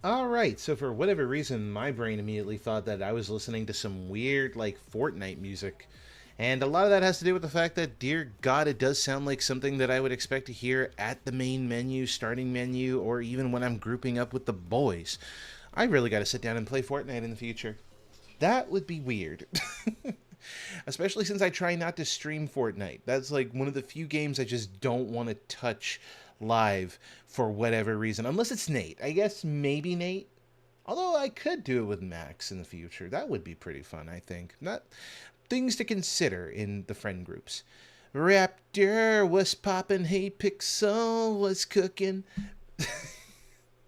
All right, so for whatever reason, my brain immediately thought that I was listening to some weird, like, Fortnite music. And a lot of that has to do with the fact that, dear God, it does sound like something that I would expect to hear at the main menu, starting menu, or even when I'm grouping up with the boys. I really got to sit down and play Fortnite in the future. That would be weird. Especially since I try not to stream Fortnite. That's like one of the few games I just don't want to touch live for whatever reason. Unless it's Nate. I guess maybe Nate. Although I could do it with Max in the future. That would be pretty fun, I think. Not things to consider in the friend groups. Raptor was poppin', hey Pixel was cooking.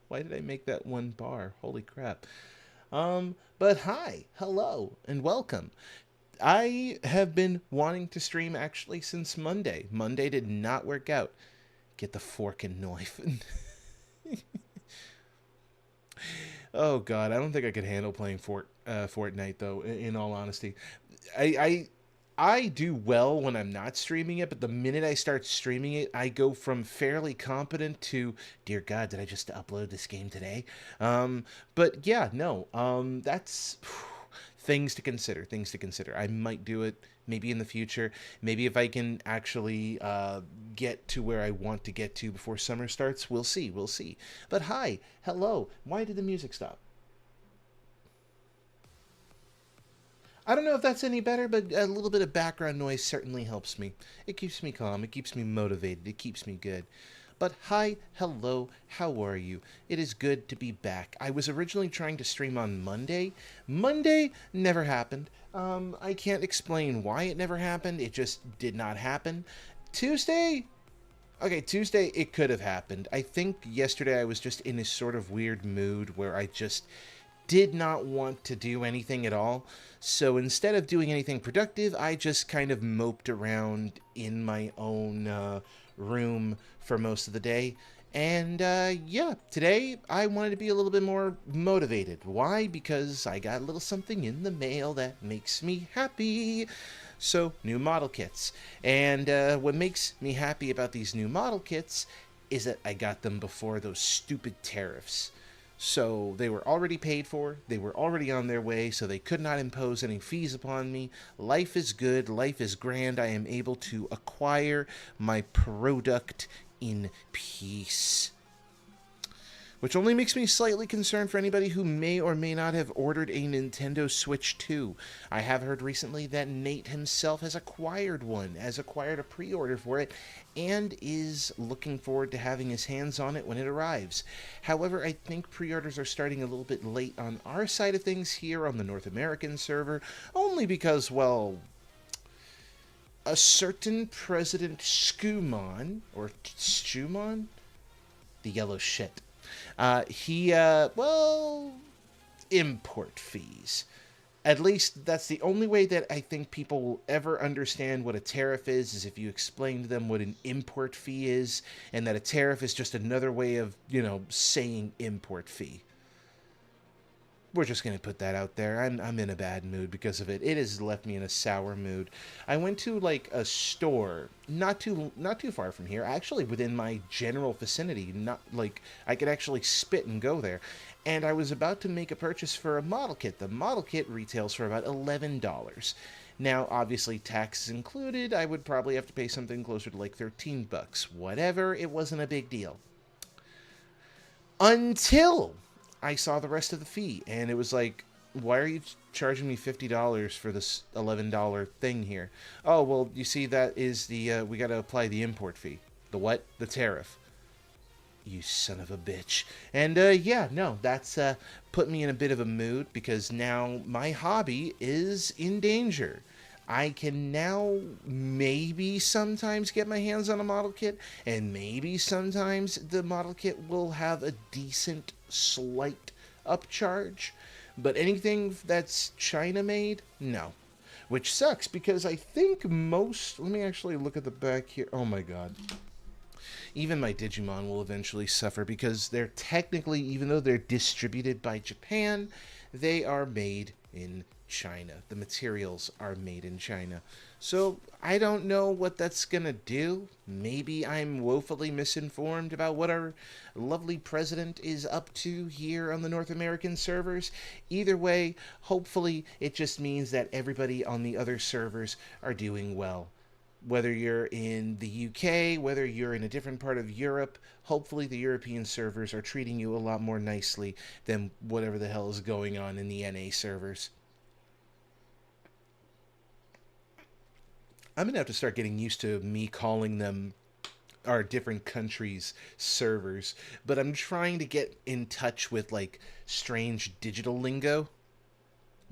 Why did I make that one bar? Holy crap. But hi, hello, and welcome. I have been wanting to stream actually since Monday. Monday did not work out. Get the fork and knife. Oh god, I don't think I could handle playing Fortnite though. In all honesty, I I do well when I'm not streaming it, but the minute I start streaming it, I go from fairly competent to, dear God, did I just upload this game today? But yeah, no, that's things to consider. Things to consider. I might do it maybe in the future. Maybe if I can actually get to where I want to get to before summer starts. We'll see. We'll see. But hi, hello. Why did the music stop? I don't know if that's any better, but a little bit of background noise certainly helps me. It keeps me calm, it keeps me motivated, it keeps me good. But hi, hello, how are you? It is good to be back. I was originally trying to stream on Monday. Monday never happened. I can't explain why it never happened. It just did not happen. Tuesday? Okay, Tuesday it could have happened. I think yesterday I was just in this sort of weird mood where I just did not want to do anything at all. So instead of doing anything productive, I just kind of moped around in my own room for most of the day. And yeah, today I wanted to be a little bit more motivated. Why? Because I got a little something in the mail that makes me happy. So, new model kits. And what makes me happy about these new model kits is that I got them before those stupid tariffs. So they were already paid for, they were already on their way, so they could not impose any fees upon me. Life is good, life is grand. I am able to acquire my product in peace. Which only makes me slightly concerned for anybody who may or may not have ordered a Nintendo Switch 2. I have heard recently that Nate himself has acquired one, has acquired a pre-order for it, and is looking forward to having his hands on it when it arrives. However, I think pre-orders are starting a little bit late on our side of things here on the North American server, only because, well, a certain President Skumon, or Stumon? The yellow shit. Well, import fees. At least that's the only way that I think people will ever understand what a tariff is if you explain to them what an import fee is, and that a tariff is just another way of, saying import fee. We're just going to put that out there. I'm in a bad mood because of it. It has left me in a sour mood. I went to like a store not too far from here, actually within my general vicinity, not like I could actually spit and go there. And I was about to make a purchase for a model kit. The model kit retails for about $11. Now, obviously, tax included, I would probably have to pay something closer to like 13 bucks. Whatever, it wasn't a big deal. Until I saw the rest of the fee, and it was like, why are you charging me $50 for this $11 thing here? Oh, well, you see, that is the, we gotta apply the import fee. The what? The tariff. You son of a bitch. And, yeah, no, that's, put me in a bit of a mood, because now my hobby is in danger. I can now maybe sometimes get my hands on a model kit, and maybe sometimes the model kit will have a decent, slight upcharge. But anything that's China made, no. Which sucks, because I think most... Let me actually look at the back here. Oh my god. Even my Digimon will eventually suffer, because they're technically, even though they're distributed by Japan, they are made in China. The materials are made in China. So I don't know what that's gonna do. Maybe I'm woefully misinformed about what our lovely president is up to here on the North American servers. Either way, hopefully it just means that everybody on the other servers are doing well. Whether you're in the UK, whether you're in a different part of Europe, hopefully the European servers are treating you a lot more nicely than whatever the hell is going on in the NA servers. I'm gonna have to start getting used to me calling them our different countries' servers, but I'm trying to get in touch with like strange digital lingo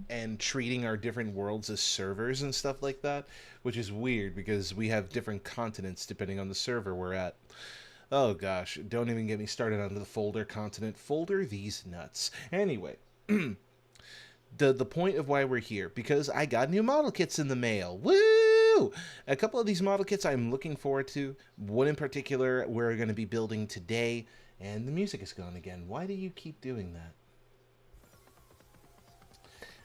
and treating our different worlds as servers and stuff like that, which is weird because we have different continents depending on the server we're at. Oh gosh, don't even get me started on the folder continent. Folder these nuts. Anyway, the point of why we're here, because I got new model kits in the mail. Woo! A couple of these model kits I'm looking forward to. One in particular we're going to be building today, and the music is gone again. Why do you keep doing that?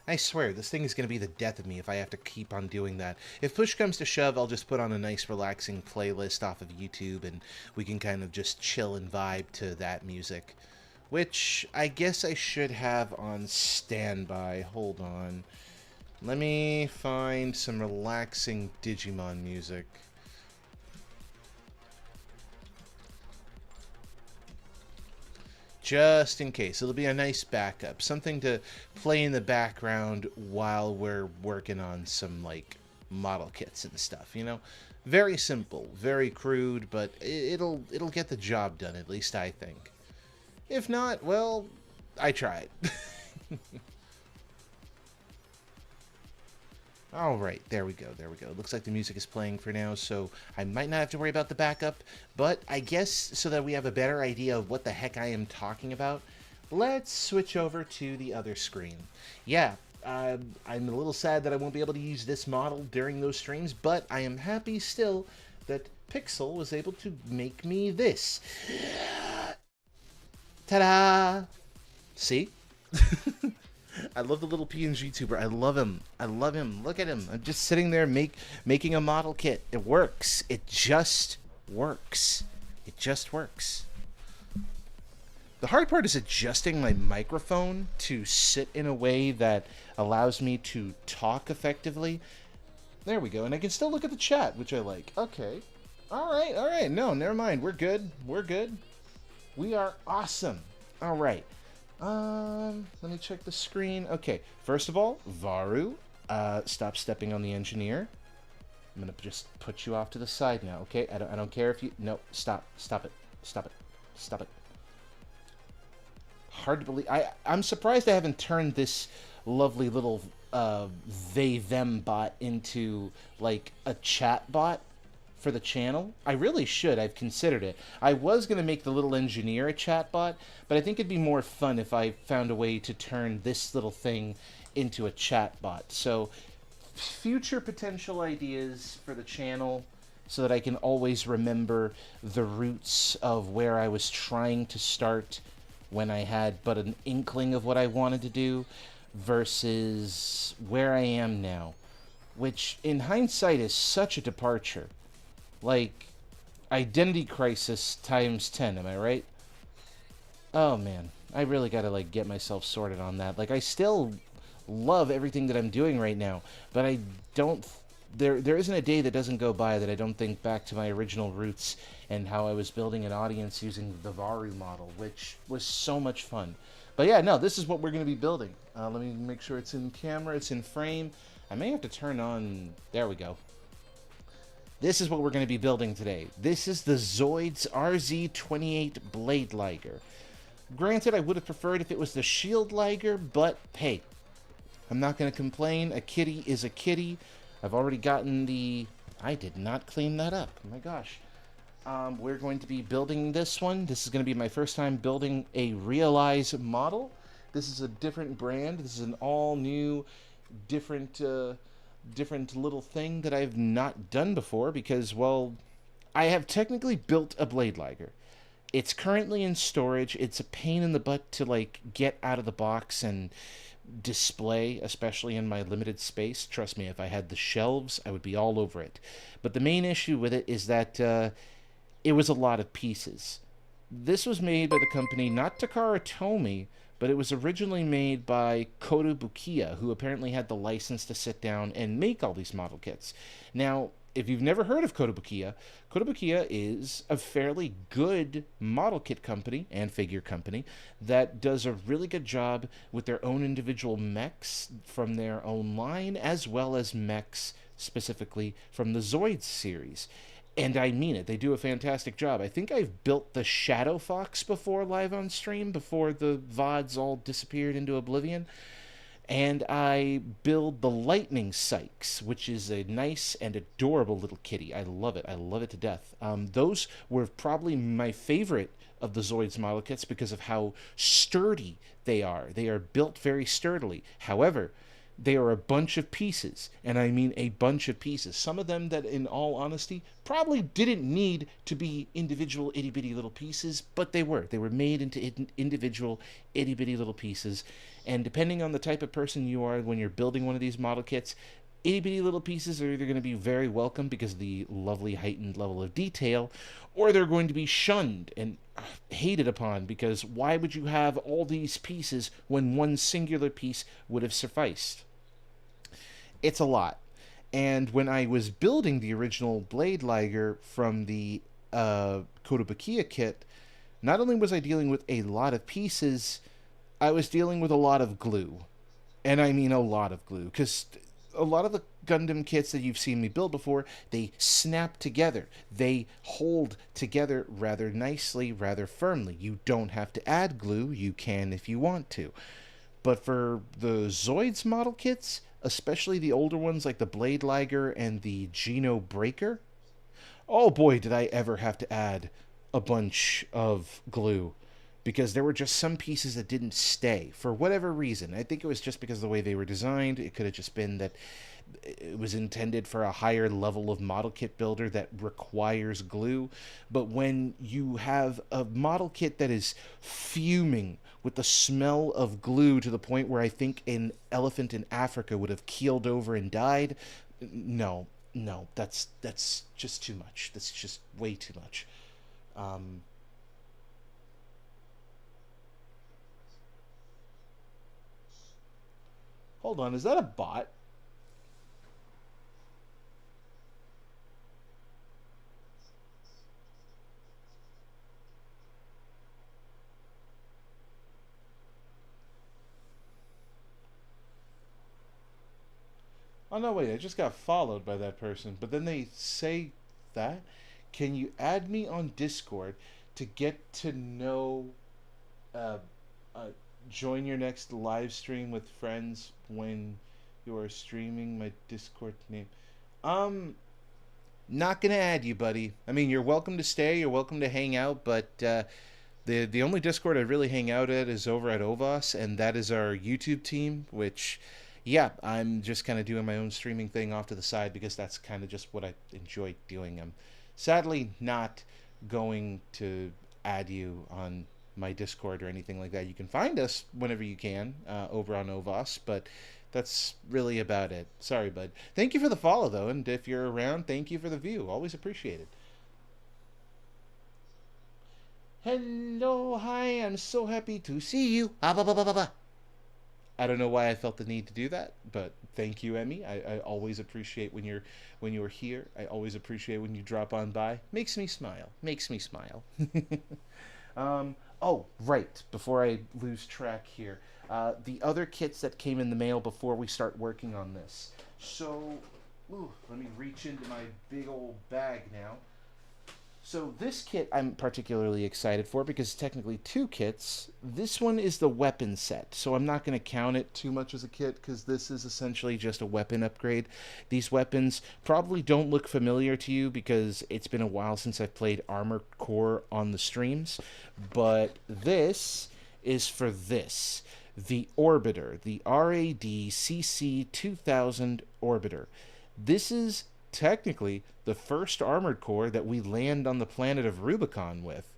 I swear, this thing is going to be the death of me if I have to keep on doing that. If push comes to shove, I'll just put on a nice relaxing playlist off of YouTube, and we can kind of just chill and vibe to that music. Which I guess I should have on standby. Hold on. Let me find some relaxing Digimon music. Just in case. It'll be a nice backup. Something to play in the background while we're working on some, like, model kits and stuff, you know? Very simple, very crude, but it'll get the job done, at least I think. If not, well, I tried. Alright, there we go, there we go. Looks like the music is playing for now, so I might not have to worry about the backup, but I guess so that we have a better idea of what the heck I am talking about, let's switch over to the other screen. Yeah, I'm a little sad that I won't be able to use this model during those streams, but I am happy still that Pixel was able to make me this. Ta-da! See? I love the little PNG tuber. I love him. I love him. Look at him. I'm just sitting there making a model kit. It works. It just works. It just works. The hard part is adjusting my microphone to sit in a way that allows me to talk effectively. There we go. And I can still look at the chat, which I like. Okay. All right. All right. No, never mind. We're good. We're good. We are awesome. All right. Let me check the screen. Okay, first of all, Varu, stop stepping on the engineer. I'm gonna just put you off to the side now, okay? I don't care if you... No, stop it. Stop it. Stop it. Hard to believe... I'm surprised I haven't turned this lovely little, they-them bot into, like, a chat bot for the channel. I really should. I've considered it. I was going to make the little engineer a chatbot, but I think it'd be more fun if I found a way to turn this little thing into a chatbot. So, future potential ideas for the channel so that I can always remember the roots of where I was trying to start when I had but an inkling of what I wanted to do versus where I am now, which in hindsight is such a departure. Like, identity crisis times 10, am I right? Oh, man. I really gotta, like, get myself sorted on that. Like, I still love everything that I'm doing right now, but I don't... There isn't a day that doesn't go by that I don't think back to my original roots and how I was building an audience using the Varu model, which was so much fun. But yeah, no, this is what we're going to be building. Let me make sure it's in camera, it's in frame. I may have to turn on... There we go. This is what we're going to be building today. This is the Zoids RZ28 Blade Liger. Granted, I would have preferred if it was the Shield Liger, but hey, I'm not going to complain. A kitty is a kitty. I've already gotten the... I did not clean that up. Oh my gosh. We're going to be building this one. This is going to be my first time building a Realize model. This is a different brand. This is an all-new, different little thing that I've not done before because, well, I have technically built a Blade Liger. It's currently in storage. It's a pain in the butt to, like, get out of the box and display, especially in my limited space. Trust me, if I had the shelves, I would be all over it. But the main issue with it is that it was a lot of pieces. This was made by the company not Takara Tomy, but it was originally made by Kotobukiya, who apparently had the license to sit down and make all these model kits. Now, if you've never heard of Kotobukiya, Kotobukiya is a fairly good model kit company and figure company that does a really good job with their own individual mechs from their own line, as well as mechs specifically from the Zoids series. And I mean it. They do a fantastic job. I think I've built the Shadow Fox before live on stream, before the VODs all disappeared into oblivion. And I build the Lightning Sykes, which is a nice and adorable little kitty. I love it. I love it to death. Those were probably my favorite of the Zoids model kits because of how sturdy they are. They are built very sturdily. However, they are a bunch of pieces, and I mean a bunch of pieces. Some of them that, in all honesty, probably didn't need to be individual itty-bitty little pieces, but they were. They were made into individual itty-bitty little pieces, and depending on the type of person you are when you're building one of these model kits, itty-bitty little pieces are either going to be very welcome because of the lovely heightened level of detail, or they're going to be shunned and hated upon because why would you have all these pieces when one singular piece would have sufficed? It's a lot. And when I was building the original Blade Liger from the Kotobukiya kit, not only was I dealing with a lot of pieces, I was dealing with a lot of glue. And I mean a lot of glue, because a lot of the Gundam kits that you've seen me build before, they snap together. They hold together rather nicely, rather firmly. You don't have to add glue. You can if you want to. But for the Zoids model kits, especially the older ones like the Blade Liger and the Geno Breaker, oh boy, did I ever have to add a bunch of glue. Because there were just some pieces that didn't stay for whatever reason. I think it was just because of the way they were designed. It could have just been that it was intended for a higher level of model kit builder that requires glue. But when you have a model kit that is fuming with the smell of glue to the point where I think an elephant in Africa would have keeled over and died, no, that's just too much. That's just way too much. Hold on, is that a bot? Oh no, wait, I just got followed by that person. But then they say that. Can you add me on Discord to get to know uh, uh join your next live stream with friends when you are streaming my Discord name? Um Not gonna add you, buddy. I mean, you're welcome to stay. You're welcome to hang out, but the only Discord I really hang out at is over at Ovas, and that is our YouTube team. Which, yeah, I'm just kind of doing my own streaming thing off to the side because that's kind of just what I enjoy doing. I'm sadly not going to add you on my Discord or anything like that. You can find us whenever you can over on Ovas, but that's really about it. Sorry, bud. Thank you for the follow, though, and if you're around, thank you for the view. Always appreciated. Hello, hi, I'm so happy to see you. Ah, bah, bah, bah, bah, bah. I don't know why I felt the need to do that, but thank you, Emmy. I always appreciate when you're here. I always appreciate when you drop on by. Makes me smile. Makes me smile. Oh, right. Before I lose track here, the other kits that came in the mail before we start working on this. So, let me reach into my big old bag now. So this kit I'm particularly excited for because technically two kits. This one is the weapon set, so I'm not going to count it too much as a kit because this is essentially just a weapon upgrade. These weapons probably don't look familiar to you because it's been a while since I've played Armored Core on the streams, but this is for this. The Orbiter, the RAD-CC 2000 Orbiter. This is technically the first Armored Core that we land on the planet of Rubicon with.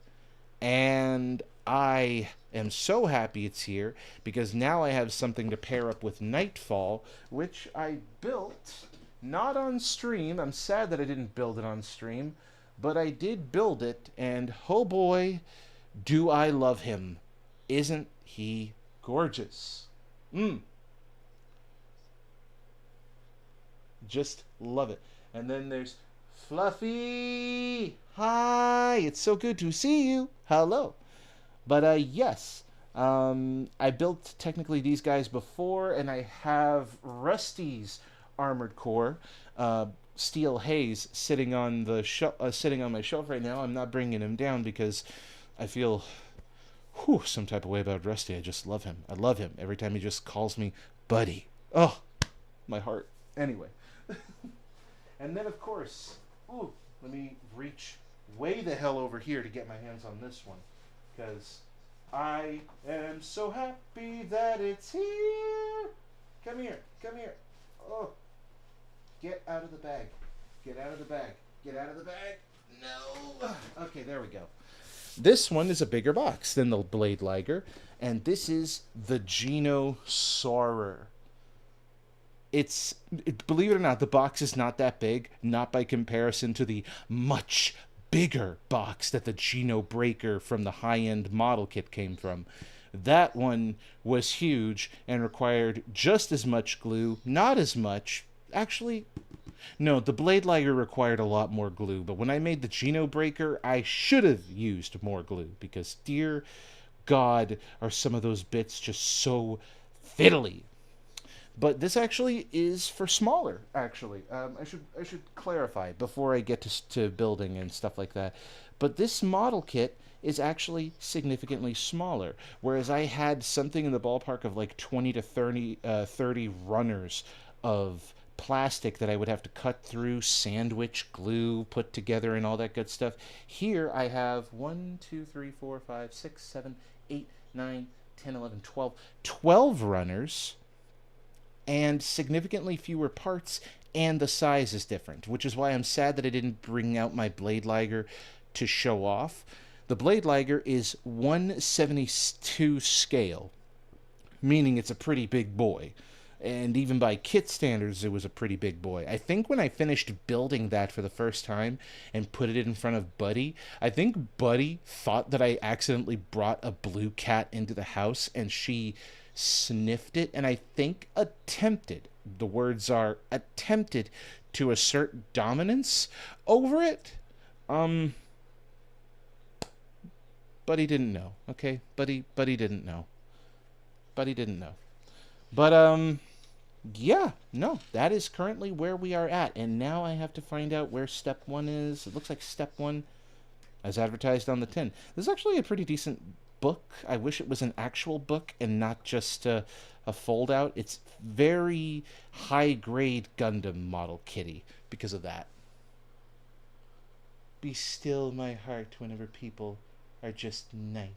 And I am so happy it's here because now I have something to pair up with Nightfall, which I built not on stream. I'm sad that I didn't build it on stream, but I did build it, and oh boy, do I love him. Isn't he gorgeous? Just love it. And then there's Fluffy. Hi, it's so good to see you. Hello. But yes, I built technically these guys before, and I have Rusty's armored core, Steel Haze, sitting on the sitting on my shelf right now. I'm not bringing him down because I feel some type of way about Rusty. I just love him. I love him every time he just calls me buddy. Oh, my heart. Anyway, and then of course, let me reach way the hell over here to get my hands on this one, because I am so happy that it's here. Come here, come here. Oh, get out of the bag. Get out of the bag. Get out of the bag. No. Okay, there we go. This one is a bigger box than the Blade Liger, and this is the Geno Soarer. Believe it or not, the box is not that big, not by comparison to the much bigger box that the Geno Breaker from the high-end model kit came from. That one was huge and required just as much glue, not as much. Actually, no, the Blade Liger required a lot more glue, but when I made the Geno Breaker, I should have used more glue, because dear God, are some of those bits just so fiddly. But this actually is for smaller, actually. I should clarify before I get to building and stuff like that. But this model kit is actually significantly smaller, whereas I had something in the ballpark of like 20 to 30 runners of plastic that I would have to cut through, sandwich, glue, put together, and all that good stuff. Here I have 1, 2, 3, 4, 5, 6, 7, 8, 9, 10, 11, 12. 12 runners, and significantly fewer parts, and the size is different, which is why I'm sad that I didn't bring out my Blade Liger to show off. The Blade Liger is 1/72 scale, meaning it's a pretty big boy. And even by kit standards, it was a pretty big boy. I think when I finished building that for the first time and put it in front of Buddy, I think Buddy thought that I accidentally brought a blue cat into the house, and she sniffed it, and I think attempted, the words are attempted, to assert dominance over it. Buddy didn't know, okay? Buddy didn't know. Buddy didn't know. But, yeah, no, that is currently where we are at, and now I have to find out where step 1 is. It looks like step 1, as advertised on the tin. This is actually a pretty decent book. I wish it was an actual book and not just a fold-out. It's very high-grade Gundam model kitty because of that. Be still, my heart, whenever people are just nice.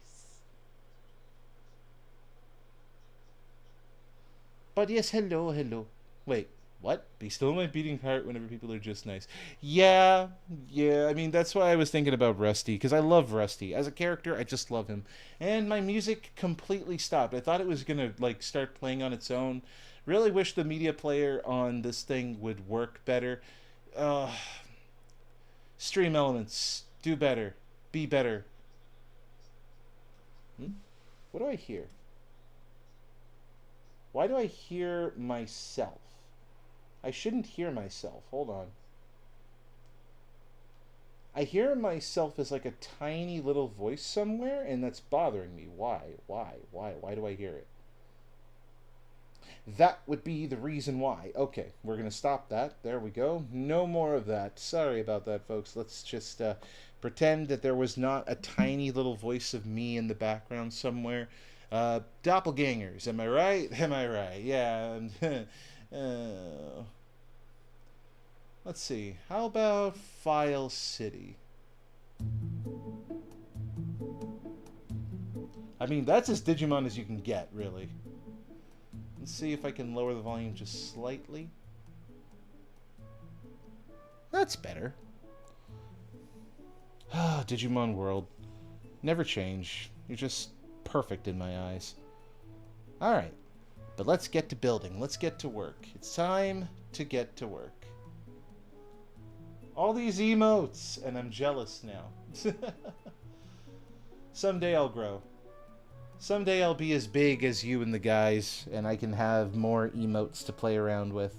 But yes, hello, hello. Wait, what? Be still my beating heart whenever people are just nice. Yeah. I mean, that's why I was thinking about Rusty, because I love Rusty. As a character, I just love him. And my music completely stopped. I thought it was going to, like, start playing on its own. Really wish the media player on this thing would work better. Stream elements. Do better. Be better. What do I hear? Why do I hear myself? I shouldn't hear myself. Hold on. I hear myself as like a tiny little voice somewhere, and that's bothering me. Why? Why do I hear it? That would be the reason why. Okay, we're going to stop that. There we go. No more of that. Sorry about that, folks. Let's just pretend that there was not a tiny little voice of me in the background somewhere. Doppelgangers, am I right? Am I right? Yeah. Let's see. How about File City? I mean, that's as Digimon as you can get, really. Let's see if I can lower the volume just slightly. That's better. Ah, Digimon World. Never change. You're just perfect in my eyes. Alright, but let's get to building. Let's get to work. It's time to get to work. All these emotes, and I'm jealous now. Someday I'll grow. Someday I'll be as big as you and the guys, and I can have more emotes to play around with.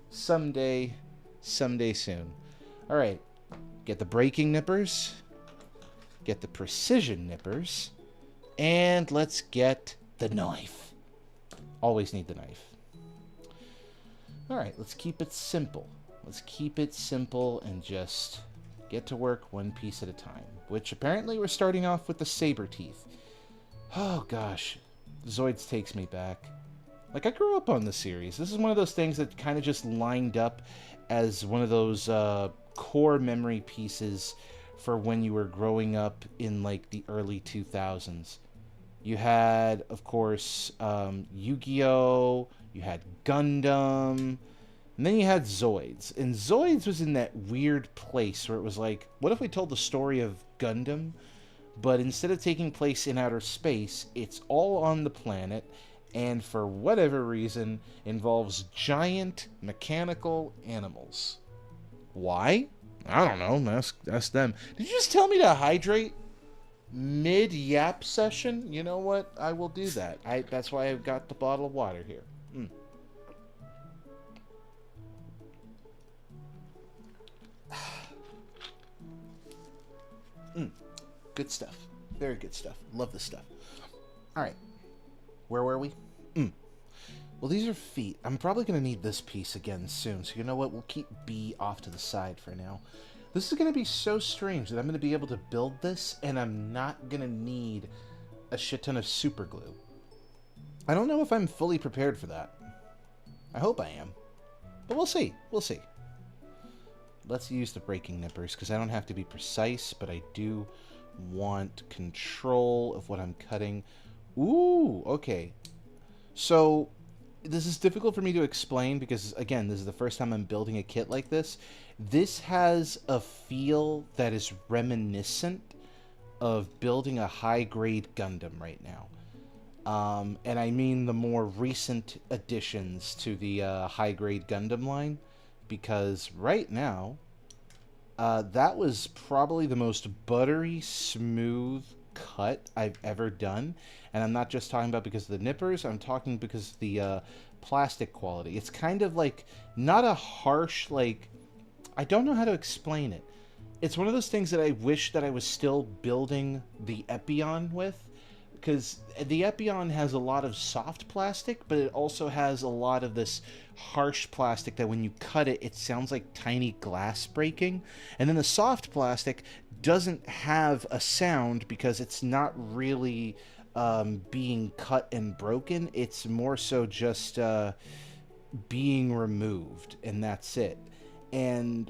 Someday soon. Alright, get the breaking nippers, get the precision nippers, and let's get the knife. Always need the knife. Alright, let's keep it simple. Let's keep it simple and just get to work one piece at a time. Which apparently we're starting off with the saber teeth. Oh gosh, Zoids takes me back. Like, I grew up on the series. This is one of those things that kind of just lined up as one of those core memory pieces for when you were growing up in, like, the early 2000s. You had, of course, Yu-Gi-Oh!, you had Gundam, and then you had Zoids. And Zoids was in that weird place where it was like, what if we told the story of Gundam, but instead of taking place in outer space, it's all on the planet, and for whatever reason, involves giant mechanical animals. Why? I don't know. Ask them. Did you just tell me to hydrate mid-yap session? You know what? I will do that. That's why I've got the bottle of water here. Good stuff. Very good stuff. Love this stuff. Alright. Where were we? Well, these are feet. I'm probably going to need this piece again soon, so you know what? We'll keep B off to the side for now. This is going to be so strange that I'm going to be able to build this, and I'm not going to need a shit ton of super glue. I don't know if I'm fully prepared for that. I hope I am. But we'll see. We'll see. Let's use the breaking nippers, because I don't have to be precise, but I do want control of what I'm cutting. Ooh, okay. So, this is difficult for me to explain because, again, this is the first time I'm building a kit like this. This has a feel that is reminiscent of building a high-grade Gundam right now. And I mean the more recent additions to the high-grade Gundam line, because right now, that was probably the most buttery, smooth cut I've ever done. And I'm not just talking about because of the nippers, I'm talking because of the plastic quality. It's kind of like, not a harsh, like, I don't know how to explain it. It's one of those things that I wish that I was still building the Epion with, because the Epion has a lot of soft plastic, but it also has a lot of this harsh plastic that when you cut it, it sounds like tiny glass breaking. And then the soft plastic doesn't have a sound because it's not really being cut and broken. It's more so just being removed, and that's it. And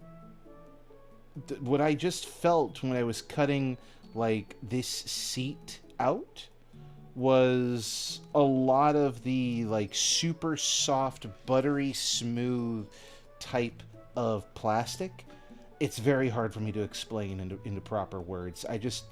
what I just felt when I was cutting, like, this seat out was a lot of the, like, super soft, buttery smooth type of plastic. It's very hard for me to explain into proper words. I just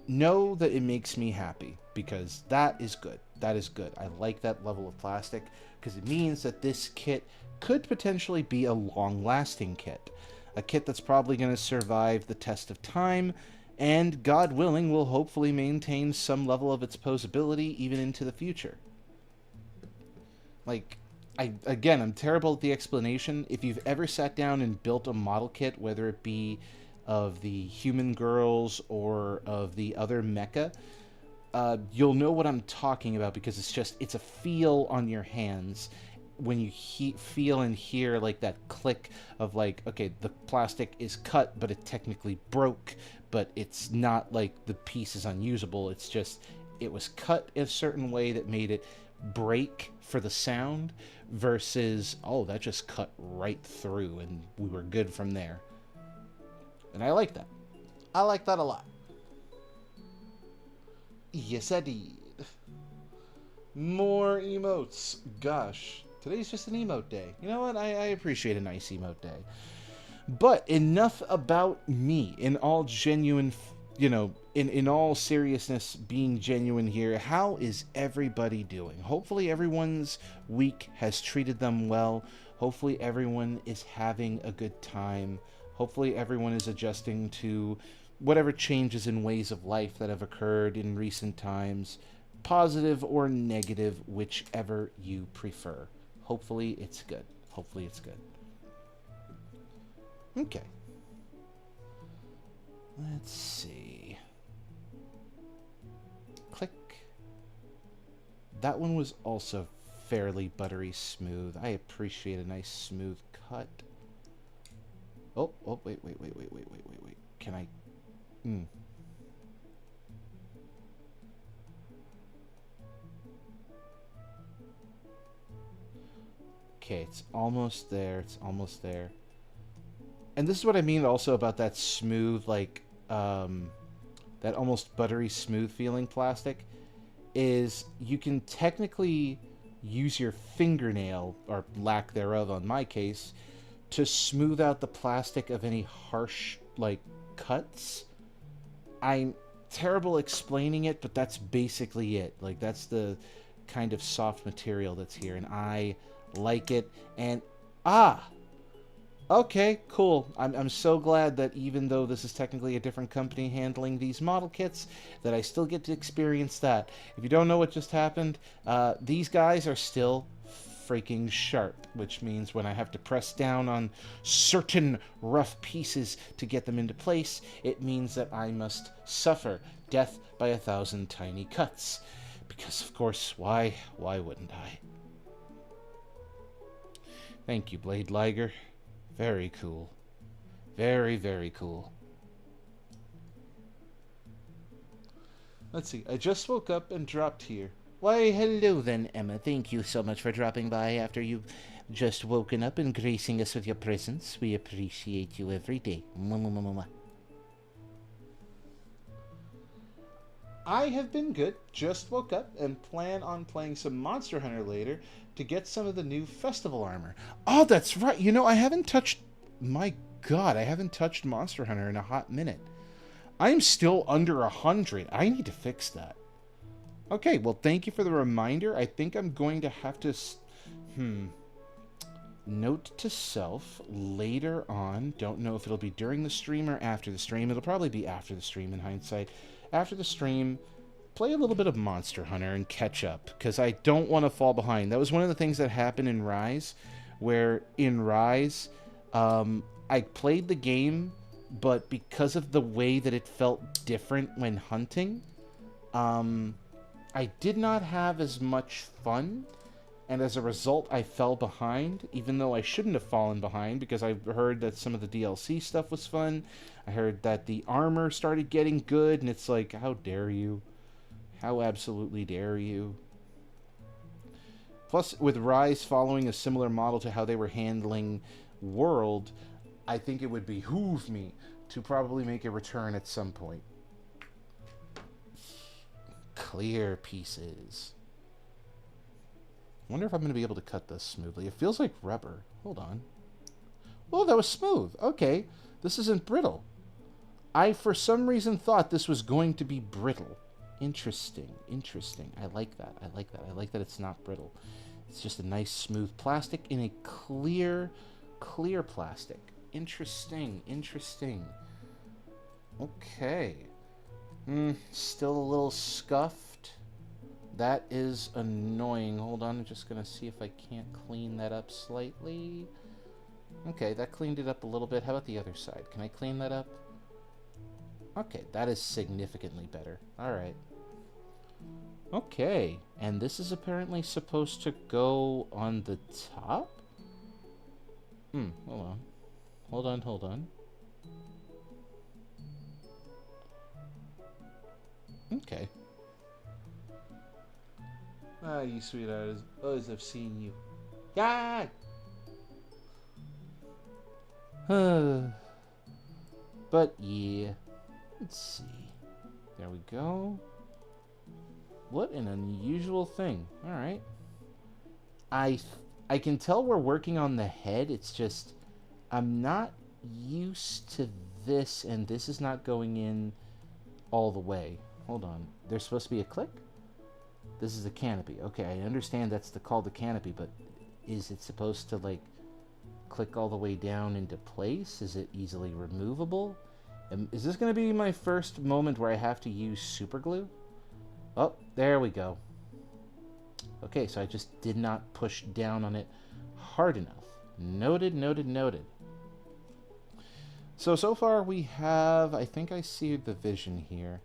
know that it makes me happy, because that is good. That is good. I like that level of plastic, because it means that this kit could potentially be a long-lasting kit. A kit that's probably going to survive the test of time, and, God willing, will hopefully maintain some level of its posability even into the future. Like, I'm terrible at the explanation. If you've ever sat down and built a model kit, whether it be of the human girls or of the other mecha, you'll know what I'm talking about, because it's a feel on your hands when you feel and hear, like, that click of, like, okay, the plastic is cut, but it technically broke, but it's not like the piece is unusable. It's just, it was cut in a certain way that made it break for the sound, versus, oh, that just cut right through and we were good from there. And I like that. I like that a lot. Yes, I did. More emotes. Gosh. Today's just an emote day. You know what? I appreciate a nice emote day. But enough about me. In all genuine, in all seriousness, being genuine here, how is everybody doing? Hopefully everyone's week has treated them well. Hopefully everyone is having a good time. Hopefully everyone is adjusting to whatever changes in ways of life that have occurred in recent times, positive or negative, whichever you prefer. Hopefully it's good. Hopefully it's good. Okay. Let's see. Click. That one was also fairly buttery smooth. I appreciate a nice smooth cut. Oh, wait. Can I... Okay, it's almost there. It's almost there. And this is what I mean also about that smooth, like, that almost buttery smooth feeling plastic, is you can technically use your fingernail, or lack thereof on my case, to smooth out the plastic of any harsh, like, cuts. I'm terrible explaining it, but that's basically it. Like, that's the kind of soft material that's here, and I like it. And okay, cool. I'm so glad that even though this is technically a different company handling these model kits, that I still get to experience that. If you don't know what just happened, these guys are still freaking sharp, which means when I have to press down on certain rough pieces to get them into place, it means that I must suffer death by 1,000 tiny cuts. Because, of course, why wouldn't I? Thank you, Blade Liger. Very cool. Very, very cool. Let's see. I just woke up and dropped here. Why, hello then, Emma. Thank you so much for dropping by after you've just woken up and gracing us with your presence. We appreciate you every day. Mwah. I have been good. Just woke up and plan on playing some Monster Hunter later to get some of the new festival armor. Oh, that's right. You know, I haven't touched... My God, I haven't touched Monster Hunter in a hot minute. I'm still under 100. I need to fix that. Okay, well, thank you for the reminder. I think I'm going to have to... Note to self, later on, don't know if it'll be during the stream or after the stream. It'll probably be after the stream in hindsight. After the stream, play a little bit of Monster Hunter and catch up, because I don't want to fall behind. That was one of the things that happened in Rise, where in Rise, I played the game, but because of the way that it felt different when hunting, I did not have as much fun, and as a result, I fell behind, even though I shouldn't have fallen behind, because I heard that some of the DLC stuff was fun. I heard that the armor started getting good, and it's like, how dare you? How absolutely dare you? Plus, with Rise following a similar model to how they were handling World, I think it would behoove me to probably make a return at some point. Clear pieces. I wonder if I'm going to be able to cut this smoothly. It feels like rubber. Hold on. Oh, that was smooth. Okay. This isn't brittle. I, for some reason, thought this was going to be brittle. Interesting. Interesting. I like that. I like that. I like that it's not brittle. It's just a nice, smooth plastic in a clear plastic. Interesting. Interesting. Okay. Still a little scuffed. That is annoying. Hold on, I'm just going to see if I can't clean that up slightly. Okay, that cleaned it up a little bit. How about the other side? Can I clean that up? Okay, that is significantly better. Alright. Okay, and this is apparently supposed to go on the top? Hold on. Hold on. Okay. Ah, you sweetheart. As I've seen you. God! But yeah. Let's see. There we go. What an unusual thing. Alright. I can tell we're working on the head. It's just... I'm not used to this, and this is not going in all the way. Hold on. There's supposed to be a click? This is a canopy. Okay, I understand that's called the canopy, but is it supposed to, like, click all the way down into place? Is it easily removable? Is this going to be my first moment where I have to use super glue? Oh, there we go. Okay, so I just did not push down on it hard enough. Noted, noted, noted. So far we have, I think I see the vision here.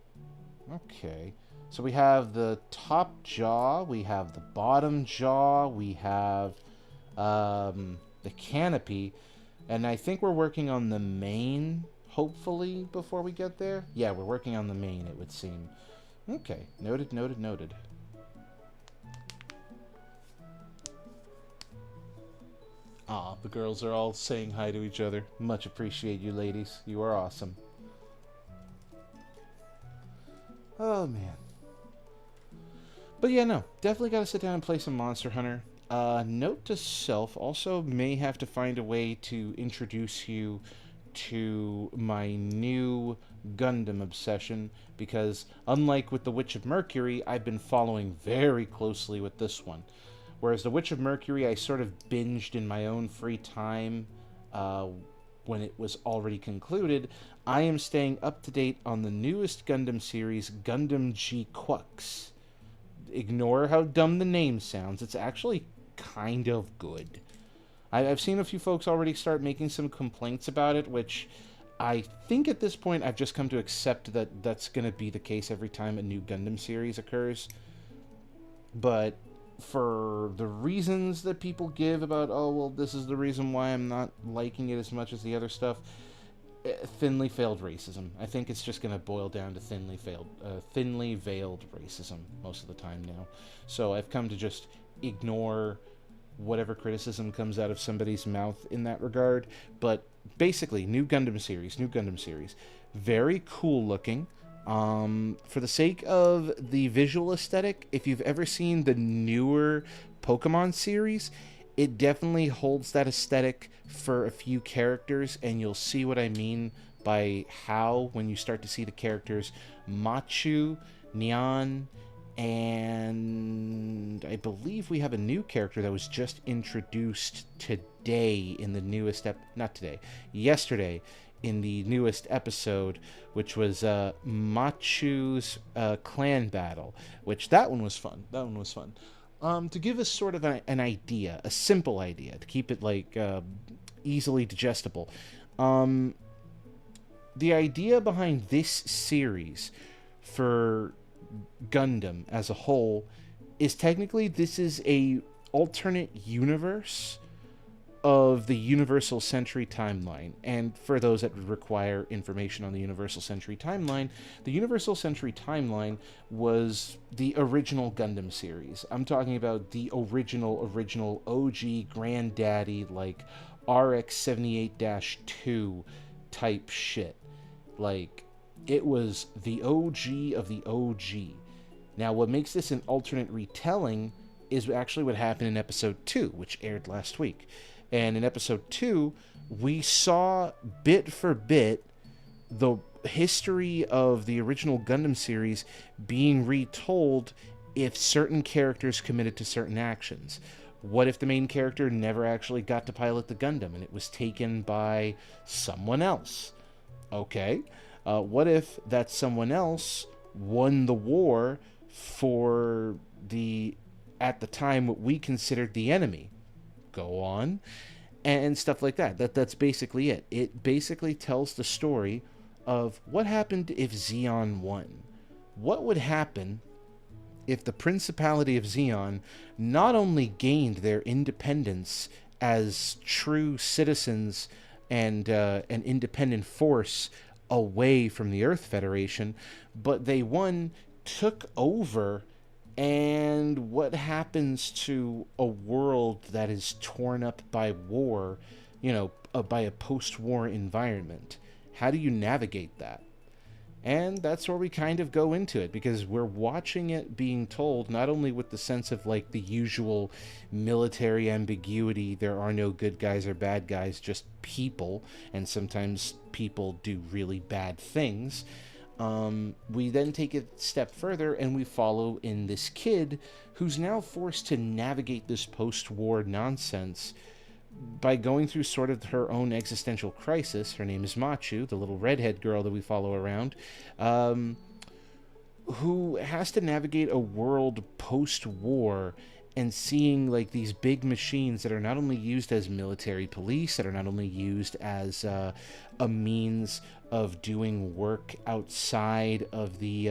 Okay. So we have the top jaw, we have the bottom jaw, we have the canopy, and I think we're working on the mane, hopefully, before we get there. Yeah, we're working on the mane, it would seem. Okay, noted, noted, noted. Aw, the girls are all saying hi to each other. Much appreciate you, ladies. You are awesome. Oh, man. But yeah, no. Definitely gotta sit down and play some Monster Hunter. Note to self, also may have to find a way to introduce you to my new Gundam obsession, because unlike with the Witch of Mercury, I've been following very closely with this one. Whereas the Witch of Mercury, I sort of binged in my own free time when it was already concluded. I am staying up to date on the newest Gundam series, Gundam G-Quux. Ignore how dumb the name sounds. It's actually kind of good. I've seen a few folks already start making some complaints about it, which I think at this point I've just come to accept that that's going to be the case every time a new Gundam series occurs. But for the reasons that people give about, oh, well, this is the reason why I'm not liking it as much as the other stuff, thinly veiled racism. I think it's just going to boil down to thinly veiled racism most of the time now. So I've come to just ignore whatever criticism comes out of somebody's mouth in that regard. But basically, new Gundam series. Very cool looking. For the sake of the visual aesthetic, if you've ever seen the newer Pokemon series, it definitely holds that aesthetic for a few characters, and you'll see what I mean by how when you start to see the characters Machu, Nyan, and I believe we have a new character that was just introduced today in the newest yesterday in the newest episode, which was Machu's clan battle, which that one was fun. To give us sort of an idea, a simple idea, to keep it like easily digestible. The idea behind this series for Gundam as a whole is technically this is a alternate universe of the Universal Century timeline. And for those that would require information on the Universal Century timeline, the Universal Century timeline was the original Gundam series. I'm talking about the original OG granddaddy, like RX-78-2 type shit. Like, it was the OG of the OG. Now, what makes this an alternate retelling is actually what happened in episode 2, which aired last week. And in episode 2, we saw bit for bit the history of the original Gundam series being retold if certain characters committed to certain actions. What if the main character never actually got to pilot the Gundam and it was taken by someone else? Okay. What if that someone else won the war for at the time, what we considered the enemy? Go on, and stuff like that. That's basically it. It basically tells the story of what happened if Zeon won. What would happen if the Principality of Zeon not only gained their independence as true citizens and an independent force away from the Earth Federation, but they took over. And what happens to a world that is torn up by war, by a post-war environment? How do you navigate that? And that's where we kind of go into it, because we're watching it being told not only with the sense of like the usual military ambiguity, there are no good guys or bad guys, just people, and sometimes people do really bad things. We then take it a step further and we follow in this kid who's now forced to navigate this post-war nonsense by going through sort of her own existential crisis. Her name is Machu, the little redhead girl that we follow around, who has to navigate a world post-war and seeing like these big machines that are not only used as military police, that are not only used as a means of doing work outside of the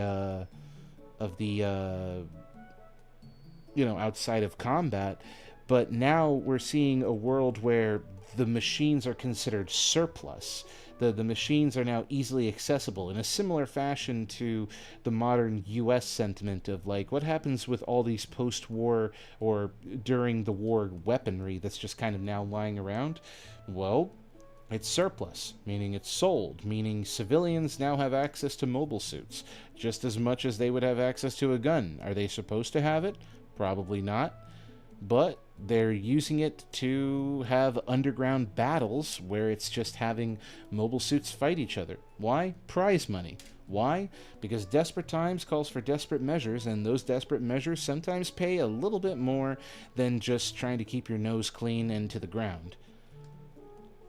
outside of combat, but now we're seeing a world where the machines are considered surplus. The machines are now easily accessible in a similar fashion to the modern U.S. sentiment of like, what happens with all these post-war or during the war weaponry that's just kind of now lying around? Well, it's surplus, meaning it's sold, meaning civilians now have access to mobile suits just as much as they would have access to a gun. Are they supposed to have it? Probably not. But they're using it to have underground battles where it's just having mobile suits fight each other. Why? Prize money. Why? Because desperate times calls for desperate measures, and those desperate measures sometimes pay a little bit more than just trying to keep your nose clean and to the ground.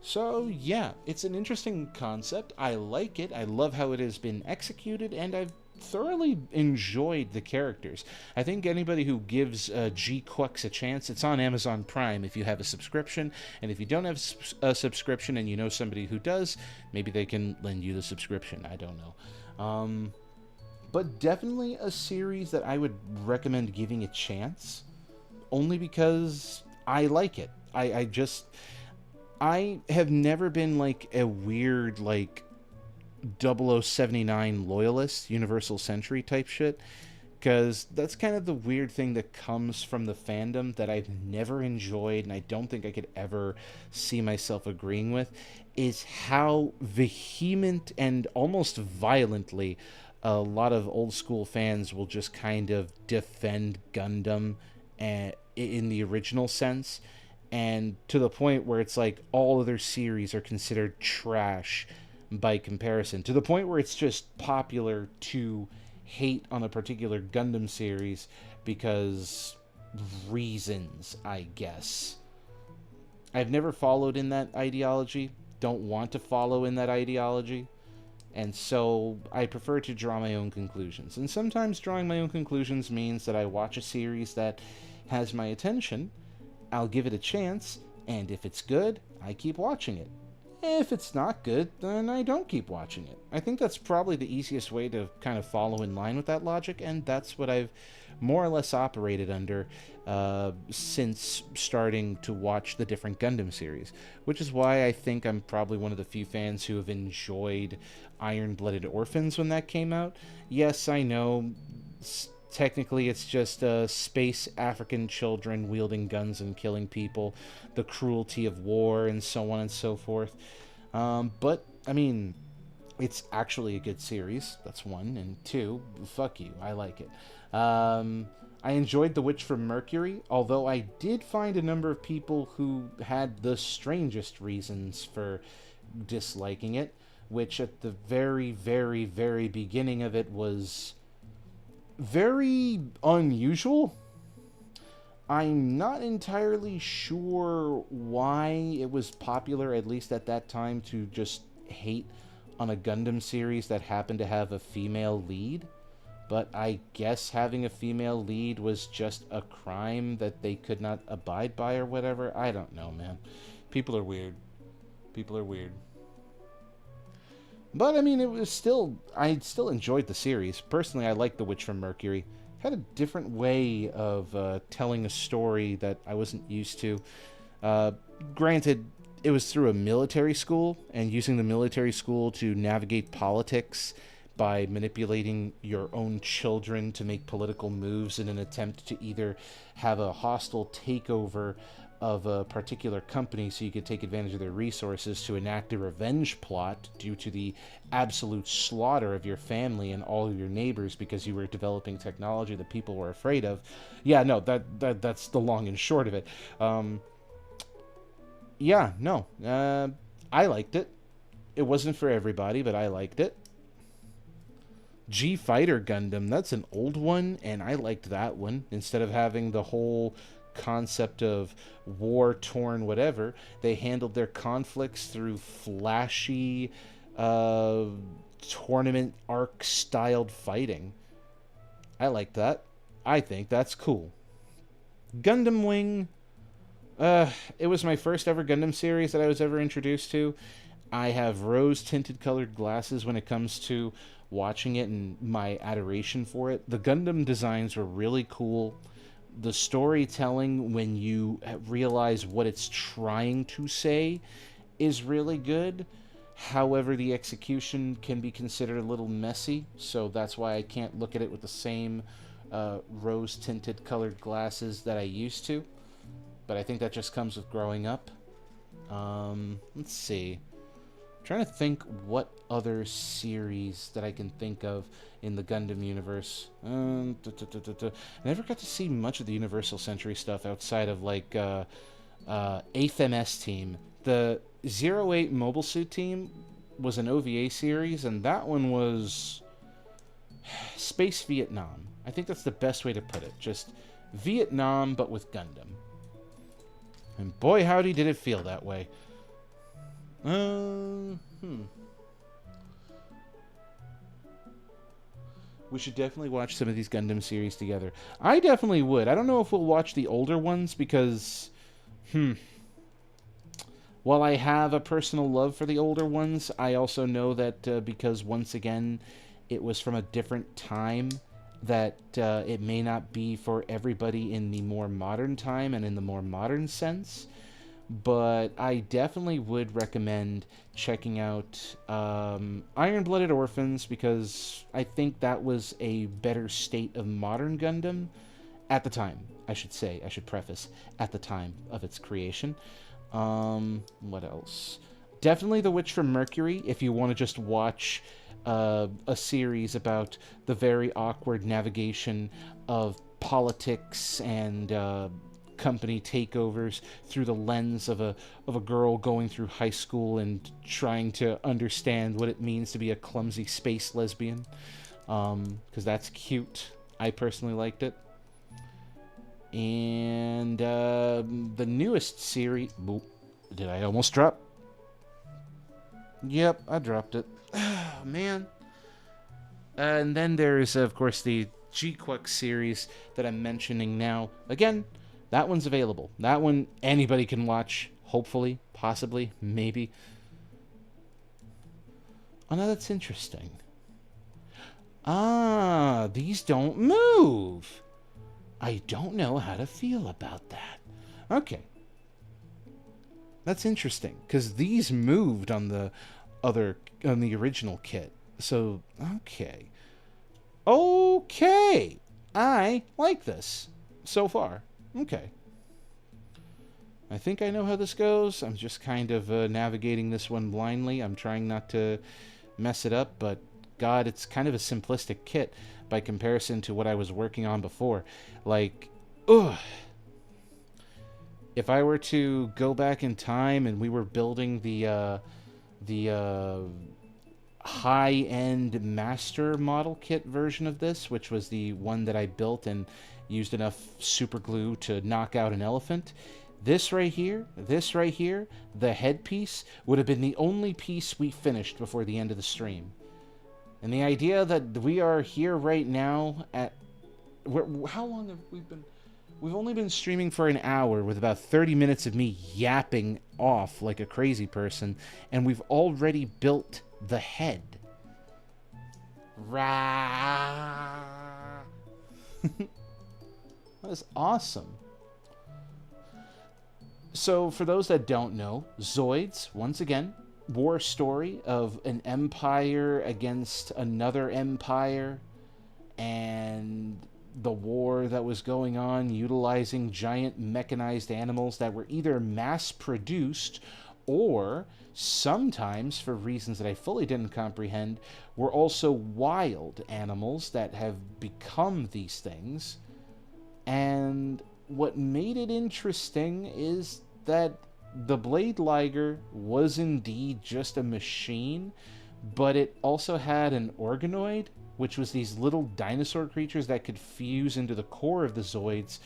So, yeah, it's an interesting concept. I like it. I love how it has been executed, and I've thoroughly enjoyed the characters. I think anybody who gives G Quux a chance, it's on Amazon Prime if you have a subscription, and if you don't have a subscription and you know somebody who does, maybe they can lend you the subscription. I don't know. But definitely a series that I would recommend giving a chance, only because I like it. I have never been like a weird like 0079 loyalist, Universal Century type shit, because that's kind of the weird thing that comes from the fandom that I've never enjoyed, and I don't think I could ever see myself agreeing with, is how vehement and almost violently a lot of old school fans will just kind of defend Gundam in the original sense, and to the point where it's like all other series are considered trash by comparison, to the point where it's just popular to hate on a particular Gundam series because reasons, I guess. I've never followed in that ideology, don't want to follow in that ideology, and so I prefer to draw my own conclusions. And sometimes drawing my own conclusions means that I watch a series that has my attention, I'll give it a chance, and if it's good, I keep watching it. If it's not good, then I don't keep watching it. I think that's probably the easiest way to kind of follow in line with that logic, and that's what I've more or less operated under since starting to watch the different Gundam series, which is why I think I'm probably one of the few fans who have enjoyed Iron-Blooded Orphans when that came out. Yes, I know, technically it's just space African children wielding guns and killing people, the cruelty of war, and so on and so forth. But, I mean, it's actually a good series, that's one, and two, fuck you, I like it. I enjoyed The Witch from Mercury, although I did find a number of people who had the strangest reasons for disliking it, which at the very, very, very beginning of it was very unusual. I'm not entirely sure why it was popular, at least at that time, to just hate on a Gundam series that happened to have a female lead. But I guess having a female lead was just a crime that they could not abide by or whatever. I don't know, man. People are weird. People are weird. But, I mean, I still enjoyed the series. Personally, I liked The Witch from Mercury. Had a different way of telling a story that I wasn't used to. Granted, it was through a military school, and using the military school to navigate politics by manipulating your own children to make political moves in an attempt to either have a hostile takeover of a particular company so you could take advantage of their resources to enact a revenge plot due to the absolute slaughter of your family and all of your neighbors because you were developing technology that people were afraid of. Yeah, no, that's the long and short of it. I liked it. It wasn't for everybody, but I liked it. G Fighter Gundam, that's an old one, and I liked that one. Instead of having the whole concept of war torn whatever, they handled their conflicts through flashy uh, tournament arc styled fighting. I like that. I think that's cool. Gundam Wing, it was my first ever Gundam series that I was ever introduced to. I have rose tinted colored glasses when it comes to watching it and my adoration for it. The Gundam designs were really cool. The storytelling, when you realize what it's trying to say, is really good. However, the execution can be considered a little messy, so that's why I can't look at it with the same rose tinted colored glasses that I used to. But I think that just comes with growing up. Let's see. I'm trying to think what other series that I can think of in the Gundam universe. I never got to see much of the Universal Century stuff outside of like 8th MS Team. The 08 Mobile Suit Team was an OVA series, and that one was Space Vietnam. I think that's the best way to put it. Just Vietnam, but with Gundam. And boy, howdy, did it feel that way. We should definitely watch some of these Gundam series together. I definitely would. I don't know if we'll watch the older ones because, while I have a personal love for the older ones, I also know that because, once again, it was from a different time, that it may not be for everybody in the more modern time and in the more modern sense. But I definitely would recommend checking out Iron-Blooded Orphans, because I think that was a better state of modern Gundam at the time, I should say. I should preface, at the time of its creation. What else? Definitely The Witch from Mercury, if you want to just watch a series about the very awkward navigation of politics and company takeovers through the lens of a girl going through high school and trying to understand what it means to be a clumsy space lesbian, because that's cute. I personally liked it. And the newest series... Did I almost drop? Yep, I dropped it. Oh, man. And then there's, of course, the G-Quck series that I'm mentioning now. Again, that one's available. That one anybody can watch, hopefully, possibly, maybe. Oh, no, that's interesting. Ah, these don't move. I don't know how to feel about that. Okay. That's interesting, because these moved on the original kit. So, okay. Okay. I like this so far. Okay. I think I know how this goes. I'm just kind of navigating this one blindly. I'm trying not to mess it up, but God, it's kind of a simplistic kit by comparison to what I was working on before. Like, ugh. If I were to go back in time and we were building the high-end master model kit version of this, which was the one that I built and used enough super glue to knock out an elephant, this right here, the headpiece, would have been the only piece we finished before the end of the stream. And the idea that we are here right now at... how long have we been... We've only been streaming for an hour with about 30 minutes of me yapping off like a crazy person, and we've already built the head. Rah! That is awesome. So, for those that don't know, Zoids, once again, war story of an empire against another empire, and the war that was going on utilizing giant mechanized animals that were either mass-produced or, sometimes, for reasons that I fully didn't comprehend, were also wild animals that have become these things. And what made it interesting is that the Blade Liger was indeed just a machine, but it also had an organoid which was these little dinosaur creatures that could fuse into the core of the Zoids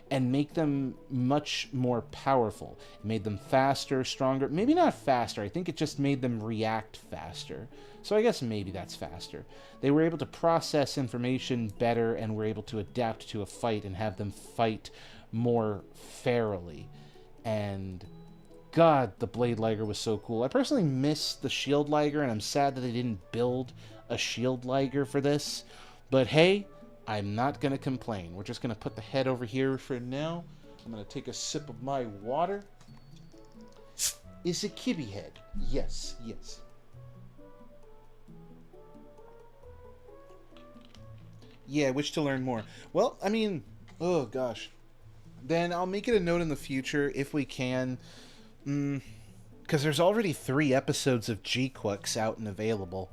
and make them much more powerful. It made them faster, stronger. Maybe not faster. I think it just made them react faster. So I guess maybe that's faster. They were able to process information better and were able to adapt to a fight and have them fight more fairly. And God, the Blade Liger was so cool. I personally miss the Shield Liger, and I'm sad that they didn't build a Shield Liger for this. But hey, I'm not going to complain. We're just going to put the head over here for now. I'm going to take a sip of my water. It's a kibby head. Yes, yes. Yeah, I wish to learn more. Well, I mean, oh gosh. Then I'll make it a note in the future, if we can. Because there's already 3 episodes of G-Quux out and available.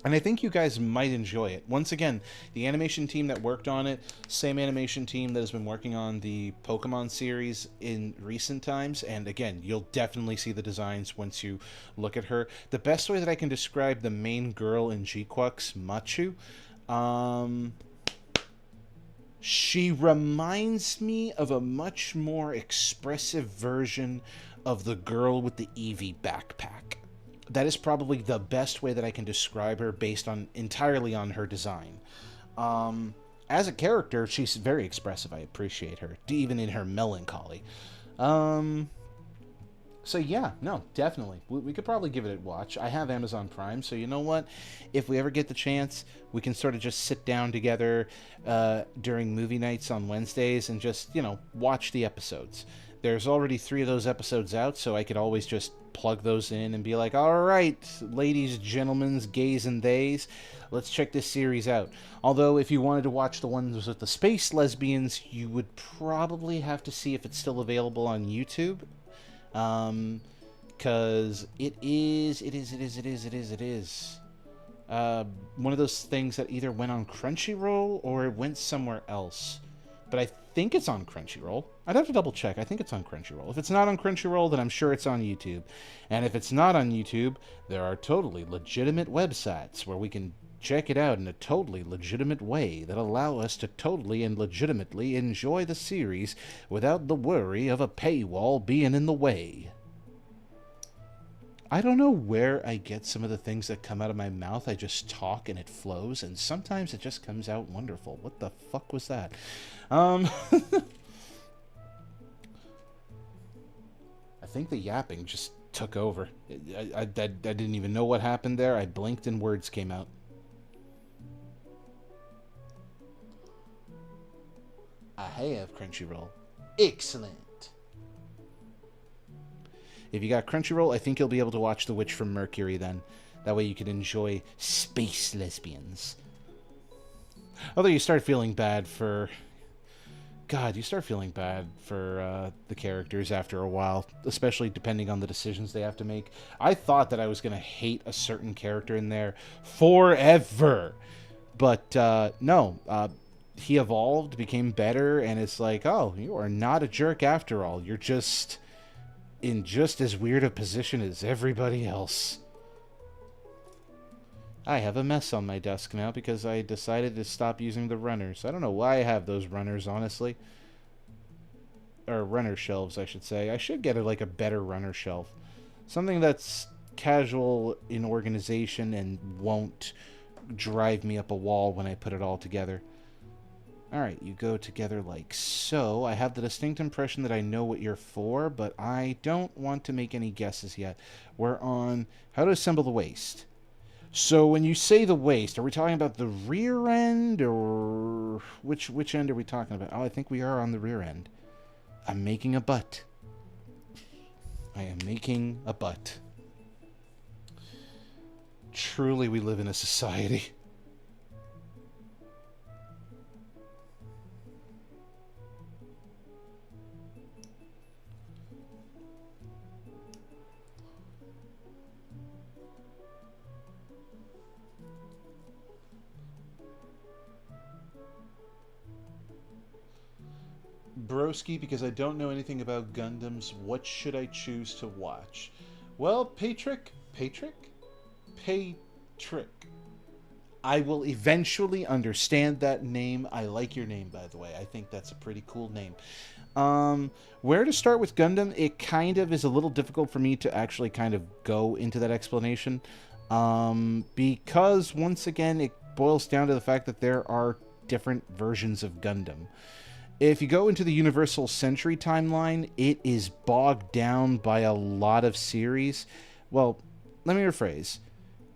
And I think you guys might enjoy it. Once again, the animation team that worked on it, same animation team that has been working on the Pokemon series in recent times. And again, you'll definitely see the designs once you look at her. The best way that I can describe the main girl in G-Quux, Machu, she reminds me of a much more expressive version of the girl with the Eevee backpack. That is probably the best way that I can describe her based on entirely on her design. As a character, she's very expressive. I appreciate her, even in her melancholy. So yeah, no, definitely. We could probably give it a watch. I have Amazon Prime, so you know what? If we ever get the chance, we can sort of just sit down together during movie nights on Wednesdays and just, watch the episodes. There's already 3 of those episodes out, so I could always just plug those in and be like, all right, ladies, gentlemen, gays and theys, let's check this series out. Although, if you wanted to watch the ones with the space lesbians, you would probably have to see if it's still available on YouTube. Because it is one of those things that either went on Crunchyroll or it went somewhere else. But I think it's on Crunchyroll. I'd have to double check. I think it's on Crunchyroll. If it's not on Crunchyroll, then I'm sure it's on YouTube. And if it's not on YouTube, there are totally legitimate websites where we can check it out in a totally legitimate way that allow us to totally and legitimately enjoy the series without the worry of a paywall being in the way. I don't know where I get some of the things that come out of my mouth. I just talk and it flows, and sometimes it just comes out wonderful. What the fuck was that? I think the yapping just took over. I didn't even know what happened there. I blinked and words came out. I have Crunchyroll. Excellent. If you got Crunchyroll, I think you'll be able to watch The Witch from Mercury then. That way you can enjoy space lesbians. Although you start feeling bad for... God, you start feeling bad for the characters after a while, especially depending on the decisions they have to make. I thought that I was going to hate a certain character in there forever. But no, he evolved, became better, and it's like, oh, you are not a jerk after all. You're just in just as weird a position as everybody else. I have a mess on my desk now because I decided to stop using the runners. I don't know why I have those runners, honestly. Or runner shelves, I should say. I should get a better runner shelf. Something that's casual in organization and won't drive me up a wall when I put it all together. Alright, you go together like so. I have the distinct impression that I know what you're for, but I don't want to make any guesses yet. We're on how to assemble the waist. So when you say the waist, are we talking about the rear end, or which end are we talking about? Oh, I think we are on the rear end. I'm making a butt. I am making a butt. Truly, we live in a society. Broski, because I don't know anything about Gundams, what should I choose to watch? Well, Patrick? I will eventually understand that name. I like your name, by the way. I think that's a pretty cool name. Where to start with Gundam? It kind of is a little difficult for me to actually kind of go into that explanation. Because once again, it boils down to the fact that there are different versions of Gundam. If you go into the Universal Century timeline, it is bogged down by a lot of series. Well, let me rephrase.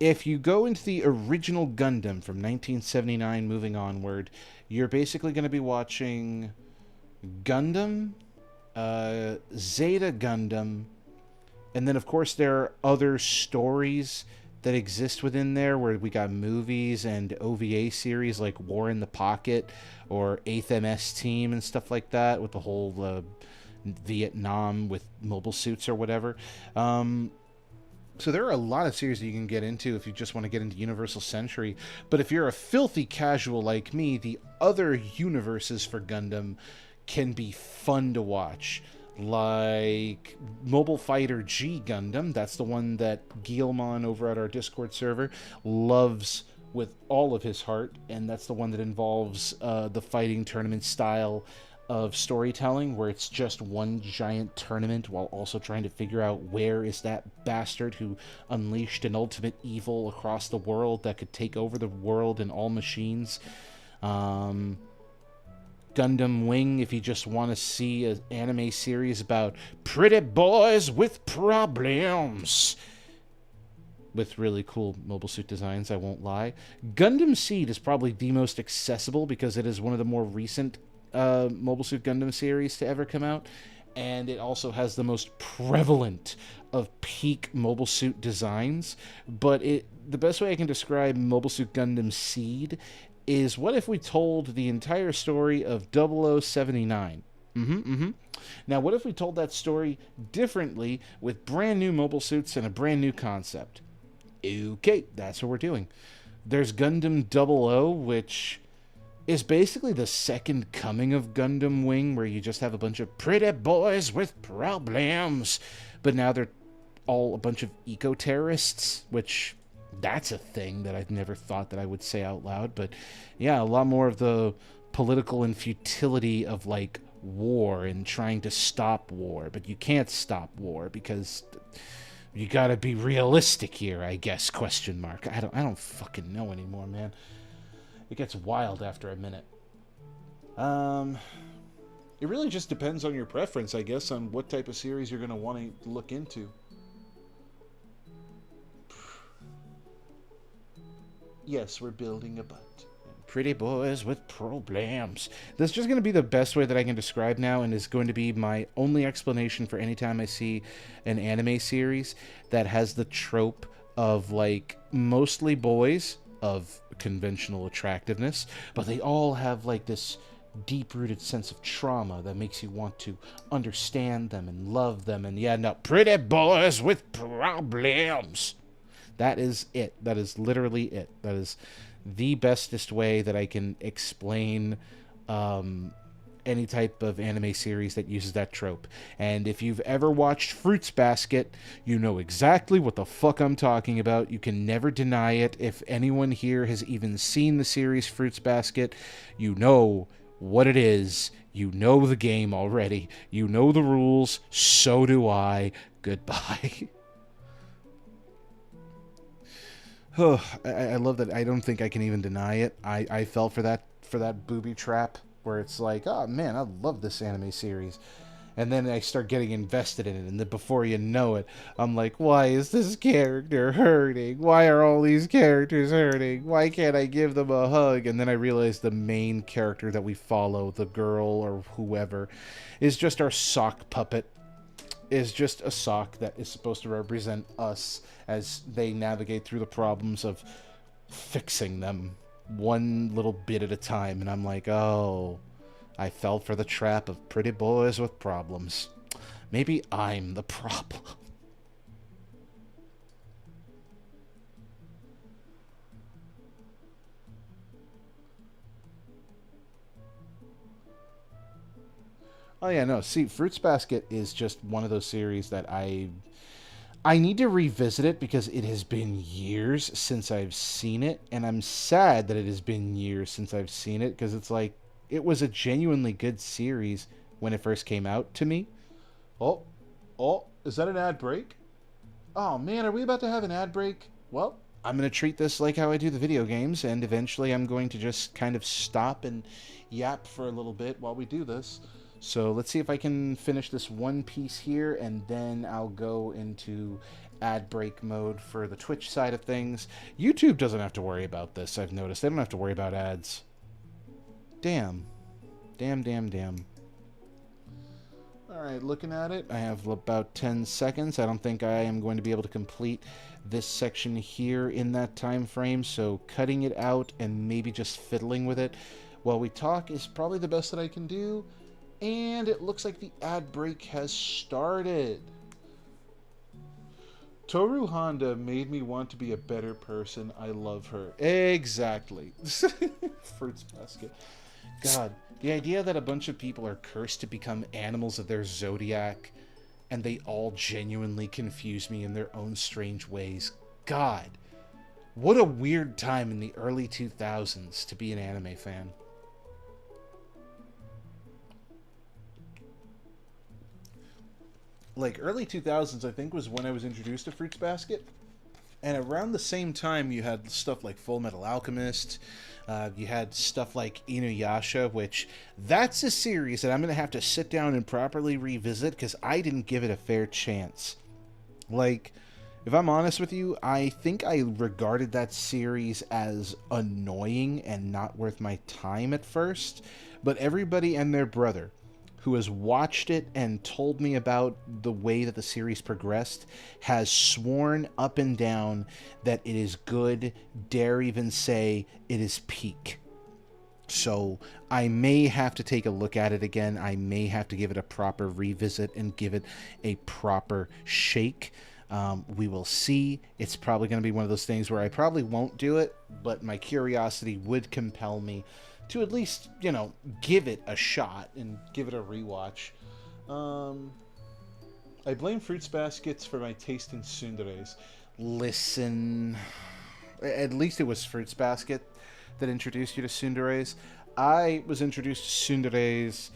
If you go into the original Gundam from 1979 moving onward, you're basically going to be watching Gundam, Zeta Gundam, and then of course there are other stories that exist within there where we got movies and OVA series like War in the Pocket or 8th MS Team and stuff like that with the whole Vietnam with mobile suits or whatever. So there are a lot of series that you can get into if you just want to get into Universal Century. But if you're a filthy casual like me, the other universes for Gundam can be fun to watch. Like Mobile Fighter G Gundam, that's the one that Guillemon over at our Discord server loves with all of his heart, and that's the one that involves the fighting tournament style of storytelling where it's just one giant tournament while also trying to figure out where is that bastard who unleashed an ultimate evil across the world that could take over the world and all machines. Gundam Wing, if you just want to see an anime series about pretty boys with problems with really cool mobile suit designs, I won't lie. Gundam Seed is probably the most accessible because it is one of the more recent Mobile Suit Gundam series to ever come out, and it also has the most prevalent of peak Mobile Suit designs. But the best way I can describe Mobile Suit Gundam Seed is, what if we told the entire story of 0079? Now, what if we told that story differently with brand new mobile suits and a brand new concept? Okay, that's what we're doing. There's Gundam 00, which is basically the second coming of Gundam Wing, where you just have a bunch of pretty boys with problems. But now they're all a bunch of eco-terrorists, which that's a thing that I've never thought that I would say out loud. But yeah, a lot more of the political and futility of like war and trying to stop war. But you can't stop war because you gotta be realistic here, I guess, question mark. I don't fucking know anymore, man. It gets wild after a minute. It really just depends on your preference, I guess, on what type of series you're going to want to look into. Yes, we're building a butt. Pretty boys with problems. That's just going to be the best way that I can describe now, and is going to be my only explanation for any time I see an anime series that has the trope of, like, mostly boys of conventional attractiveness, but they all have like this deep-rooted sense of trauma that makes you want to understand them and love them. And yeah, no, pretty boys with problems. That is it. That is literally it. That is the bestest way that I can explain any type of anime series that uses that trope. And if you've ever watched Fruits Basket, you know exactly what the fuck I'm talking about. You can never deny it. If anyone here has even seen the series Fruits Basket, you know what it is. You know the game already. You know the rules. So do I. Goodbye. Oh, I love that. I don't think I can even deny it. I fell for that booby trap where it's like, oh man, I love this anime series. And then I start getting invested in it, and then before you know it, I'm like, why is this character hurting? Why are all these characters hurting? Why can't I give them a hug? And then I realize the main character that we follow, the girl or whoever, is just our sock puppet. Is just a sock that is supposed to represent us as they navigate through the problems of fixing them one little bit at a time. And I'm like, oh, I fell for the trap of pretty boys with problems. Maybe I'm the problem. Oh yeah, no. See, Fruits Basket is just one of those series that I I need to revisit it because it has been years since I've seen it, and I'm sad that it has been years since I've seen it because it's like it was a genuinely good series when it first came out to me. Oh, oh, is that an ad break? Oh man, are we about to have an ad break? Well, I'm going to treat this like how I do the video games, and eventually I'm going to just kind of stop and yap for a little bit while we do this. So let's see if I can finish this one piece here, and then I'll go into ad break mode for the Twitch side of things. YouTube doesn't have to worry about this, I've noticed. They don't have to worry about ads. Damn. Damn, damn, damn. Alright, looking at it, I have about 10 seconds. I don't think I am going to be able to complete this section here in that time frame, so cutting it out and maybe just fiddling with it while we talk is probably the best that I can do. And it looks like the ad break has started. Toru Honda made me want to be a better person. I love her. Exactly. Fruits basket. God, the idea that a bunch of people are cursed to become animals of their zodiac and they all genuinely confuse me in their own strange ways. God, what a weird time in the early 2000s to be an anime fan. Like, early 2000s, I think, was when I was introduced to Fruits Basket. And around the same time, you had stuff like Full Metal Alchemist. You had stuff like Inuyasha, which that's a series that I'm going to have to sit down and properly revisit because I didn't give it a fair chance. Like, if I'm honest with you, I think I regarded that series as annoying and not worth my time at first. But everybody and their brother who has watched it and told me about the way that the series progressed has sworn up and down that it is good, dare even say it is peak. So I may have to take a look at it again. I may have to give it a proper revisit and give it a proper shake. We will see. It's probably going to be one of those things where I probably won't do it, but my curiosity would compel me to at least, you know, give it a shot and give it a rewatch. I blame Fruits Baskets for my taste in tsunderes. Listen, at least it was Fruits Basket that introduced you to tsunderes. I was introduced to tsunderes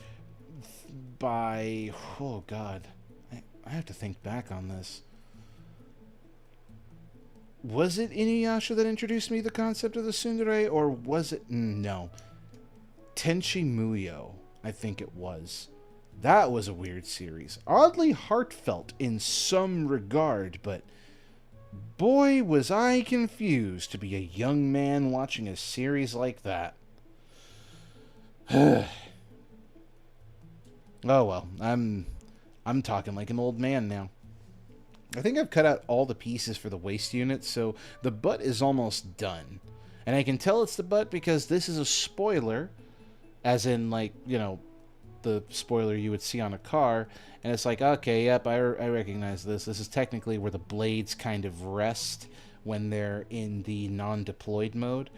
by, oh god, I have to think back on this. Was it Inuyasha that introduced me to the concept of the tsundere, or was it... No. Tenchi Muyo, I think it was. That was a weird series. Oddly heartfelt in some regard, but boy was I confused to be a young man watching a series like that. Oh well, I'm talking like an old man now. I think I've cut out all the pieces for the waist unit, so the butt is almost done. And I can tell it's the butt because this is a spoiler, as in, like, you know, the spoiler you would see on a car, and it's like, okay, yep, I recognize this. This is technically where the blades kind of rest when they're in the non-deployed mode.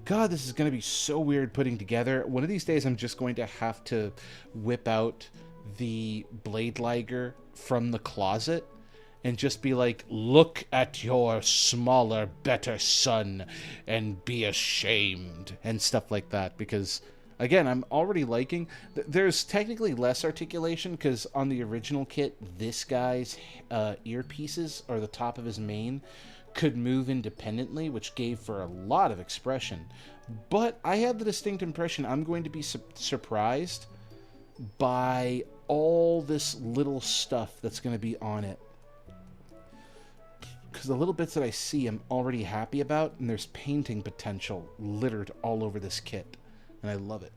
God, this is going to be so weird putting together. One of these days I'm just going to have to whip out the blade Liger from the closet and just be like, look at your smaller, better son and be ashamed, and stuff like that, because... Again, I'm already liking... There's technically less articulation, because on the original kit, this guy's earpieces, or the top of his mane, could move independently, which gave for a lot of expression. But I have the distinct impression I'm going to be surprised by all this little stuff that's going to be on it. Because the little bits that I see I'm already happy about, and there's painting potential littered all over this kit. And I love it.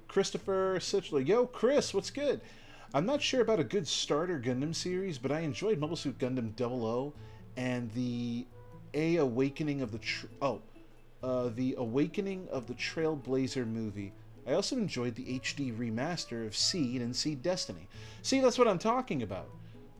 Christopher Sitchley. Yo, Chris, what's good? I'm not sure about a good starter Gundam series, but I enjoyed Mobile Suit Gundam 00 and the Awakening of the the Awakening of the Trailblazer movie. I also enjoyed the HD remaster of Seed and Seed Destiny. See, that's what I'm talking about.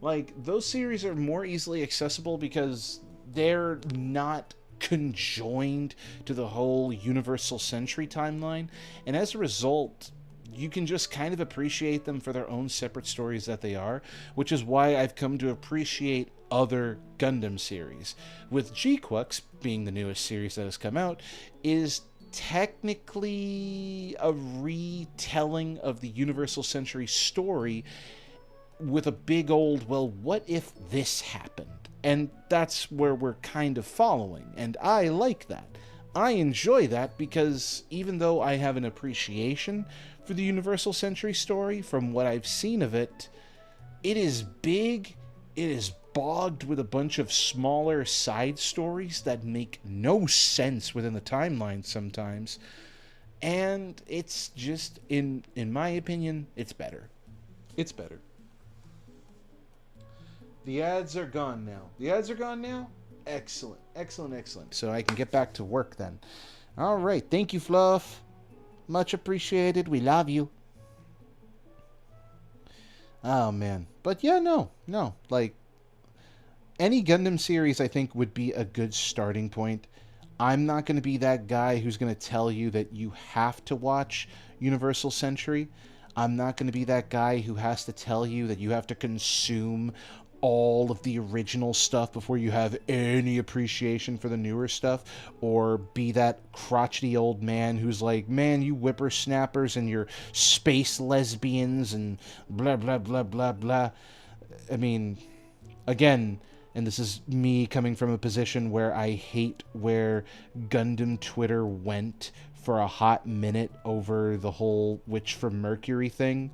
Like, those series are more easily accessible because they're not conjoined to the whole Universal Century timeline, and as a result, you can just kind of appreciate them for their own separate stories that they are, which is why I've come to appreciate other Gundam series. With G-Quux being the newest series that has come out, is technically a retelling of the Universal Century story with a big old, well, what if this happened? And that's where we're kind of following, and I like that. I enjoy that because even though I have an appreciation for the Universal Century story from what I've seen of it, it is big, it is bogged with a bunch of smaller side stories that make no sense within the timeline sometimes, and it's just, in my opinion, it's better. It's better. The ads are gone now. The ads are gone now? Excellent, excellent, excellent. So I can get back to work then. All right. Thank you, Fluff. Much appreciated. We love you. Oh, man. But yeah, no. Like, any Gundam series, I think, would be a good starting point. I'm not going to be that guy who's going to tell you that you have to watch Universal Century. I'm not going to be that guy who has to tell you that you have to consume all of the original stuff before you have any appreciation for the newer stuff, or be that crotchety old man who's like, man, you whippersnappers and your space lesbians and blah, blah, blah, blah, blah. I mean, again, and this is me coming from a position where I hate where Gundam Twitter went for a hot minute over the whole Witch from Mercury thing.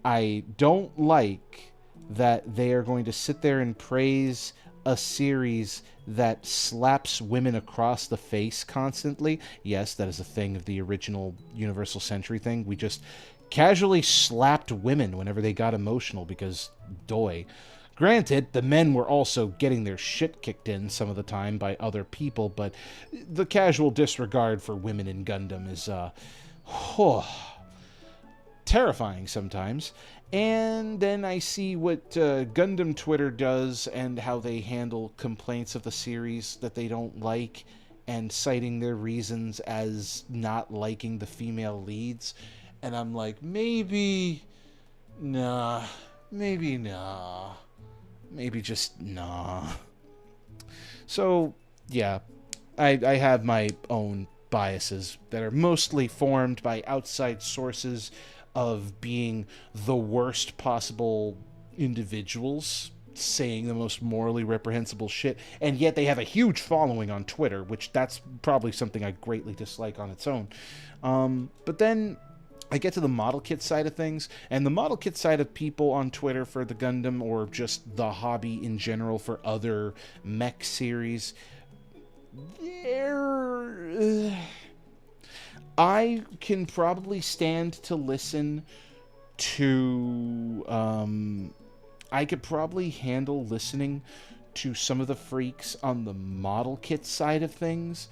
I don't like that they are going to sit there and praise a series that slaps women across the face constantly. Yes, that is a thing of the original Universal Century thing. We just casually slapped women whenever they got emotional because, doy. Granted, the men were also getting their shit kicked in some of the time by other people, but the casual disregard for women in Gundam is, terrifying sometimes. And then I see what Gundam Twitter does and how they handle complaints of the series that they don't like, and citing their reasons as not liking the female leads. And I'm like, maybe nah. Maybe just nah. So, yeah, I have my own biases that are mostly formed by outside sources of being the worst possible individuals saying the most morally reprehensible shit, and yet they have a huge following on Twitter, which that's probably something I greatly dislike on its own. But then I get to the model kit side of things, and the model kit side of people on Twitter for the Gundam, or just the hobby in general for other mech series, I can probably stand to listen to, I could probably handle listening to some of the freaks on the model kit side of things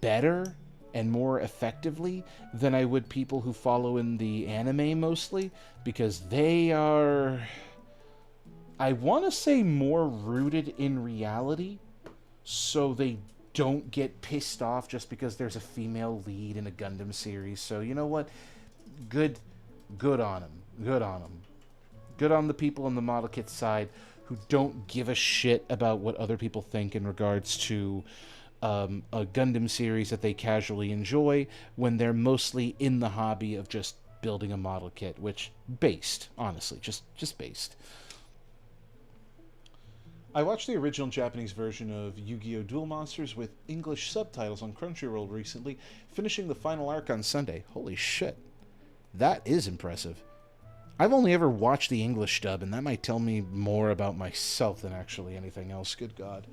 better and more effectively than I would people who follow in the anime mostly, because they are, I want to say, more rooted in reality, so they don't get pissed off just because there's a female lead in a Gundam series. So you know what? Good on them. Good on the people on the model kit side who don't give a shit about what other people think in regards to a Gundam series that they casually enjoy, when they're mostly in the hobby of just building a model kit, which based, honestly, just based. I watched the original Japanese version of Yu-Gi-Oh! Duel Monsters with English subtitles on Crunchyroll recently, finishing the final arc on Sunday. Holy shit. That is impressive. I've only ever watched the English dub, and that might tell me more about myself than actually anything else. Good God.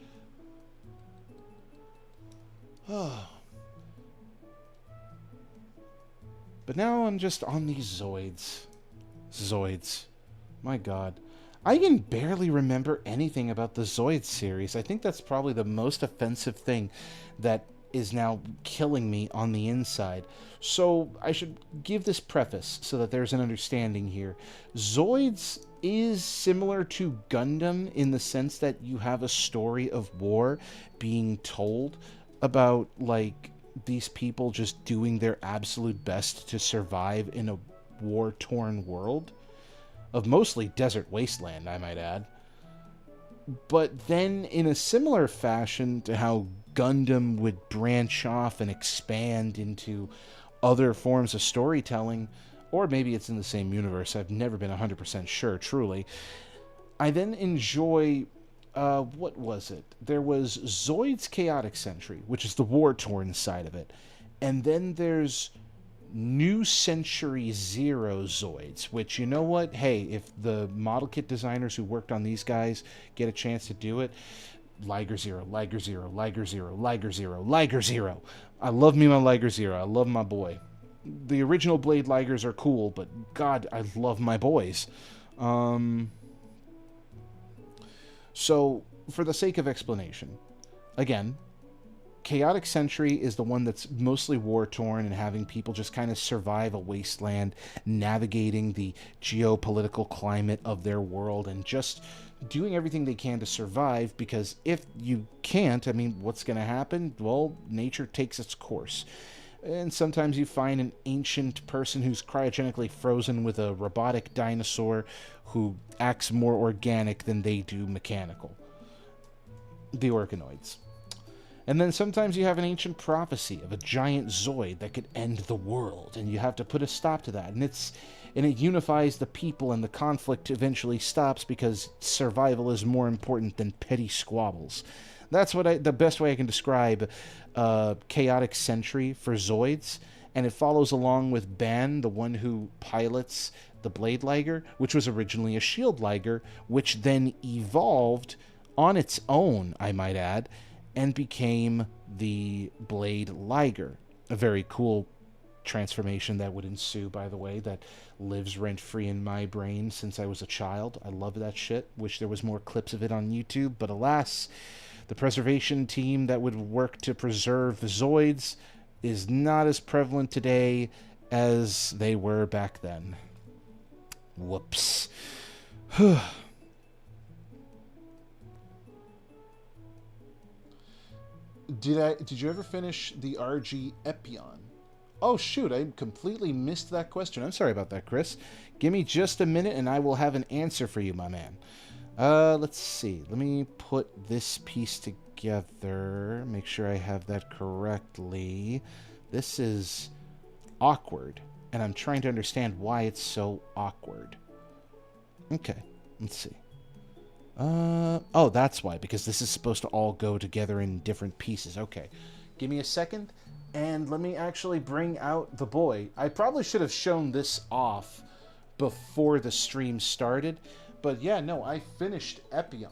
But now I'm just on these Zoids. Zoids. My God. I can barely remember anything about the Zoid series. I think that's probably the most offensive thing that is now killing me on the inside. So I should give this preface so that there's an understanding here. Zoids is similar to Gundam in the sense that you have a story of war being told about, like, these people just doing their absolute best to survive in a war-torn world of mostly desert wasteland, I might add. But then, in a similar fashion to how Gundam would branch off and expand into other forms of storytelling, or maybe it's in the same universe, I've never been 100% sure, truly. I then enjoy, what was it? There was Zoid's Chaotic Century, which is the war-torn side of it. And then there's New Century Zero Zoids, which, you know what? Hey, if the model kit designers who worked on these guys get a chance to do it, Liger Zero, Liger Zero, Liger Zero, Liger Zero, Liger Zero. I love me my Liger Zero. I love my boy. The original Blade Ligers are cool, but God, I love my boys. So, for the sake of explanation, again, Chaotic Century is the one that's mostly war-torn and having people just kind of survive a wasteland, navigating the geopolitical climate of their world and just doing everything they can to survive, because if you can't, I mean, what's going to happen? Well, nature takes its course. And sometimes you find an ancient person who's cryogenically frozen with a robotic dinosaur who acts more organic than they do mechanical. The Organoids. And then sometimes you have an ancient prophecy of a giant Zoid that could end the world, and you have to put a stop to that. And it unifies the people, and the conflict eventually stops because survival is more important than petty squabbles. That's the best way I can describe Chaotic Century for Zoids, and it follows along with Ban, the one who pilots the Blade Liger, which was originally a Shield Liger, which then evolved on its own, I might add, and became the Blade Liger. A very cool transformation that would ensue, by the way, that lives rent-free in my brain since I was a child. I love that shit. Wish there was more clips of it on YouTube, but alas, the preservation team that would work to preserve the Zoids is not as prevalent today as they were back then. Whoops. Did you ever finish the RG Epion? Oh shoot, I completely missed that question. I'm sorry about that, Chris. Give me just a minute and I will have an answer for you, my man. Let's see. Let me put this piece together. Make sure I have that correctly. This is awkward, and I'm trying to understand why it's so awkward. Okay, let's see. Oh, that's why, because this is supposed to all go together in different pieces. Okay, give me a second, and let me actually bring out the boy. I probably should have shown this off before the stream started, but yeah, no, I finished Epion.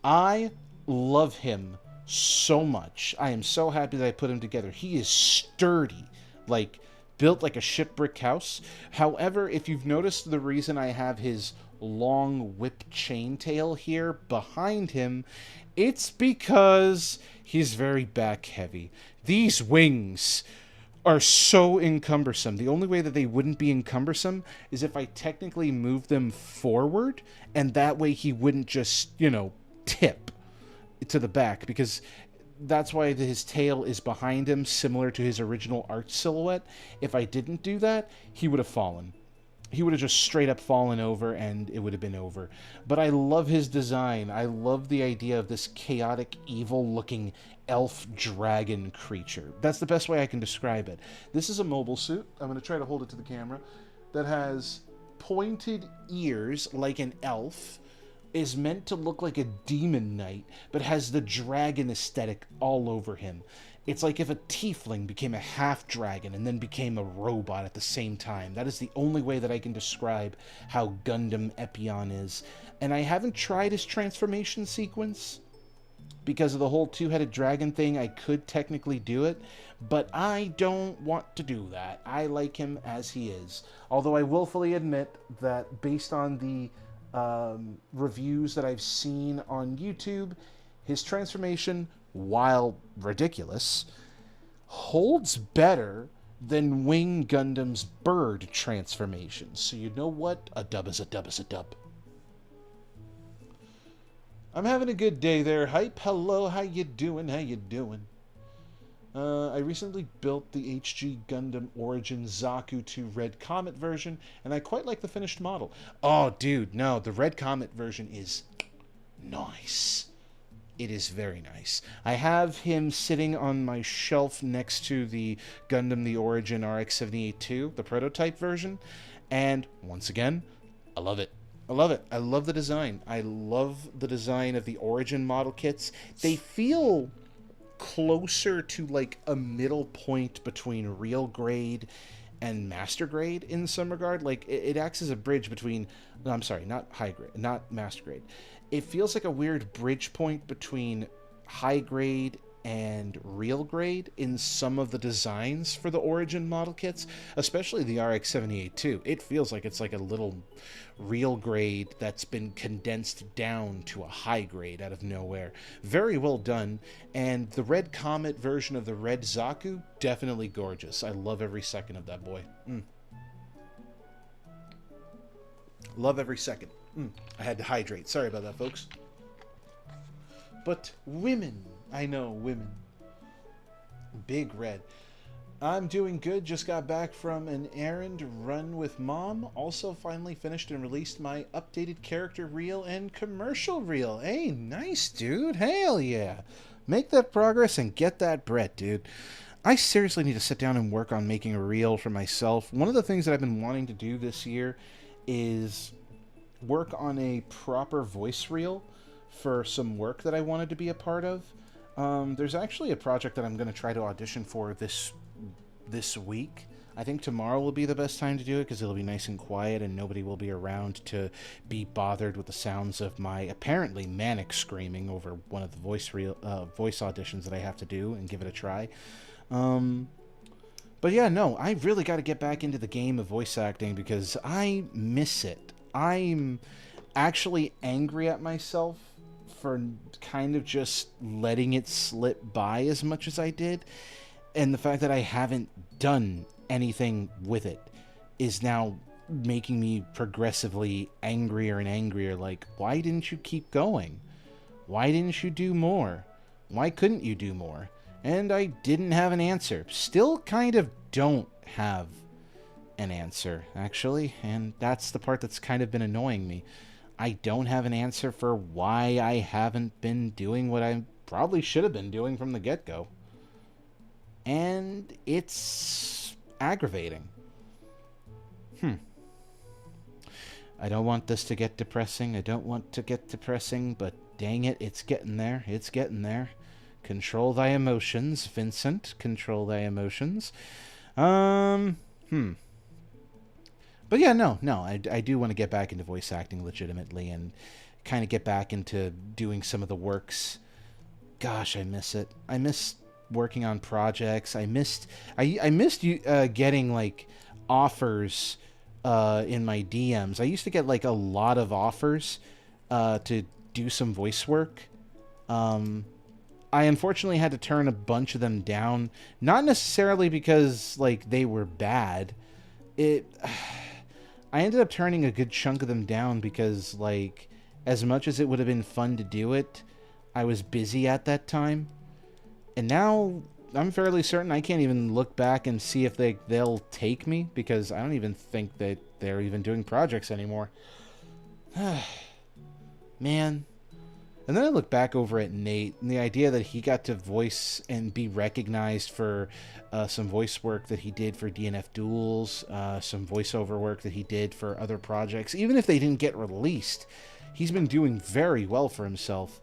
I love him so much. I am so happy that I put him together. He is sturdy, like built like a shipbrick house. However, if you've noticed, the reason I have his long whip chain tail here behind him, it's because he's very back heavy. These wings are so encumbersome. The only way that they wouldn't be encumbersome is if I technically move them forward, and that way he wouldn't just, tip to the back, because that's why his tail is behind him, similar to his original arch silhouette. If I didn't do that, he would have fallen. He would have just straight up fallen over, and it would have been over. But I love his design. I love the idea of this chaotic, evil-looking elf dragon creature. That's the best way I can describe it. This is a mobile suit. I'm going to try to hold it to the camera. That has pointed ears like an elf, is meant to look like a demon knight, but has the dragon aesthetic all over him. It's like if a tiefling became a half-dragon and then became a robot at the same time. That is the only way that I can describe how Gundam Epion is. And I haven't tried his transformation sequence. Because of the whole two-headed dragon thing, I could technically do it, but I don't want to do that. I like him as he is. Although I willfully admit that based on the reviews that I've seen on YouTube, his transformation, while ridiculous, holds better than Wing Gundam's bird transformation. So you know what? A dub is a dub is a dub. I'm having a good day there, Hype. Hello, how you doing? How you doing? I recently built the HG Gundam Origin Zaku 2 Red Comet version, and I quite like the finished model. Oh, dude, no, the Red Comet version is nice. It is very nice. I have him sitting on my shelf next to the Gundam the Origin RX-78-2, the prototype version, and once again, I love it. I love it. I love the design. I love the design of the Origin model kits. They feel closer to like a middle point between real grade and master grade in some regard. Like it acts as a bridge between, no, I'm sorry, not high grade, not master grade. It feels like a weird bridge point between high grade and real grade in some of the designs for the Origin model kits, especially the RX-78 too. It feels like it's like a little real grade that's been condensed down to a high grade out of nowhere. Very well done. And the Red Comet version of the Red Zaku, definitely gorgeous. I love every second of that boy. Love every second. I had to hydrate. Sorry about that, folks. But women. I know, women. Big Red. I'm doing good. Just got back from an errand run with Mom. Also finally finished and released my updated character reel and commercial reel. Hey, nice, dude. Hell yeah. Make that progress and get that bread, dude. I seriously need to sit down and work on making a reel for myself. One of the things that I've been wanting to do this year is work on a proper voice reel for some work that I wanted to be a part of. There's actually a project that I'm going to try to audition for this week. I think tomorrow will be the best time to do it because it'll be nice and quiet and nobody will be around to be bothered with the sounds of my apparently manic screaming over one of the voice auditions that I have to do and give it a try. But yeah, no, I really got to get back into the game of voice acting because I miss it. I'm actually angry at myself for kind of just letting it slip by as much as I did. And the fact that I haven't done anything with it is now making me progressively angrier and angrier. Like, why didn't you keep going? Why didn't you do more? Why couldn't you do more? And I didn't have an answer. Still kind of don't have an answer, actually. And that's the part that's kind of been annoying me. I don't have an answer for why I haven't been doing what I probably should have been doing from the get-go. And it's aggravating. I don't want this to get depressing. I don't want to get depressing, but dang it, it's getting there. It's getting there. Control thy emotions, Vincent. Control thy emotions. But yeah, no, I do want to get back into voice acting legitimately and kind of get back into doing some of the works. Gosh, I miss it. I miss working on projects. I missed you getting like offers in my DMs. I used to get like a lot of offers to do some voice work. I unfortunately had to turn a bunch of them down, not necessarily because like they were bad. I ended up turning a good chunk of them down because, like, as much as it would have been fun to do it, I was busy at that time. And now I'm fairly certain I can't even look back and see if they'll take me because I don't even think that they're even doing projects anymore. Man. And then I look back over at Nate and the idea that he got to voice and be recognized for some voice work that he did for DNF Duels, some voiceover work that he did for other projects. Even if they didn't get released, he's been doing very well for himself.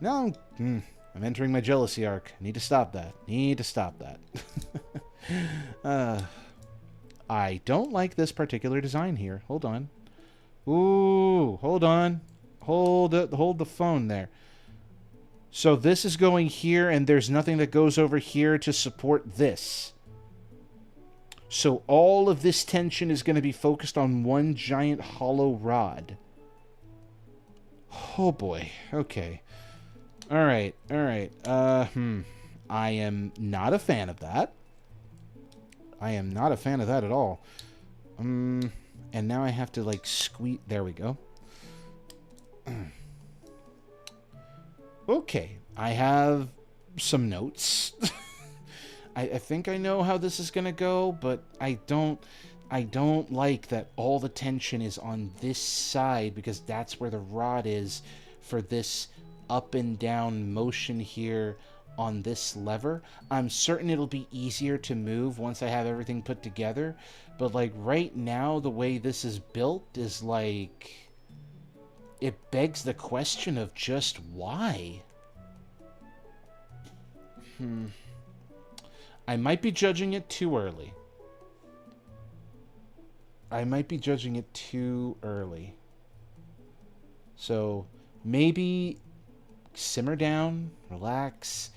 Now I'm entering my jealousy arc. Need to stop that. I don't like this particular design here. Hold on. Ooh, hold on. Hold the phone there. So this is going here, and there's nothing that goes over here to support this. So all of this tension is going to be focused on one giant hollow rod. Oh boy. Okay. All right. I am not a fan of that. I am not a fan of that at all. And now I have to like squeeze. There we go. Okay, I have some notes. I think I know how this is gonna go, but I don't like that all the tension is on this side because that's where the rod is for this up and down motion here on this lever. I'm certain it'll be easier to move once I have everything put together, but like right now the way this is built is like it begs the question of just why. I might be judging it too early. So maybe simmer down, relax.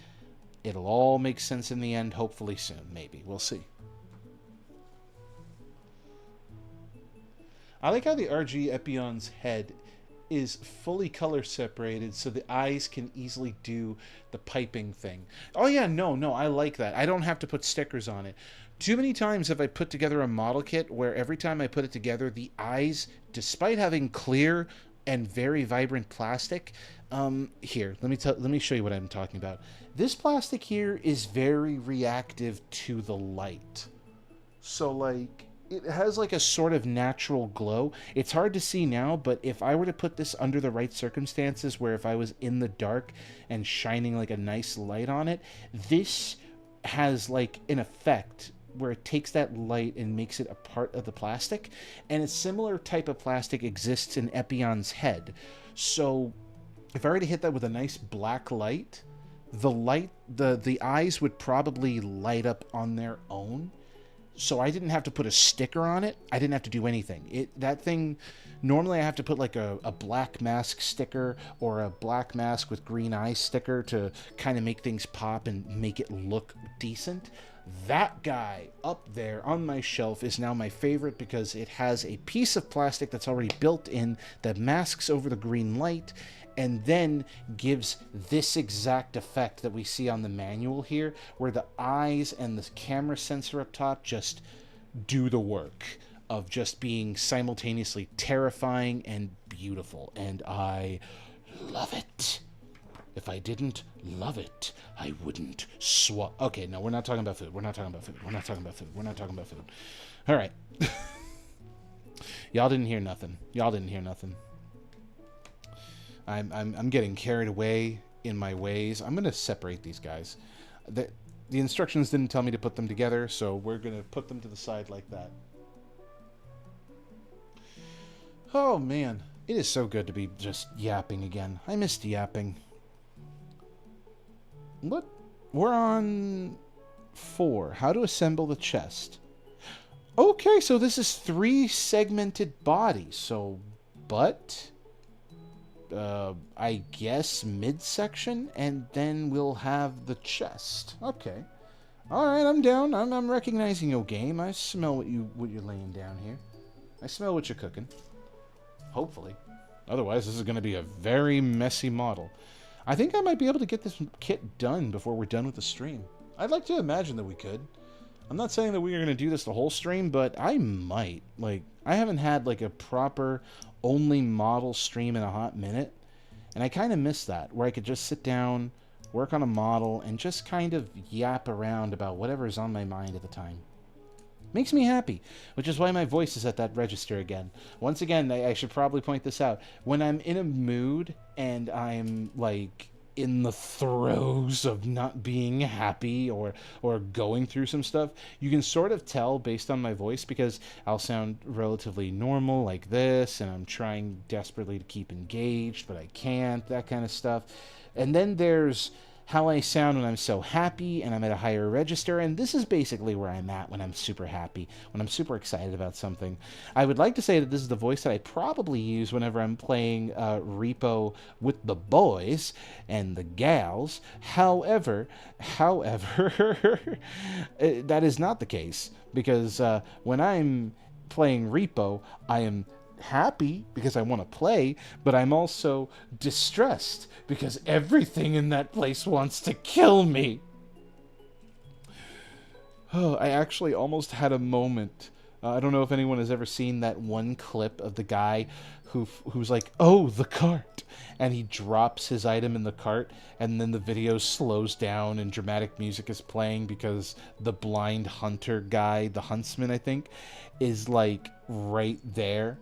It'll all make sense in the end, hopefully soon. Maybe. We'll see. I like how the RG Epion's head is fully color separated so the eyes can easily do the piping thing. Oh yeah, no, I like that. I don't have to put stickers on it. Too many times have I put together a model kit where every time I put it together, the eyes, despite having clear and very vibrant plastic, here, let me show you what I'm talking about. This plastic here is very reactive to the light. So like it has like a sort of natural glow. It's hard to see now, but if I were to put this under the right circumstances, where if I was in the dark and shining like a nice light on it, this has like an effect where it takes that light and makes it a part of the plastic. And a similar type of plastic exists in Epion's head. So if I were to hit that with a nice black light, the eyes would probably light up on their own. So I didn't have to put a sticker on it. I didn't have to do anything. That thing, normally I have to put like a black mask sticker or a black mask with green eyes sticker to kind of make things pop and make it look decent. That guy up there on my shelf is now my favorite because it has a piece of plastic that's already built in that masks over the green light and then gives this exact effect that we see on the manual here, where the eyes and the camera sensor up top just do the work of just being simultaneously terrifying and beautiful. And I love it. If I didn't love it, I wouldn't Okay, no, we're not talking about food. We're not talking about food. All right. Y'all didn't hear nothing. I'm getting carried away in my ways. I'm going to separate these guys. The instructions didn't tell me to put them together, so we're going to put them to the side like that. Oh, man. It is so good to be just yapping again. I missed yapping. What? We're on 4. How to assemble the chest. Okay, so this is 3 segmented bodies. So, butt... I guess midsection, and then we'll have the chest. Okay. Alright, I'm down. I'm recognizing your game. I smell what you're laying down here. I smell what you're cooking. Hopefully. Otherwise, this is going to be a very messy model. I think I might be able to get this kit done before we're done with the stream. I'd like to imagine that we could. I'm not saying that we are going to do this the whole stream, but I might. Like, I haven't had, like, a proper only model stream in a hot minute, and I kind of miss that, where I could just sit down, work on a model, and just kind of yap around about whatever's on my mind at the time. Makes me happy, which is why my voice is at that register again. Once again, I should probably point this out. When I'm in a mood and I'm, like, in the throes of not being happy or going through some stuff, you can sort of tell based on my voice, because I'll sound relatively normal like this, and I'm trying desperately to keep engaged, but I can't, that kind of stuff. And then there's how I sound when I'm so happy and I'm at a higher register, and this is basically where I'm at when I'm super happy, when I'm super excited about something. I would like to say that this is the voice that I probably use whenever I'm playing Repo with the boys and the gals. However, that is not the case, because when I'm playing Repo, I am happy because I want to play, but I'm also distressed because everything in that place wants to kill me. Oh, I actually almost had a moment. I don't know if anyone has ever seen that one clip of the guy who's like, "Oh, the cart. and he drops his item in the cart, and then the video slows down and dramatic music is playing because the blind hunter guy, the huntsman, I think, is like right there.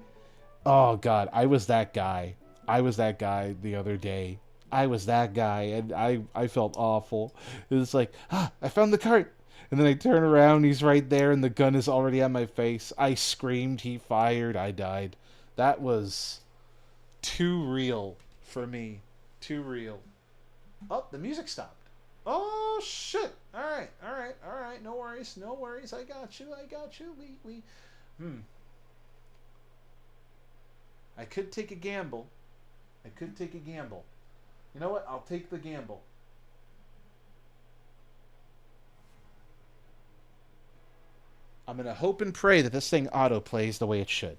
Oh god, I was that guy. I was that guy the other day. I was that guy, and I felt awful. It was like, I found the cart. And then I turn around, he's right there, and the gun is already on my face. I screamed, he fired, I died. That was too real for me. Too real. Oh, the music stopped. Oh, shit. All right, all right, all right. No worries, no worries. I got you, I got you. I could take a gamble. I could take a gamble. You know what? I'll take the gamble. I'm going to hope and pray that this thing auto-plays the way it should.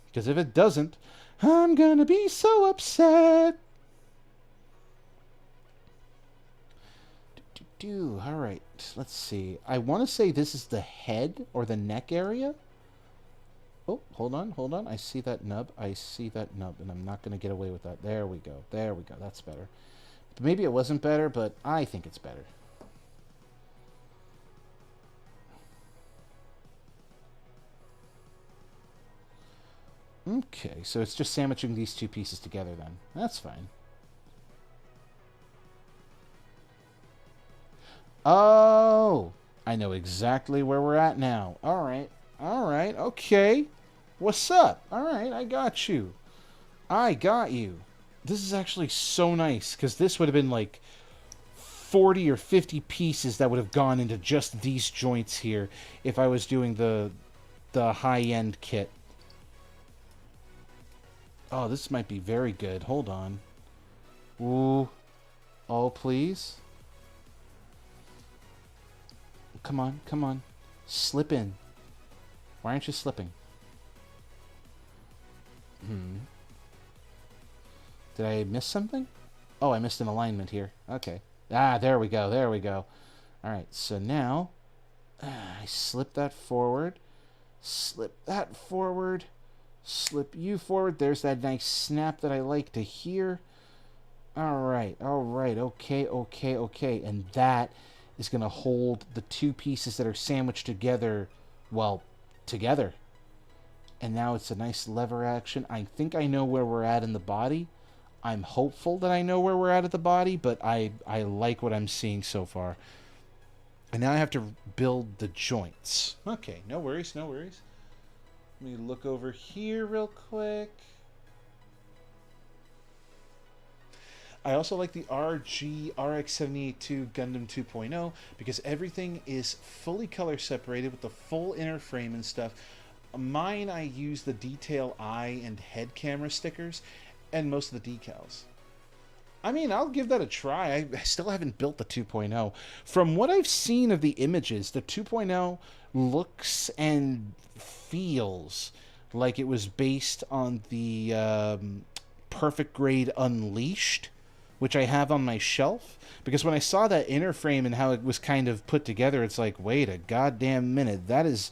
Because if it doesn't, I'm going to be so upset. All right, let's see. I want to say this is the head or the neck area. Oh, hold on, hold on. I see that nub. I see that nub, and I'm not going to get away with that. There we go. There we go. That's better. Maybe it wasn't better, but I think it's better. Okay, so it's just sandwiching these two pieces together then. That's fine. Oh, I know exactly where we're at now. All right, okay. What's up? All right, I got you. I got you. This is actually so nice, because this would have been like 40 or 50 pieces that would have gone into just these joints here if I was doing the high-end kit. Oh, this might be very good. Hold on. Ooh. Oh, please. Come on, come on. Slip in. Why aren't you slipping? Did I miss something? Oh, I missed an alignment here. Okay. Ah, there we go, there we go. Alright, so now I slip that forward. Slip that forward. Slip you forward. There's that nice snap that I like to hear. Alright, okay. And that is going to hold the two pieces that are sandwiched together, well, together. And now it's a nice lever action. I think I know where we're at in the body. I'm hopeful that I know where we're at the body, but I like what I'm seeing so far. And now I have to build the joints. Okay, no worries, no worries. Let me look over here real quick. I also like the RG RX-782 Gundam 2.0 because everything is fully color separated with the full inner frame and stuff. Mine, I use the detail eye and head camera stickers and most of the decals. I mean, I'll give that a try. I still haven't built the 2.0. From what I've seen of the images, the 2.0 looks and feels like it was based on the Perfect Grade Unleashed, which I have on my shelf. Because when I saw that inner frame and how it was kind of put together, it's like, wait a goddamn minute. That is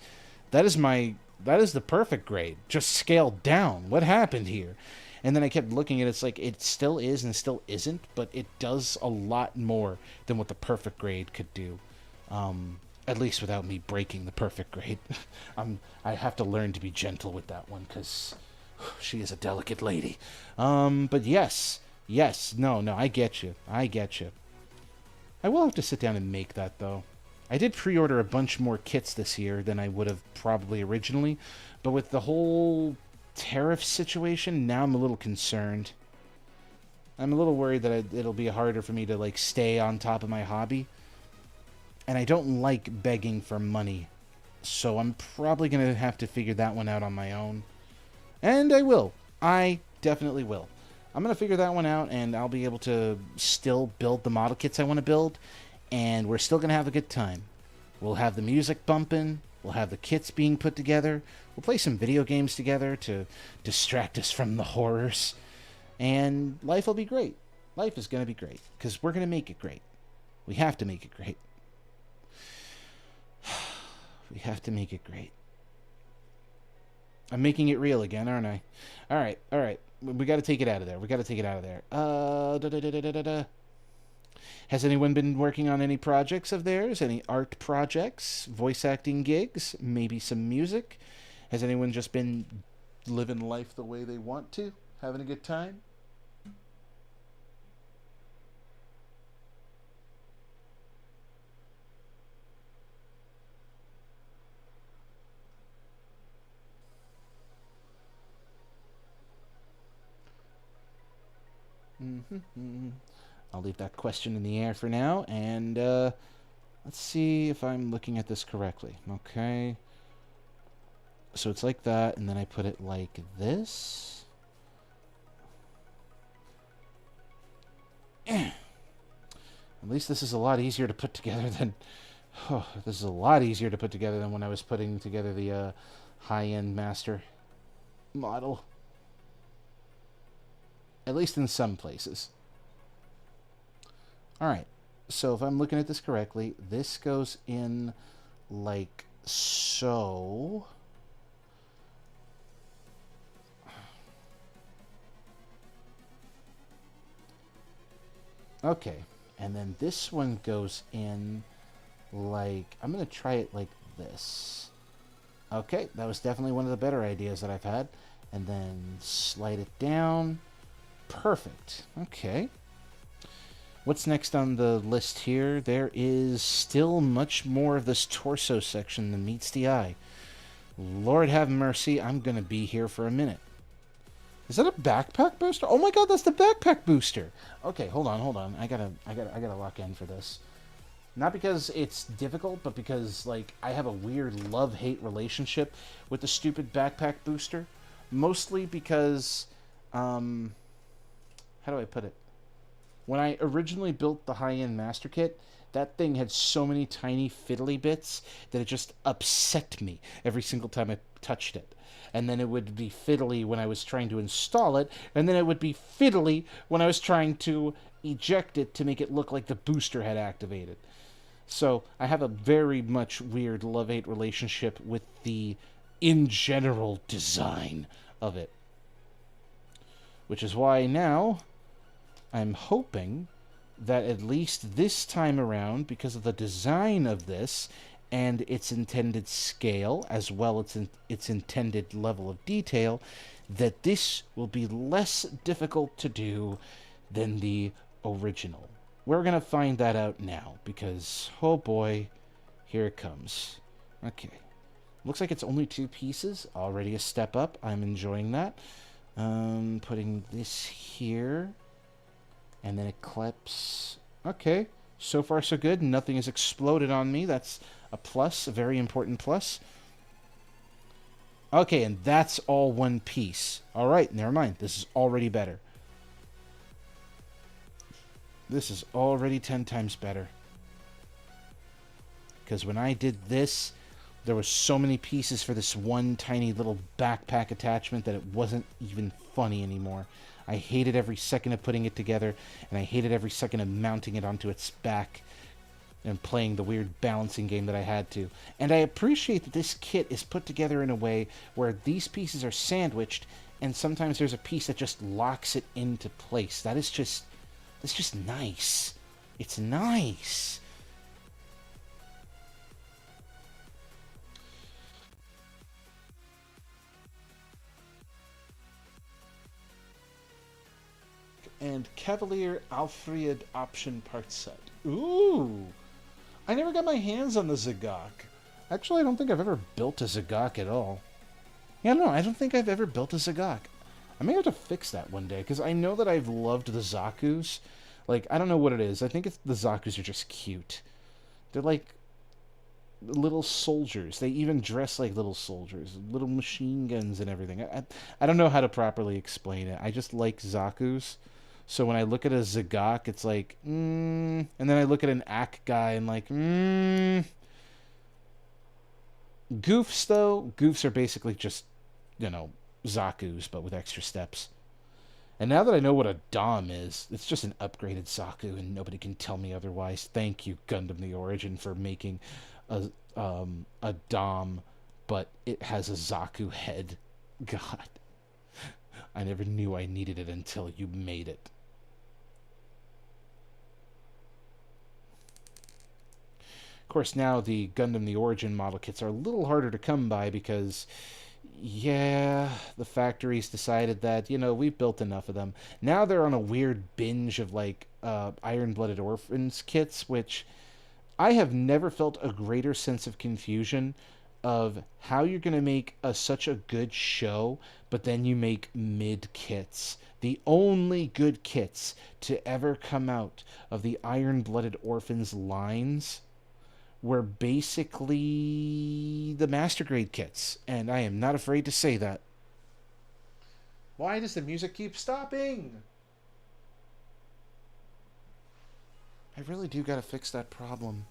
the Perfect Grade, just scaled down. What happened here? And then I kept looking at it, it's like, it still is and still isn't, but it does a lot more than what the Perfect Grade could do. At least without me breaking the Perfect Grade. I have to learn to be gentle with that one, because she is a delicate lady. But yes, no, I get you. I will have to sit down and make that, though. I did pre-order a bunch more kits this year than I would have probably originally, but with the whole tariff situation, now I'm a little concerned. I'm a little worried that it'll be harder for me to like stay on top of my hobby. And I don't like begging for money. So I'm probably going to have to figure that one out on my own. And I will. I definitely will. I'm going to figure that one out, and I'll be able to still build the model kits I want to build. And we're still going to have a good time. We'll have the music bumping. We'll have the kits being put together. We'll play some video games together to distract us from the horrors. And life will be great. Life is going to be great. Because we're going to make it great. We have to make it great. We have to make it great. I'm making it real again, aren't I? All right, all right. We got to take it out of there. We got to take it out of there. Da, da, da, da, da, da. Has anyone been working on any projects of theirs? Any art projects, voice acting gigs, maybe some music? Has anyone just been living life the way they want to, having a good time? Mm-hmm. I'll leave that question in the air for now, and let's see if I'm looking at this correctly. Okay. So it's like that, and then I put it like this. At least this is a lot easier to put together than... Oh, this is a lot easier to put together than when I was putting together the high-end master model. At least in some places. Alright, so if I'm looking at this correctly, this goes in like so. Okay, and then this one goes in like... I'm going to try it like this. Okay, that was definitely one of the better ideas that I've had. And then slide it down. Perfect. Okay. What's next on the list here? There is still much more of this torso section than meets the eye. Lord have mercy, I'm going to be here for a minute. Is that a backpack booster? Oh my god, that's the backpack booster. Okay, hold on. I gotta lock in for this. Not because it's difficult, but because like I have a weird love-hate relationship with the stupid backpack booster. Mostly because how do I put it? When I originally built the high-end master kit, that thing had so many tiny fiddly bits that it just upset me every single time I touched it. And then it would be fiddly when I was trying to install it, and then it would be fiddly when I was trying to eject it to make it look like the booster had activated. So I have a very much weird love-hate relationship with the in general design of it. Which is why now I'm hoping that at least this time around, because of the design of this and its intended scale as well as its intended level of detail, that this will be less difficult to do than the original. We're going to find that out now because, oh boy, here it comes. Okay. Looks like it's only 2 pieces. Already a step up. I'm enjoying that. Putting this here. And then it clips. Okay. So far, so good. Nothing has exploded on me. That's a plus. A very important plus. Okay, and that's all one piece. Alright, never mind. This is already better. This is already 10 times better. Because when I did this, there were so many pieces for this one tiny little backpack attachment that it wasn't even funny anymore. I hated every second of putting it together, and I hated every second of mounting it onto its back and playing the weird balancing game that I had to. And I appreciate that this kit is put together in a way where these pieces are sandwiched, and sometimes there's a piece that just locks it into place. That's just nice. It's nice. And Cavalier Alfred option part set. Ooh! I never got my hands on the Zagok. Actually, I don't think I've ever built a Zagok at all. Yeah, no, I don't think I've ever built a Zagok. I may have to fix that one day, because I know that I've loved the Zakus. Like, I don't know what it is. I think it's the Zakus are just cute. They're like little soldiers. They even dress like little soldiers. Little machine guns and everything. I don't know how to properly explain it. I just like Zakus. So when I look at a Zagok, it's like, and then I look at an Ak guy and like, Goofs, though, Goofs are basically just, Zakus, but with extra steps. And now that I know what a Dom is, it's just an upgraded Zaku, and nobody can tell me otherwise. Thank you, Gundam the Origin, for making a Dom, but it has a Zaku head. God, I never knew I needed it until you made it. Of course, now the Gundam The Origin model kits are a little harder to come by because, yeah, the factories decided that, we've built enough of them. Now they're on a weird binge of, like, Iron Blooded Orphans kits, which I have never felt a greater sense of confusion of how you're going to make such a good show, but then you make mid kits. The only good kits to ever come out of the Iron Blooded Orphans lines were basically the master grade kits, and I am not afraid to say that. Why does the music keep stopping? I really do gotta fix that problem.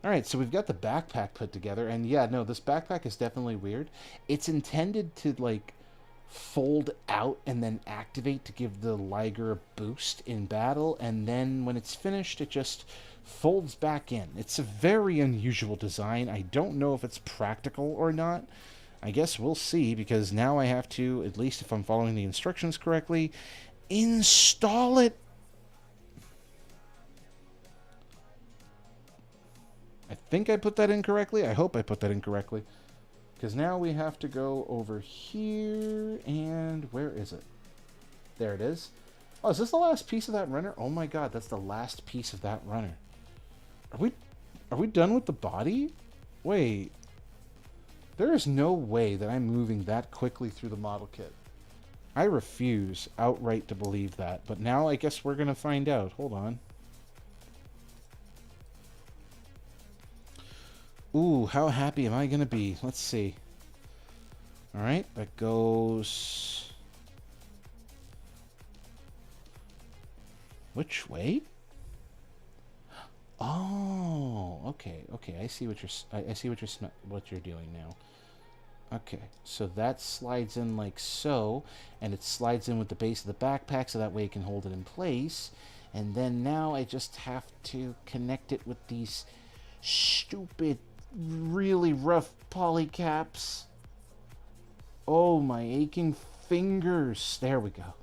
Alright, so we've got the backpack put together, and yeah, no, this backpack is definitely weird. It's intended to, like, fold out and then activate to give the Liger a boost in battle, and then when it's finished, it just folds back in. It's a very unusual design. I don't know if it's practical or not. I guess we'll see, because now I have to, at least if I'm following the instructions correctly, install it. I think I put that in correctly. I hope I put that in correctly. Because now we have to go over here, and where is it? There it is. Oh, is this the last piece of that runner? Oh my god, that's the last piece of that runner. Are we done with the body? Wait. There is no way that I'm moving that quickly through the model kit. I refuse outright to believe that, but now I guess we're going to find out. Hold on. Ooh, how happy am I going to be? Let's see. Alright, that goes... Which way? Oh, okay. I see what you're doing now. Okay, so that slides in like so, and it slides in with the base of the backpack so that way it can hold it in place. And then now I just have to connect it with these stupid, really rough polycaps. Oh, my aching fingers. There we go.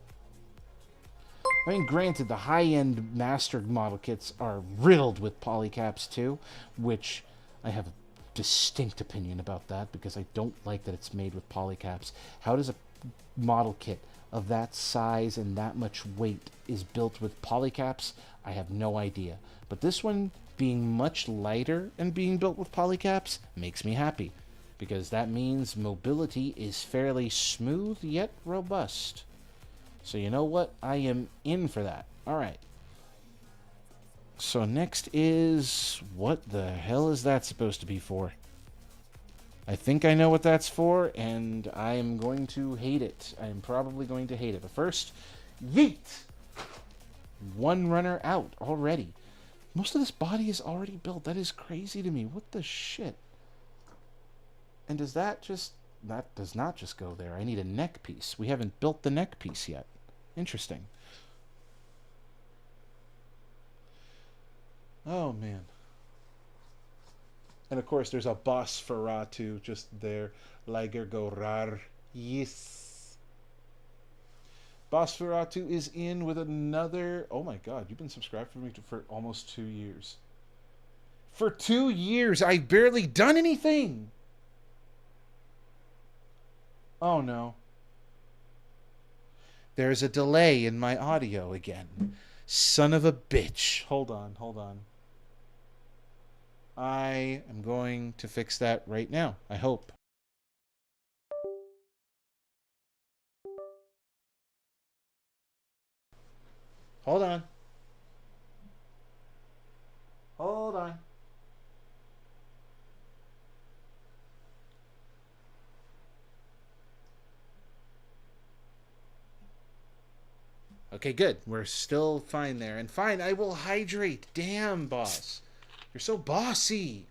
I mean, granted, the high-end master model kits are riddled with polycaps too, which I have a distinct opinion about that because I don't like that it's made with polycaps. How does a model kit of that size and that much weight is built with polycaps? I have no idea. But this one, being much lighter and being built with polycaps, makes me happy, because that means mobility is fairly smooth yet robust. So you know what? I am in for that. Alright. So next is... what the hell is that supposed to be for? I think I know what that's for, and I am going to hate it. I am probably going to hate it. But first, yeet! One runner out already. Most of this body is already built. That is crazy to me. What the shit? And does that just... that does not just go there. I need a neck piece. We haven't built the neck piece yet. Interesting. Oh, man. And of course, there's a boss Ferratu just there. Liger go rar. Yes. Boss Ferratu is in with another... oh my god, you've been subscribed for me for almost 2 years. For 2 years, I've barely done anything! Oh no. There's a delay in my audio again. Son of a bitch. Hold on. I am going to fix that right now. I hope. Hold on. Okay, good. We're still fine there. And fine, I will hydrate. Damn, boss. You're so bossy.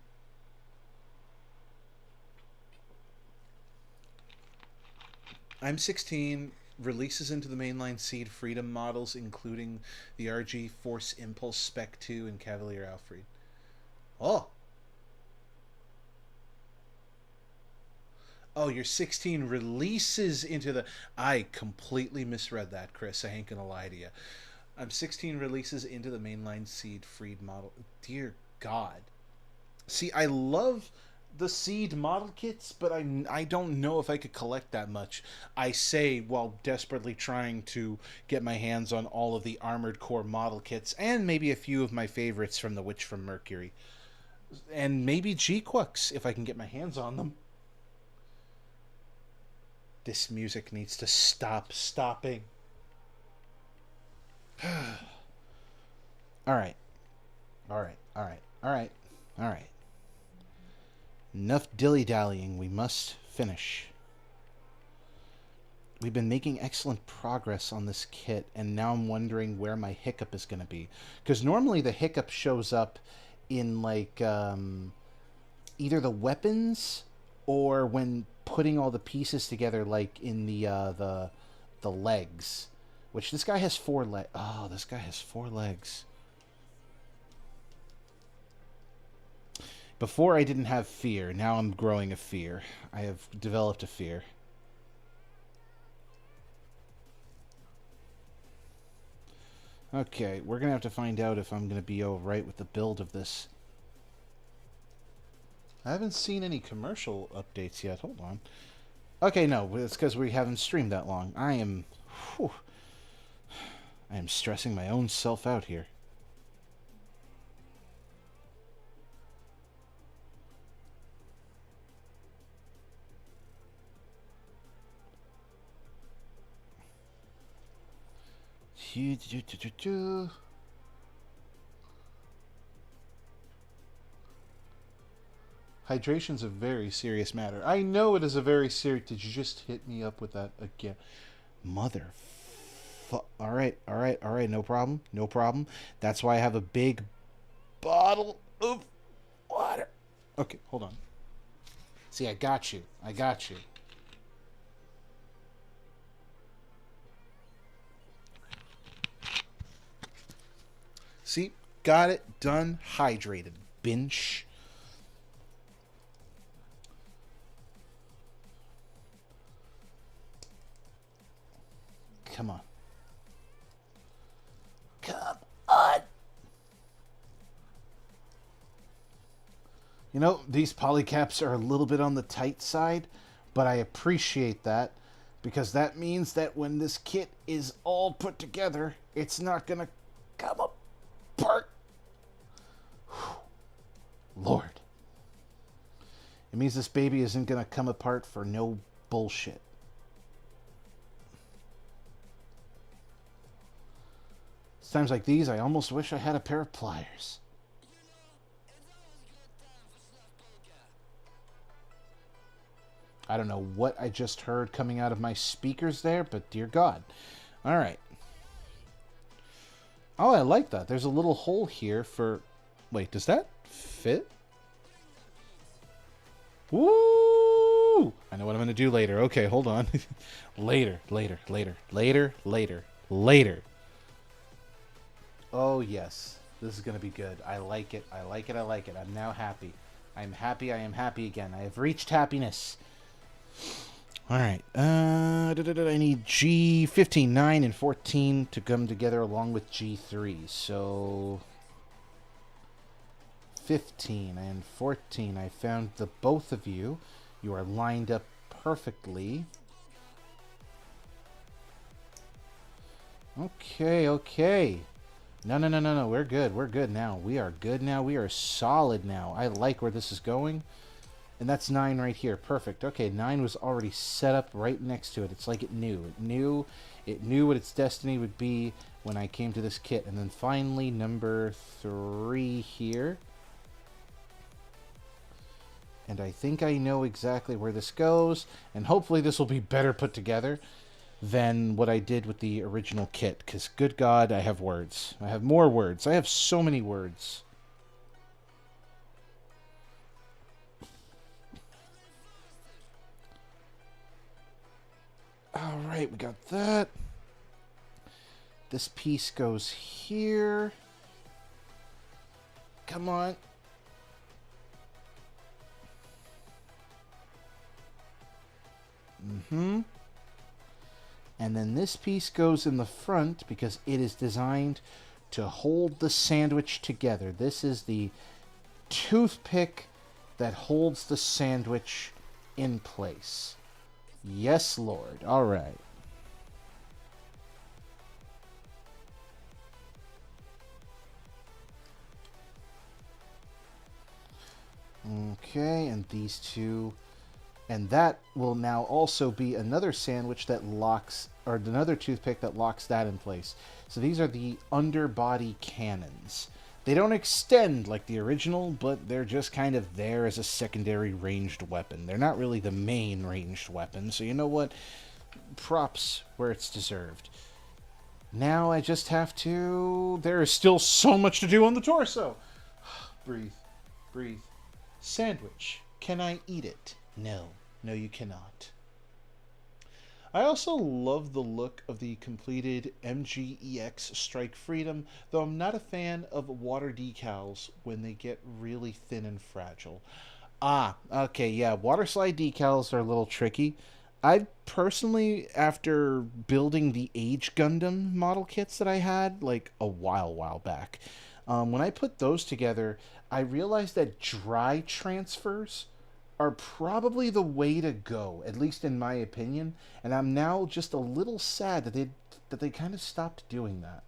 I'm 16. Releases into the mainline Seed Freedom models, including the RG Force Impulse Spec 2 and Cavalier Alfred. Oh. Oh, you're 16 releases into the. I completely misread that, Chris. I ain't gonna lie to you. I'm 16 releases into the mainline seed freed model. Dear God. See, I love the seed model kits, but I don't know if I could collect that much. I say while desperately trying to get my hands on all of the Armored Core model kits and maybe a few of my favorites from the Witch from Mercury. And maybe G-Quux if I can get my hands on them. This music needs to stop stopping. All right. All right. All right. All right. All right. Enough dilly-dallying. We must finish. We've been making excellent progress on this kit, and now I'm wondering where my hiccup is going to be. Because normally the hiccup shows up in, like, either the weapons or when putting all the pieces together, like in the legs. Which this guy has 4 legs. Oh, this guy has 4 legs. Before I didn't have fear. Now I'm growing a fear. I have developed a fear. Okay, we're going to have to find out if I'm going to be alright with the build of this. I haven't seen any commercial updates yet. Hold on. Okay, no, it's because we haven't streamed that long. I am stressing my own self out here. Hydration's a very serious matter. I know it is a very serious... Did you just hit me up with that again? Mother... Alright, alright, alright, no problem, no problem. That's why I have a big bottle of water. Okay, hold on. See, I got you. I got you. See, got it, done, hydrated. Binge. Come on. Come on. You know, these polycaps are a little bit on the tight side, but I appreciate that because that means that when this kit is all put together, it's not going to come apart. Lord. It means this baby isn't going to come apart for no bullshit. Times like these, I almost wish I had a pair of pliers. I don't know what I just heard coming out of my speakers there, but dear God. All right. Oh, I like that. There's a little hole here for... Wait, does that fit? Woo! I know what I'm going to do later. Okay, hold on. Later. Oh, yes. This is going to be good. I like it. I'm now happy. I'm happy. I am happy again. I have reached happiness. All right. I need G15, 9, and 14 to come together along with G3. So 15 and 14. I found the both of you. You are lined up perfectly. Okay. No. We're good now. We are good now. We are solid now. I like where this is going. And that's 9 right here. Perfect. Okay, 9 was already set up right next to it. It's like it knew. It knew what its destiny would be when I came to this kit. And then finally, number 3 here. And I think I know exactly where this goes. And hopefully this will be better put together than what I did with the original kit. Because, good God, I have words. I have more words. I have so many words. Alright, we got that. This piece goes here. Come on. Mm-hmm. And then this piece goes in the front because it is designed to hold the sandwich together. This is the toothpick that holds the sandwich in place. Yes, Lord. All right. Okay, and these two. And that will now also be another sandwich that locks, or another toothpick that locks that in place. So these are the underbody cannons. They don't extend like the original, but they're just kind of there as a secondary ranged weapon. They're not really the main ranged weapon, so you know what? Props where it's deserved. Now I just have to... There is still so much to do on the torso. Breathe. Breathe. Sandwich. Can I eat it? No. No, you cannot. I also love the look of the completed MGEX Strike Freedom, though I'm not a fan of water decals when they get really thin and fragile. Ah, okay, yeah, water slide decals are a little tricky. I personally, after building the Age Gundam model kits that I had like a while back, when I put those together, I realized that dry transfers are probably the way to go, at least in my opinion. And I'm now just a little sad that they kind of stopped doing that.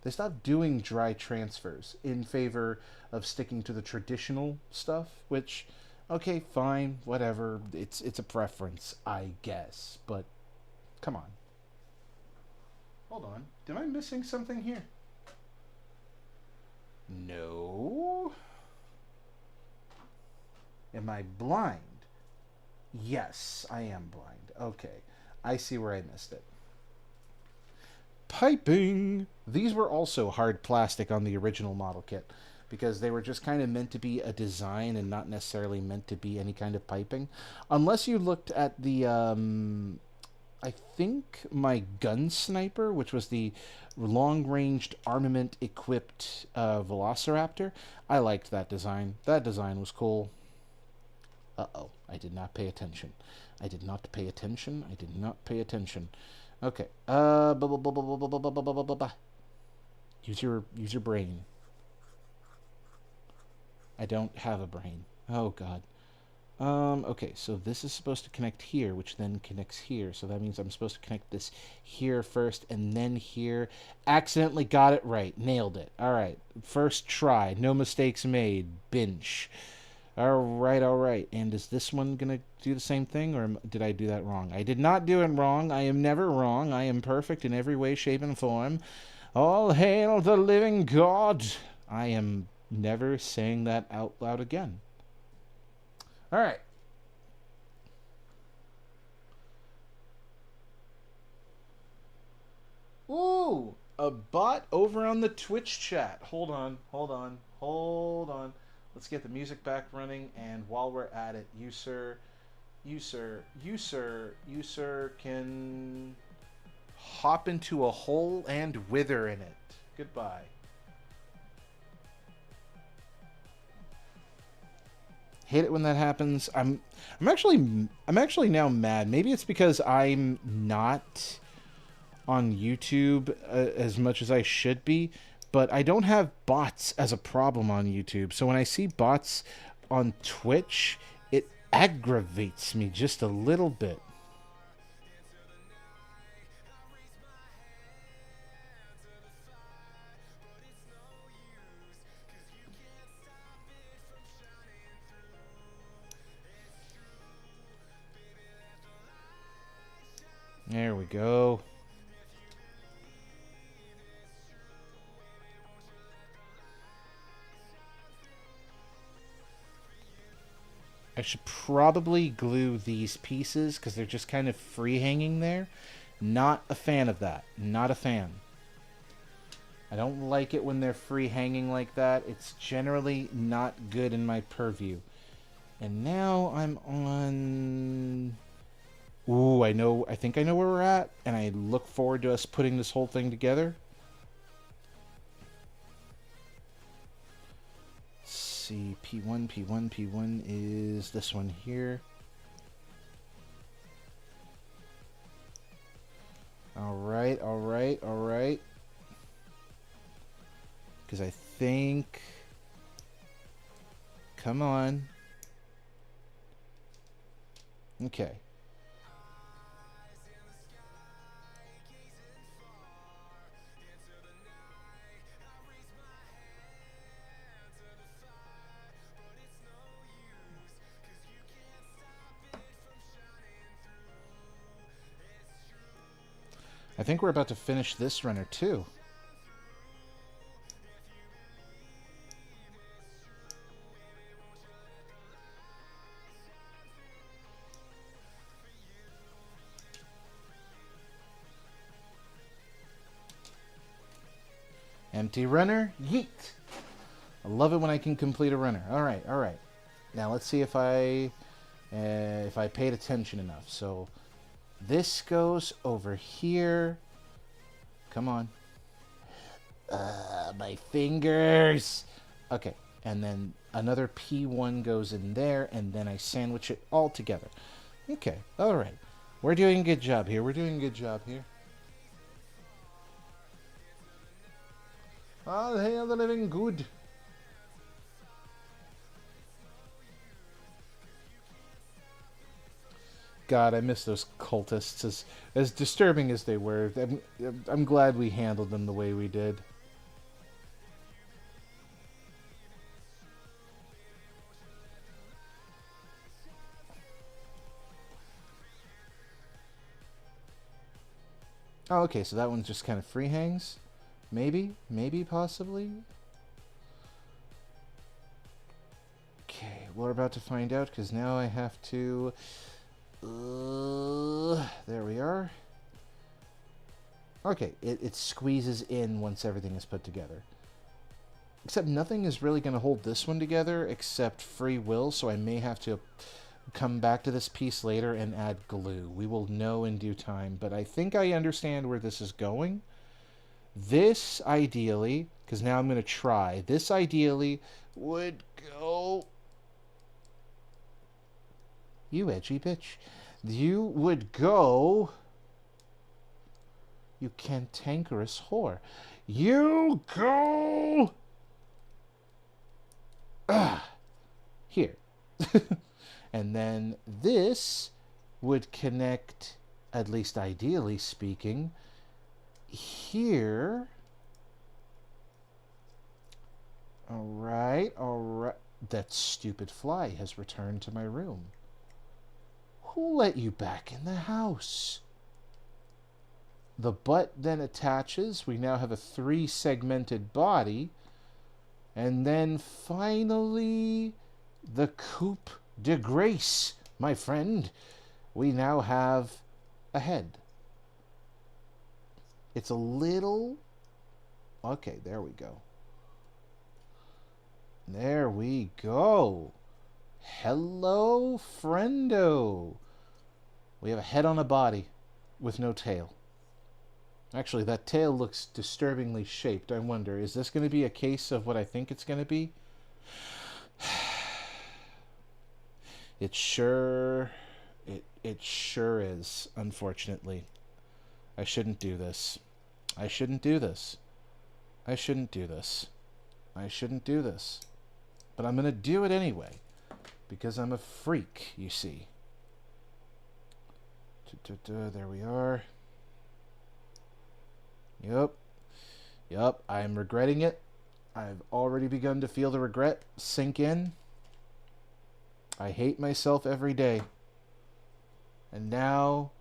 They stopped doing dry transfers in favor of sticking to the traditional stuff, which, okay, fine, whatever. It's a preference, I guess. But come on. Hold on. Am I missing something here? No. Am I blind? Yes, I am blind. Okay. I see where I missed it. Piping! These were also hard plastic on the original model kit because they were just kind of meant to be a design and not necessarily meant to be any kind of piping. Unless you looked at the, I think my gun sniper, which was the long-ranged armament-equipped Velociraptor. I liked that design. That design was cool. Uh-oh, I did not pay attention. I did not pay attention. I did not pay attention. Okay. Use your brain. I don't have a brain. Oh god. Okay, so this is supposed to connect here, which then connects here. So that means I'm supposed to connect this here first and then here. Accidentally got it right. Nailed it. All right. First try. No mistakes made. Binge. All right. And is this one going to do the same thing, or did I do that wrong? I did not do it wrong. I am never wrong. I am perfect in every way, shape, and form. All hail the living God. I am never saying that out loud again. All right. Ooh, a bot over on the Twitch chat. Hold on. Let's get the music back running, and while we're at it, you sir can hop into a hole and wither in it. Goodbye. Hate it when that happens. I'm actually now mad. Maybe it's because I'm not on YouTube as much as I should be, but I don't have bots as a problem on YouTube. So when I see bots on Twitch, it aggravates me just a little bit. There we go. I should probably glue these pieces because they're just kind of free hanging there. Not a fan of that. Not a fan. I don't like it when they're free hanging like that. It's generally not good in my purview. And now I'm on... Ooh, I think I know where we're at, and I look forward to us putting this whole thing together. Let's see, P1 is this one here. Because I think... Come on. Okay. I think we're about to finish this runner too. Empty runner, yeet! I love it when I can complete a runner. All right, all right. Now let's see if I paid attention enough. So this goes over here. Come on. My fingers. Okay, and then another P1 goes in there, and then I sandwich it all together. Okay, all right. We're doing a good job here. We're doing a good job here. All hail the living good. God, I miss those cultists. As disturbing as they were, I'm glad we handled them the way we did. Oh, okay, so that one just kind of free hangs? Maybe? Maybe, possibly? Okay, we're about to find out, because now I have to... there we are. Okay, it squeezes in once everything is put together. Except nothing is really going to hold this one together except free will, so I may have to come back to this piece later and add glue. We will know in due time, but I think I understand where this is going. This, ideally, because now I'm going to try, this ideally would go... You edgy bitch. You would go... You cantankerous whore. You go... Here. And then this would connect, at least ideally speaking, here. Alright, alright. That stupid fly has returned to my room. Who let you back in the house? The butt then attaches. We now have a 3-segmented body. And then finally, the coupe de grace, my friend. We now have a head. It's a little... Okay, there we go. There we go. Hello, friendo. We have a head on a body with no tail. Actually, that tail looks disturbingly shaped. I wonder, is this going to be a case of what I think it's going to be? It sure is, unfortunately. I shouldn't do this. I shouldn't do this. I shouldn't do this. I shouldn't do this. But I'm going to do it anyway. Because I'm a freak, you see. There we are. Yup, I'm regretting it. I've already begun to feel the regret sink in. I hate myself every day. And now,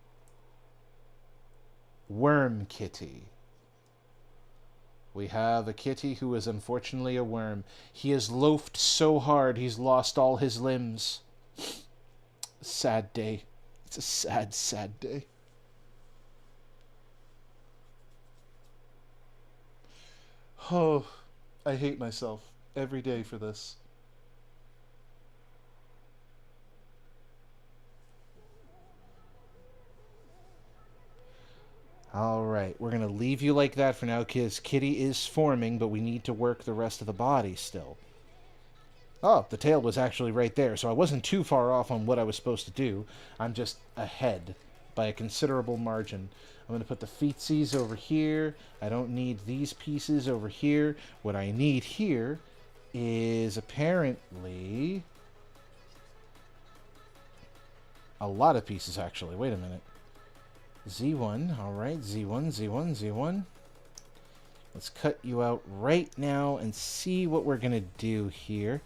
Worm Kitty. We have a kitty who is unfortunately a worm. He has loafed so hard he's lost all his limbs. Sad day. It's a sad, sad day. Oh, I hate myself every day for this. Alright, we're going to leave you like that for now because Kitty is forming, but we need to work the rest of the body still. Oh, the tail was actually right there, so I wasn't too far off on what I was supposed to do. I'm just ahead. by a considerable margin. I'm going to put the feetsies over here. I don't need these pieces over here. What I need here is apparently a lot of pieces, actually. Wait a minute. Z1, all right, Z1, Z1, Z1. Let's cut you out right now and see what we're going to do here.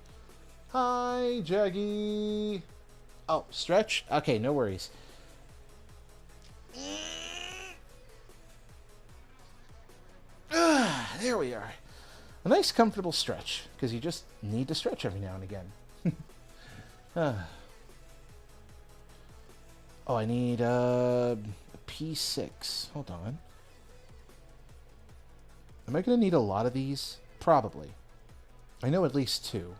Hi, Jaggy. Oh, stretch? Okay, no worries. There we are. A nice, comfortable stretch, because you just need to stretch every now and again. Oh, I need a P6. Hold on. Am I going to need a lot of these? Probably. I know at least 2.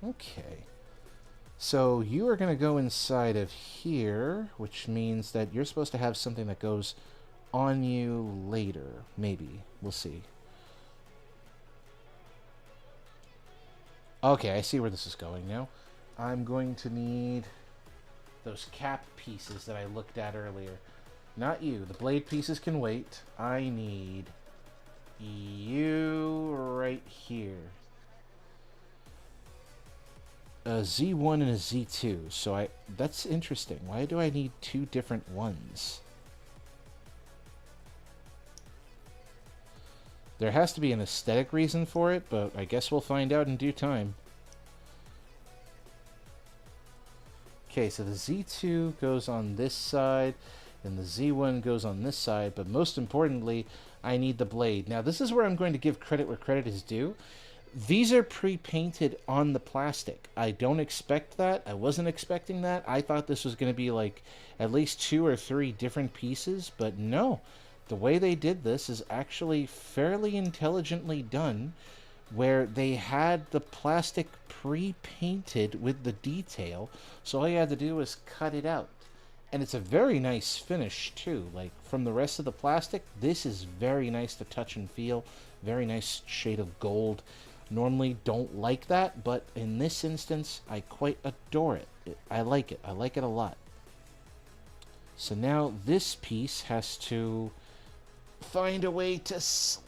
Okay. So you are going to go inside of here, which means that you're supposed to have something that goes on you later. Maybe. We'll see. Okay, I see where this is going now. I'm going to need those cap pieces that I looked at earlier. Not you. The blade pieces can wait. I need you right here. A Z1 and a Z2. So that's interesting. Why do I need 2 different ones? There has to be an aesthetic reason for it, but I guess we'll find out in due time. Okay, so the Z2 goes on this side, and the Z1 goes on this side, but most importantly, I need the blade. Now, this is where I'm going to give credit where credit is due. These are pre-painted on the plastic. I don't expect that. I wasn't expecting that. I thought this was going to be like at least 2 or 3 different pieces, but no. The way they did this is actually fairly intelligently done, where they had the plastic pre-painted with the detail, so all you had to do was cut it out. And it's a very nice finish too. Like, from the rest of the plastic, this is very nice to touch and feel. Very nice shade of gold. Normally don't like that, but in this instance, I quite adore it. I like it. I like it a lot. So now this piece has to find a way to slide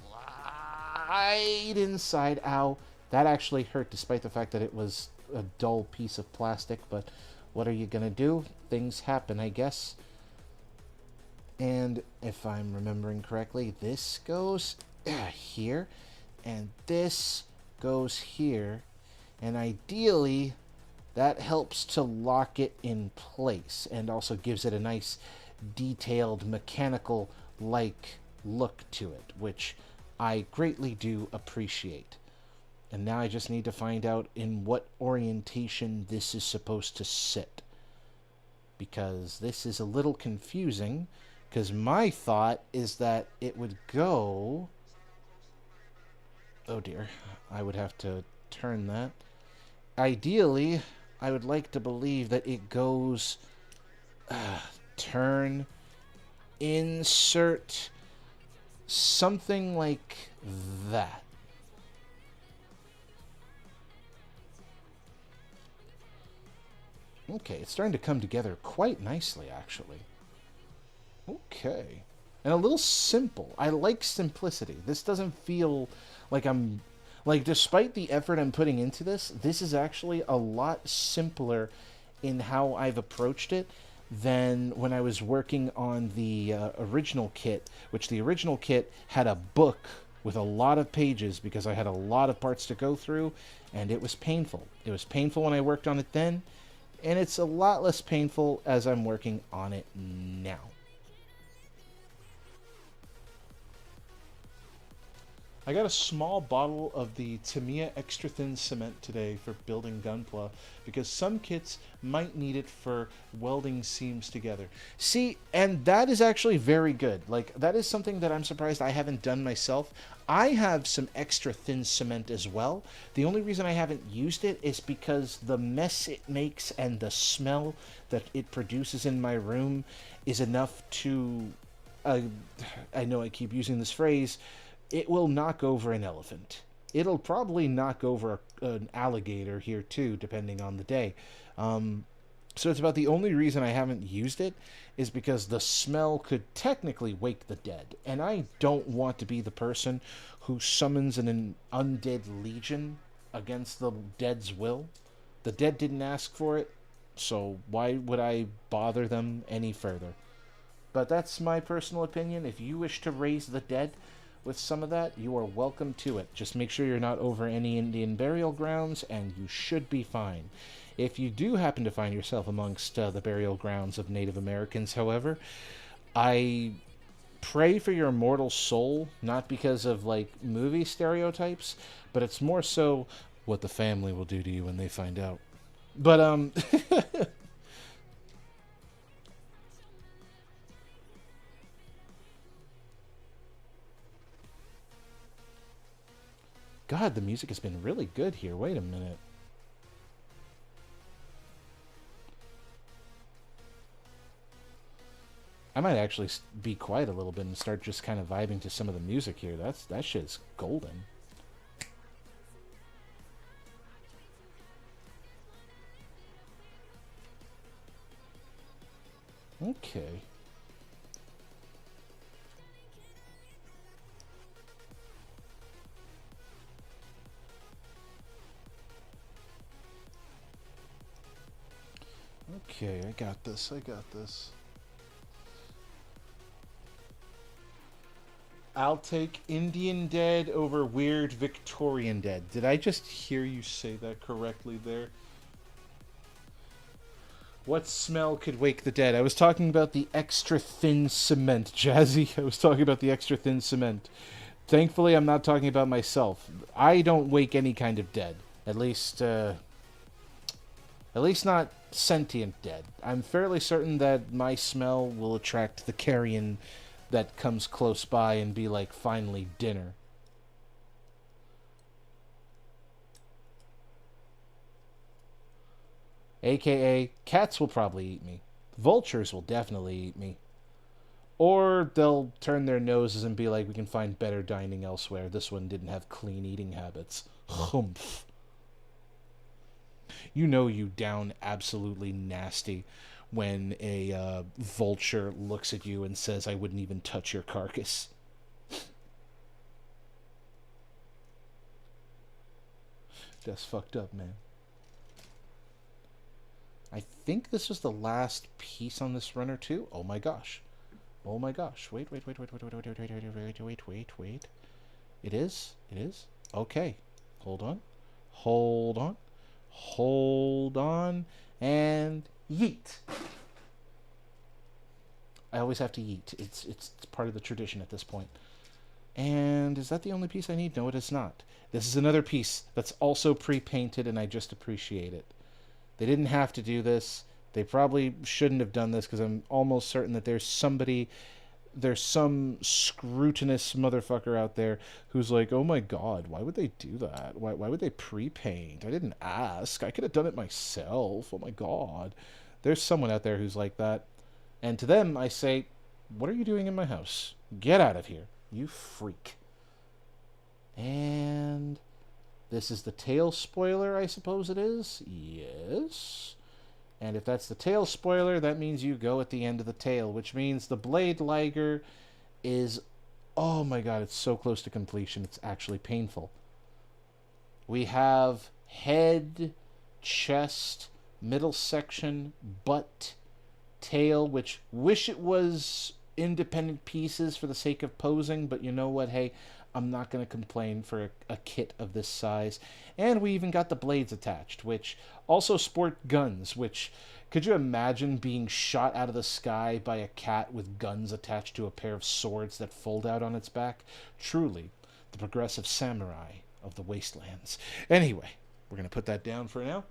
inside. Ow. That actually hurt, despite the fact that it was a dull piece of plastic, but what are you gonna do? Things happen, I guess. And if I'm remembering correctly, this goes here, and this goes here, and ideally that helps to lock it in place and also gives it a nice detailed mechanical like look to it, which I greatly do appreciate. And now I just need to find out in what orientation this is supposed to sit, because this is a little confusing, because my thought is that it would go... Oh dear, I would have to turn that. Ideally, I would like to believe that it goes turn, insert, something like that. Okay, it's starting to come together quite nicely, actually. Okay. And a little simple. I like simplicity. This doesn't feel like I'm... Like, despite the effort I'm putting into this, this is actually a lot simpler in how I've approached it than when I was working on the original kit, which the original kit had a book with a lot of pages because I had a lot of parts to go through, and it was painful. It was painful when I worked on it then, and it's a lot less painful as I'm working on it now. I got a small bottle of the Tamiya Extra Thin Cement today for building Gunpla, because some kits might need it for welding seams together. See, and that is actually very good. Like, that is something that I'm surprised I haven't done myself. I have some extra thin cement as well. The only reason I haven't used it is because the mess it makes and the smell that it produces in my room is enough to... I know I keep using this phrase... It will knock over an elephant. It'll probably knock over an alligator here too, depending on the day. So it's about the only reason I haven't used it is because the smell could technically wake the dead. And I don't want to be the person who summons an undead legion against the dead's will. The dead didn't ask for it, so why would I bother them any further? But that's my personal opinion. If you wish to raise the dead with some of that, you are welcome to it. Just make sure you're not over any Indian burial grounds, and you should be fine. If you do happen to find yourself amongst the burial grounds of Native Americans, however, I pray for your immortal soul, not because of like movie stereotypes, but it's more so what the family will do to you when they find out. But God, the music has been really good here. Wait a minute. I might actually be quiet a little bit and start just kind of vibing to some of the music here. That shit's golden. Okay. Okay, I got this. I got this. I'll take Indian Dead over Weird Victorian Dead. Did I just hear you say that correctly there? What smell could wake the dead? I was talking about the extra thin cement, Jazzy. I was talking about the extra thin cement. Thankfully, I'm not talking about myself. I don't wake any kind of dead. At least not sentient dead. I'm fairly certain that my smell will attract the carrion that comes close by and be like, finally, dinner. AKA, cats will probably eat me. Vultures will definitely eat me. Or they'll turn their noses and be like, we can find better dining elsewhere. This one didn't have clean eating habits. Humph. You know you down absolutely nasty when a vulture looks at you and says, I wouldn't even touch your carcass. That's fucked up, man. I think this was the last piece on this runner, too. Oh my gosh. Oh my gosh. Wait. It is? It is? Okay. Hold on. Hold on. Hold on. And yeet. I always have to yeet. It's part of the tradition at this point. And is that the only piece I need? No, it is not. This is another piece that's also pre-painted, and I just appreciate it. They didn't have to do this. They probably shouldn't have done this because I'm almost certain that there's some scrutinous motherfucker out there who's like, oh my god, why would they do that? Why would they pre-paint? I didn't ask. I could have done it myself. Oh my god. There's someone out there who's like that. And to them, I say, what are you doing in my house? Get out of here, you freak. And this is the tail spoiler, I suppose it is? Yes. And if that's the tail spoiler, that means you go at the end of the tail, which means the blade Liger is, oh my god, it's so close to completion, it's actually painful. We have head, chest, middle section, butt, tail, which wish it was independent pieces for the sake of posing, but you know what, hey, I'm not going to complain for a kit of this size. And we even got the blades attached, which also sport guns, which, could you imagine being shot out of the sky by a cat with guns attached to a pair of swords that fold out on its back? Truly, the progressive samurai of the wastelands. Anyway, we're going to put that down for now.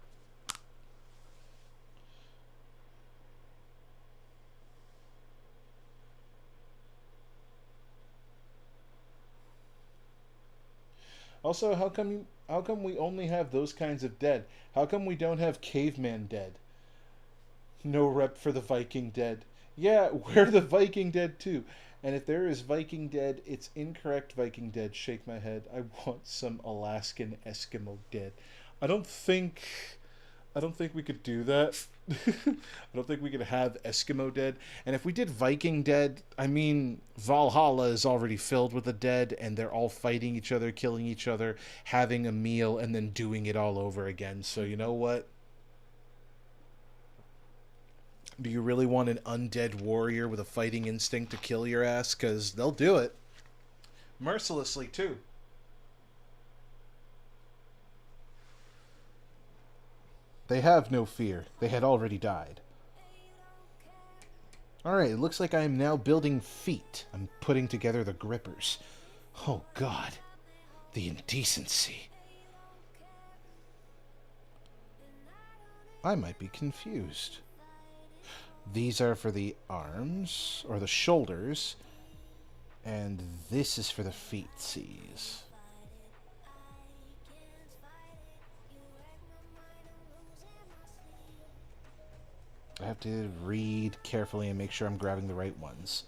Also, how come we only have those kinds of dead? How come we don't have caveman dead? No rep for the Viking dead. Yeah, we're the Viking dead too. And if there is Viking dead, it's incorrect Viking dead. Shake my head. I want some Alaskan Eskimo dead. I don't think I don't think we could do that. I don't think we could have Eskimo dead. And if we did Viking dead, I mean, Valhalla is already filled with the dead, and they're all fighting each other, killing each other, having a meal, and then doing it all over again. So, you know what? Do you really want an undead warrior with a fighting instinct to kill your ass? Because they'll do it. Mercilessly, too. They have no fear. They had already died. Alright, it looks like I am now building feet. I'm putting together the grippers. Oh, God. The indecency. I might be confused. These are for the arms, or the shoulders, and this is for the feetsies. I have to read carefully and make sure I'm grabbing the right ones.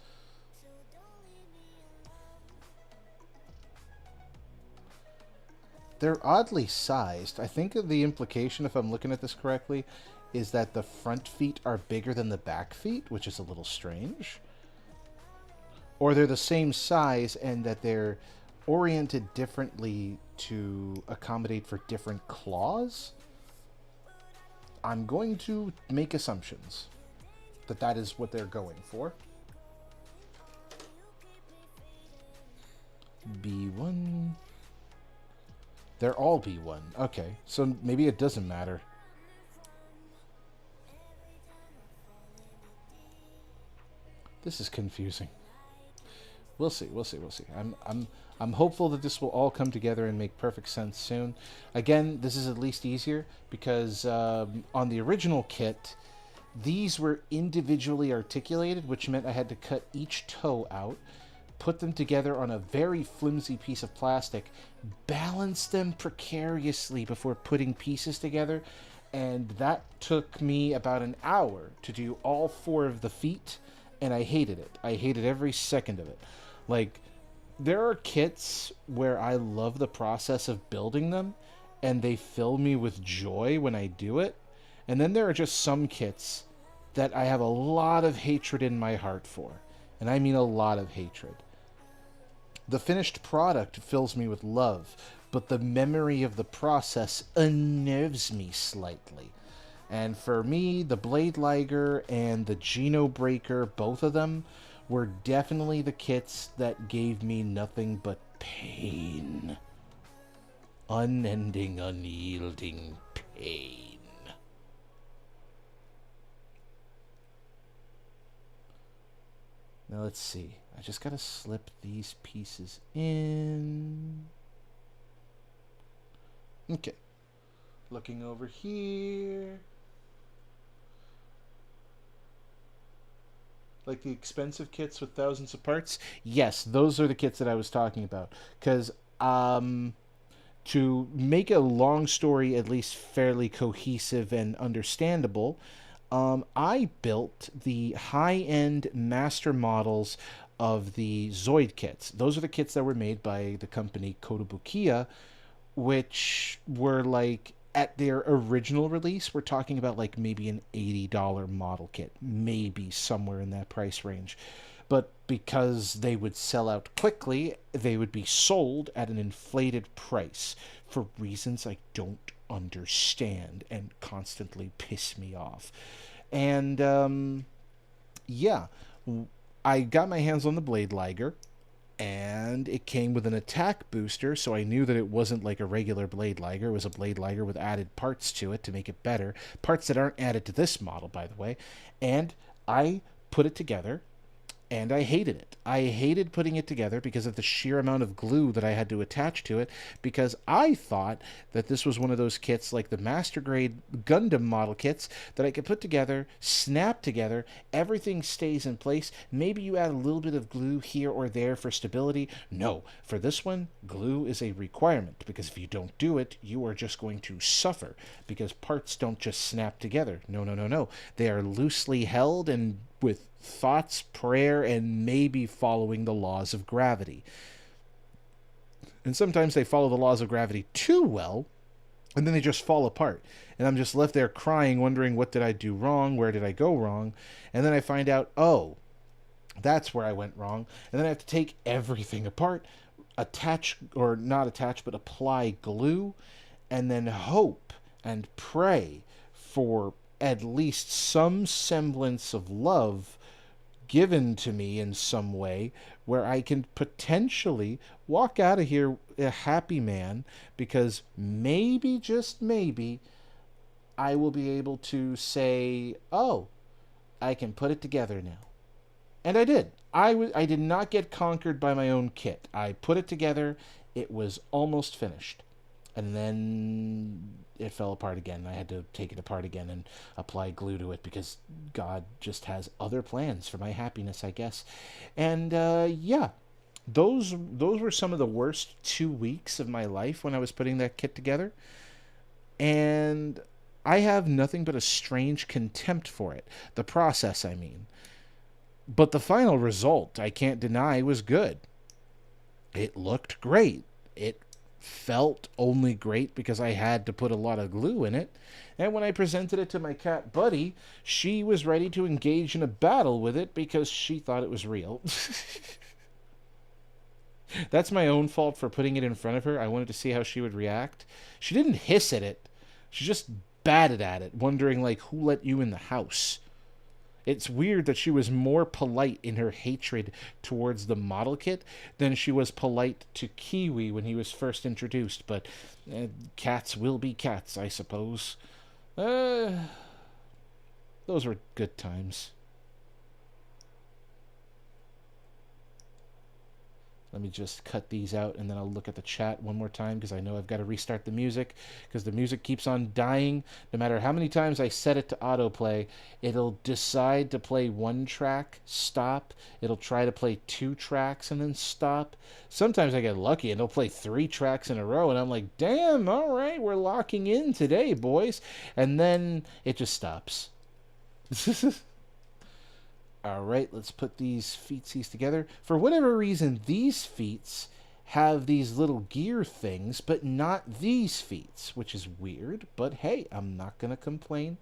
They're oddly sized. I think the implication, if I'm looking at this correctly, is that the front feet are bigger than the back feet, which is a little strange. Or they're the same size and that they're oriented differently to accommodate for different claws. I'm going to make assumptions that that is what they're going for. B1. They're all B1. Okay, so maybe it doesn't matter. This is confusing. We'll see. We'll see. We'll see. I'm hopeful that this will all come together and make perfect sense soon. Again, this is at least easier because on the original kit, these were individually articulated, which meant I had to cut each toe out, put them together on a very flimsy piece of plastic, balance them precariously before putting pieces together, and that took me about an hour to do all 4 of the feet, and I hated it. I hated every second of it. Like, there are kits where I love the process of building them, and they fill me with joy when I do it, and then there are just some kits that I have a lot of hatred in my heart for, and I mean a lot of hatred. The finished product fills me with love, but the memory of the process unnerves me slightly. And for me, the Blade Liger and the Geno Breaker, both of them, were definitely the kits that gave me nothing but pain. Unending, unyielding pain. Now let's see. I just gotta slip these pieces in. Okay. Looking over here. Like the expensive kits with thousands of parts? Yes, those are the kits that I was talking about. Because, to make a long story at least fairly cohesive and understandable, I built the high-end master models of the Zoid kits. Those are the kits that were made by the company Kotobukiya, which were like, at their original release, we're talking about like maybe an $80 model kit, maybe somewhere in that price range. But because they would sell out quickly, they would be sold at an inflated price for reasons I don't understand and constantly piss me off. And yeah, I got my hands on the Blade Liger, and it came with an attack booster, so I knew that it wasn't like a regular Blade Liger. It was a Blade Liger with added parts to it to make it better. Parts that aren't added to this model, by the way. And I put it together, and I hated it. I hated putting it together because of the sheer amount of glue that I had to attach to it, because I thought that this was one of those kits like the Master Grade Gundam model kits that I could put together, snap together, everything stays in place. Maybe you add a little bit of glue here or there for stability. No, for this one, glue is a requirement, because if you don't do it, you are just going to suffer, because parts don't just snap together. No, no, no, no. They are loosely held and with thoughts, prayer, and maybe following the laws of gravity. And sometimes they follow the laws of gravity too well, and then they just fall apart. And I'm just left there crying, wondering what did I do wrong? Where did I go wrong? And then I find out, oh, that's where I went wrong. And then I have to take everything apart, attach, or not attach, but apply glue, and then hope and pray for at least some semblance of love given to me in some way where I can potentially walk out of here a happy man, because maybe, just maybe, I will be able to say, oh, I can put it together now. And I did. I did not get conquered by my own kit. I put it together. It was almost finished. And then it fell apart again. I had to take it apart again and apply glue to it, because God just has other plans for my happiness, I guess. And yeah, those were some of the worst 2 weeks of my life when I was putting that kit together. And I have nothing but a strange contempt for it. The process, I mean. But the final result, I can't deny, was good. It looked great. It felt only great because I had to put a lot of glue in it. And when I presented it to my cat Buddy, she was ready to engage in a battle with it because she thought it was real. That's my own fault for putting it in front of her. I wanted to see how she would react. She didn't hiss at it. She just batted at it, wondering, like, who let you in the house? It's weird that she was more polite in her hatred towards the model kit than she was polite to Kiwi when he was first introduced, but cats will be cats, I suppose. Those were good times. Let me just cut these out, and then I'll look at the chat one more time, because I know I've got to restart the music, because the music keeps on dying. No matter how many times I set it to autoplay, it'll decide to play one track, stop. It'll try to play 2 tracks and then stop. Sometimes I get lucky and it'll play 3 tracks in a row, and I'm like, damn, all right, we're locking in today, boys. And then it just stops. All right, let's put these feetsies together. For whatever reason, these feets have these little gear things, but not these feet, which is weird. But hey, I'm not going to complain.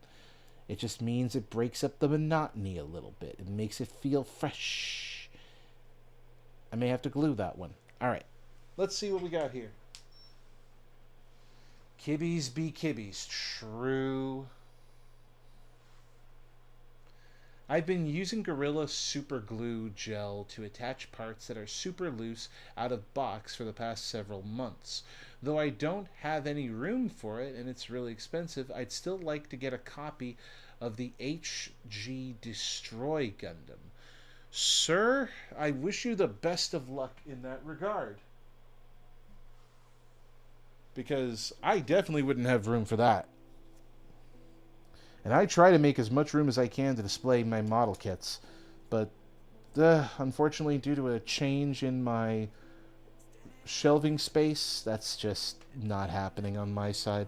It just means it breaks up the monotony a little bit. It makes it feel fresh. I may have to glue that one. All right, let's see what we got here. Kibbies be kibbies. True. I've been using Gorilla Super Glue Gel to attach parts that are super loose out of box for the past several months. Though I don't have any room for it and it's really expensive, I'd still like to get a copy of the HG Destroy Gundam. Sir, I wish you the best of luck in that regard. Because I definitely wouldn't have room for that. And I try to make as much room as I can to display my model kits, but unfortunately, due to a change in my shelving space, that's just not happening on my side.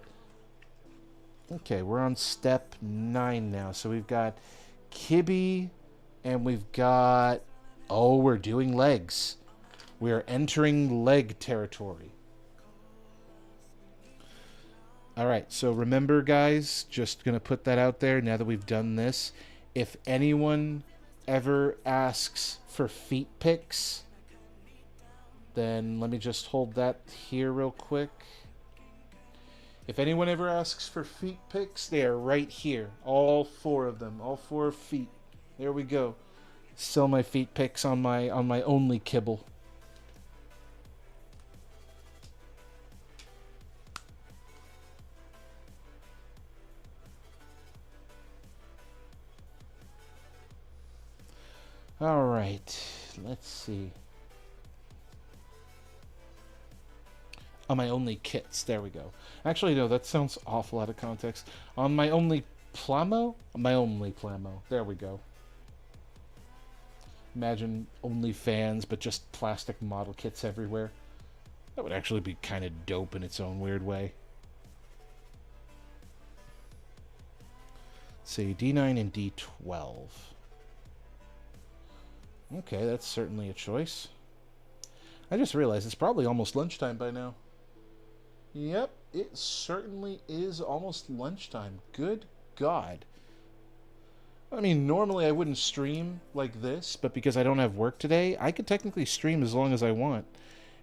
Okay, we're on step 9 now. So we've got Kibby, and we've got... Oh, we're doing legs. We are entering leg territory. Alright, so remember, guys, just going to put that out there now that we've done this. If anyone ever asks for feet pics, then let me just hold that here real quick. If anyone ever asks for feet pics, they are right here. All 4 of them. All 4 feet. There we go. Sell my feet pics on my only kibble. All right, let's see. On my only kits, there we go. Actually, no, that sounds awful out of context. On my only plamo? My only plamo. There we go. Imagine OnlyFans, but just plastic model kits everywhere. That would actually be kind of dope in its own weird way. Let's see, D9 and D12. Okay, that's certainly a choice. I just realized it's probably almost lunchtime by now. Yep, it certainly is almost lunchtime. Good God. I mean, normally I wouldn't stream like this, but because I don't have work today, I could technically stream as long as I want.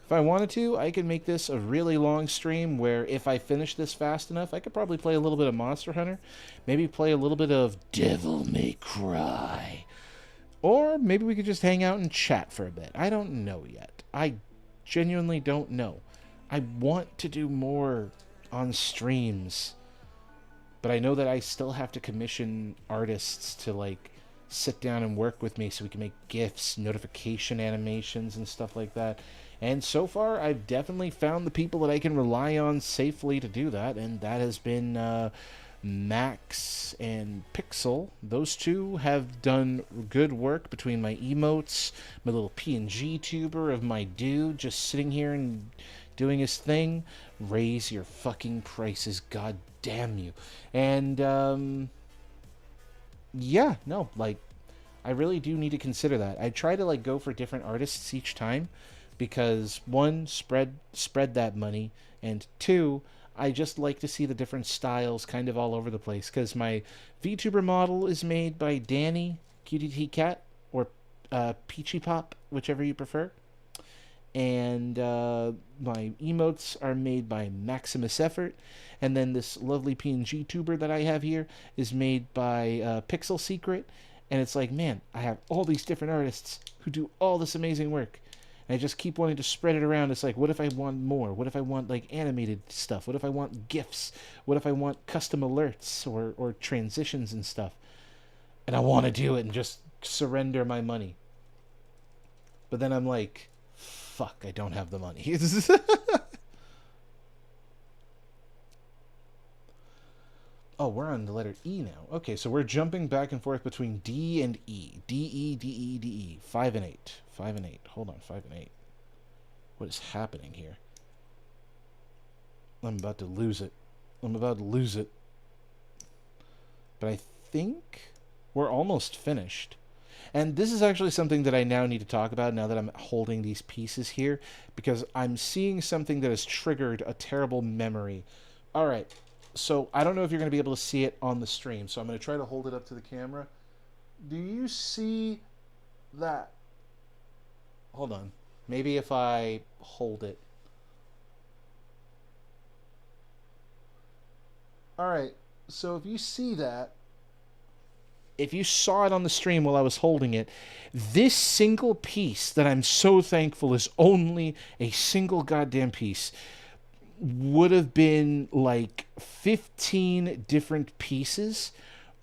If I wanted to, I could make this a really long stream where if I finish this fast enough, I could probably play a little bit of Monster Hunter, maybe play a little bit of Devil May Cry, or maybe we could just hang out and chat for a bit. I don't know yet. I genuinely don't know. I want to do more on streams, but I know that I still have to commission artists to like sit down and work with me so we can make GIFs, notification animations, and stuff like that. And so far, I've definitely found the people that I can rely on safely to do that, and that has been Max and Pixel. Those two have done good work between my emotes, my little PNG tuber of my dude just sitting here and doing his thing. Raise your fucking prices, god damn you. And yeah, no, like I really do need to consider that. I try to like go for different artists each time because one, spread that money, and two, I just like to see the different styles kind of all over the place because my VTuber model is made by Danny QDT Cat or Peachy Pop, whichever you prefer. And my emotes are made by Maximus Effort, and then this lovely PNG tuber that I have here is made by Pixel Secret. And it's like, man, I have all these different artists who do all this amazing work, and I just keep wanting to spread it around. It's like, what if I want more? What if I want like animated stuff? What if I want GIFs? What if I want custom alerts or transitions and stuff? And I want to do it and just surrender my money. But then I'm like, fuck, I don't have the money. Oh, we're on the letter E now. Okay, so we're jumping back and forth between D and E. D, E, D, E, D, E. 5 and 8. 5 and 8. Hold on, 5 and 8. What is happening here? I'm about to lose it. I'm about to lose it. But I think we're almost finished. And this is actually something that I now need to talk about now that I'm holding these pieces here, because I'm seeing something that has triggered a terrible memory. All right, so I don't know if you're going to be able to see it on the stream, so I'm going to try to hold it up to the camera. Do you see that? Hold on. Maybe if I hold it. All right, so if you see that, if you saw it on the stream while I was holding it, this single piece that I'm so thankful is only a single goddamn piece would have been like 15 different pieces,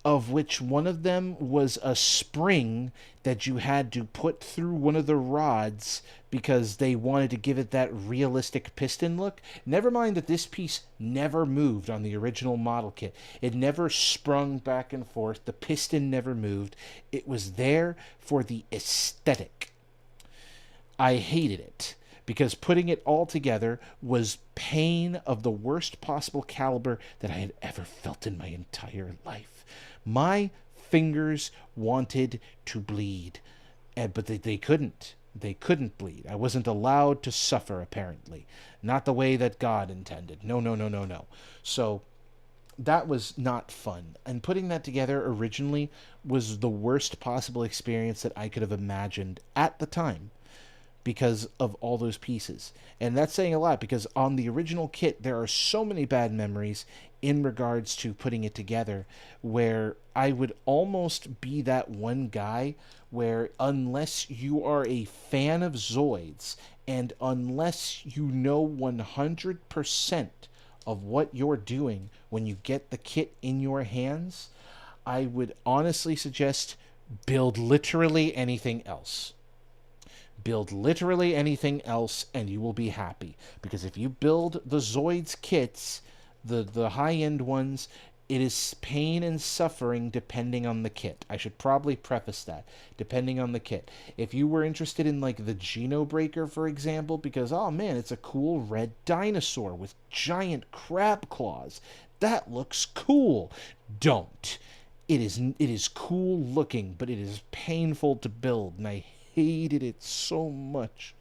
of which one of them was a spring that you had to put through one of the rods because they wanted to give it that realistic piston look. Never mind that this piece never moved on the original model kit. It never sprung back and forth. The piston never moved. It was there for the aesthetic. I hated it because putting it all together was pain of the worst possible caliber that I had ever felt in my entire life. My fingers wanted to bleed, but they couldn't. They couldn't bleed. I wasn't allowed to suffer, apparently. Not the way that God intended. No, no, no, no, no. So that was not fun. And putting that together originally was the worst possible experience that I could have imagined at the time, because of all those pieces. And that's saying a lot because on the original kit, there are so many bad memories in regards to putting it together where I would almost be that one guy where unless you are a fan of Zoids and unless you know 100% of what you're doing when you get the kit in your hands, I would honestly suggest build literally anything else. Build literally anything else and you will be happy. Because if you build the Zoids kits, the high-end ones, it is pain and suffering depending on the kit. I should probably preface that. Depending on the kit. If you were interested in like the Geno Breaker, for example, because, oh man, it's a cool red dinosaur with giant crab claws. That looks cool. Don't. It is cool looking, but it is painful to build, and I hated it so much.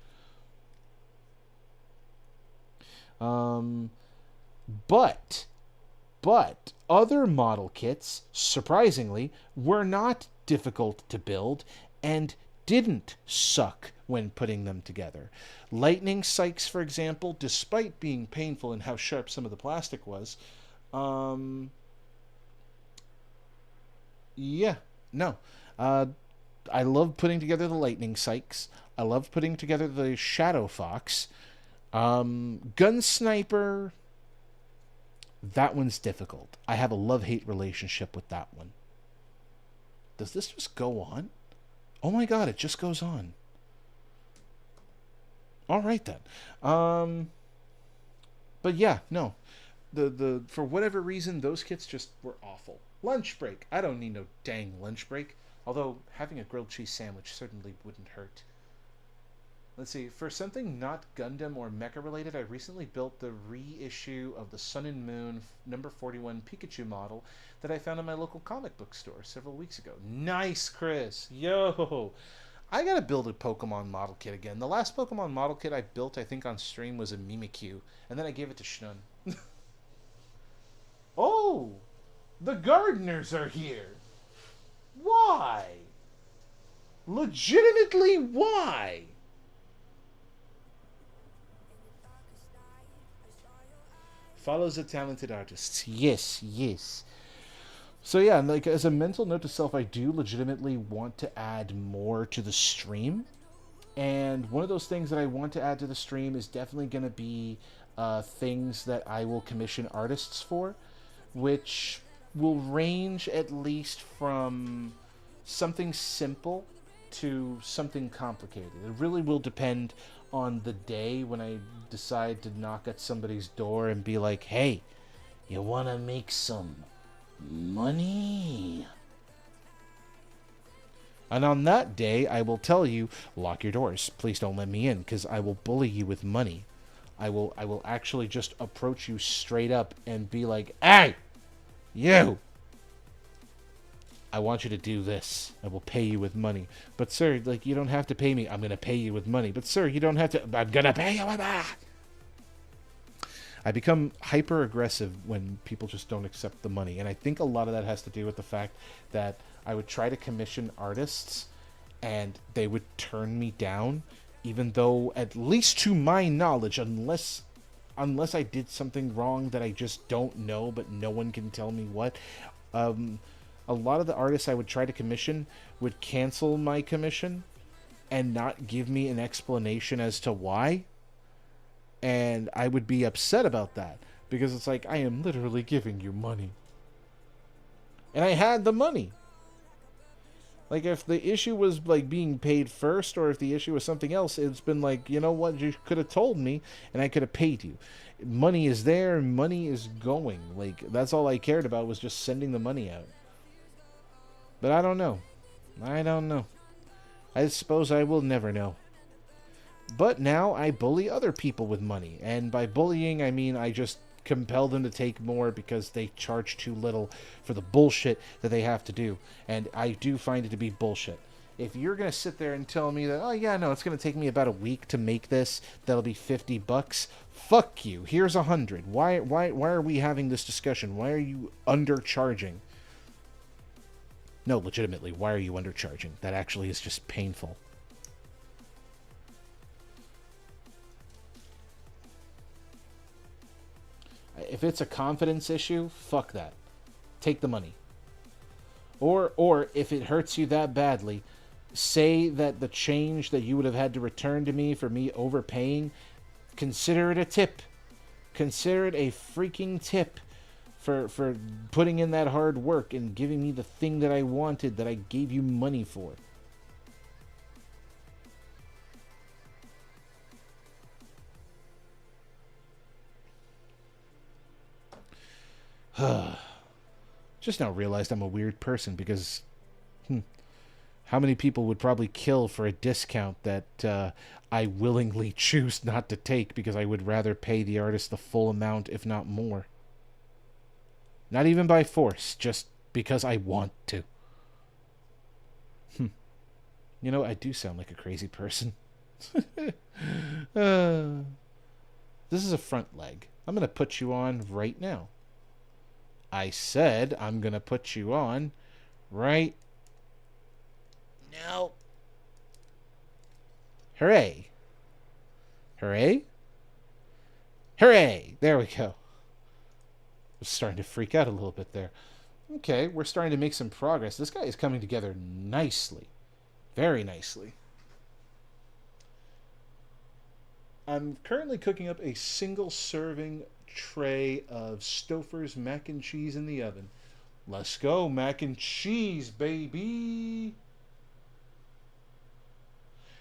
But other model kits, surprisingly, were not difficult to build and didn't suck when putting them together. Lightning Sykes, for example, despite being painful in how sharp some of the plastic was, um, yeah, no. Uh, I love putting together the Lightning Sykes. I love putting together the Shadow Fox. Gun Sniper, that one's difficult. I have a love-hate relationship with that one. Does this just go on? Oh my god, it just goes on. All right then. But yeah, no. The for whatever reason, those kits just were awful. Lunch break. I don't need no dang lunch break. Although having a grilled cheese sandwich certainly wouldn't hurt. Let's see. For something not Gundam or Mecha related, I recently built the reissue of the Sun and Moon number 41 Pikachu model that I found in my local comic book store several weeks ago. Nice, Chris. Yo. I gotta build a Pokemon model kit again. The last Pokemon model kit I built, I think, on stream was a Mimikyu, and then I gave it to Shnun. Oh! The gardeners are here! Why? Legitimately, why? Follows the talented artists. Yes, yes. So yeah, like as a mental note to self, I do legitimately want to add more to the stream. And one of those things that I want to add to the stream is definitely going to be things that I will commission artists for, which will range at least from something simple to something complicated. It really will depend on the day when I decide to knock at somebody's door and be like, hey, you want to make some money? And on that day, I will tell you, lock your doors. Please don't let me in, because I will bully you with money. I will actually just approach you straight up and be like, hey, you! I want you to do this. I will pay you with money. But sir, like, you don't have to pay me. I'm going to pay you with money. But sir, you don't have to. I'm going to pay you with that. I become hyper aggressive when people just don't accept the money. And I think a lot of that has to do with the fact that I would try to commission artists and they would turn me down, even though, at least to my knowledge, unless I did something wrong that I just don't know, but no one can tell me what, a lot of the artists I would try to commission would cancel my commission and not give me an explanation as to why. And I would be upset about that, because it's like, I am literally giving you money. And I had the money. Like, if the issue was, like, being paid first, or if the issue was something else, it's been like, you know what, you could have told me, and I could have paid you. Money is there, money is going. Like, that's all I cared about, was just sending the money out. But I don't know. I don't know. I suppose I will never know. But now I bully other people with money. And by bullying, I mean I just compel them to take more because they charge too little for the bullshit that they have to do. And I do find it to be bullshit. If you're going to sit there and tell me that, oh yeah, no, it's going to take me about a week to make this, that'll be $50, fuck you. Here's 100. Why are we having this discussion? Why are you undercharging? No, legitimately, why are you undercharging? That actually is just painful. If it's a confidence issue, fuck that. Take the money. Or if it hurts you that badly, say that the change that you would have had to return to me for me overpaying, consider it a tip. Consider it a freaking tip for putting in that hard work and giving me the thing that I wanted, that I gave you money for. Just now realized I'm a weird person because how many people would probably kill for a discount that I willingly choose not to take because I would rather pay the artist the full amount, if not more. Not even by force, just because I want to. You know, I do sound like a crazy person. This is a front leg. I'm going to put you on right now. I said I'm going to put you on right now. Hooray. Hooray. Hooray. There we go. I was starting to freak out a little bit there. Okay, we're starting to make some progress. This guy is coming together nicely. Very nicely. I'm currently cooking up a single serving tray of Stouffer's mac and cheese in the oven. Let's go, mac and cheese, baby!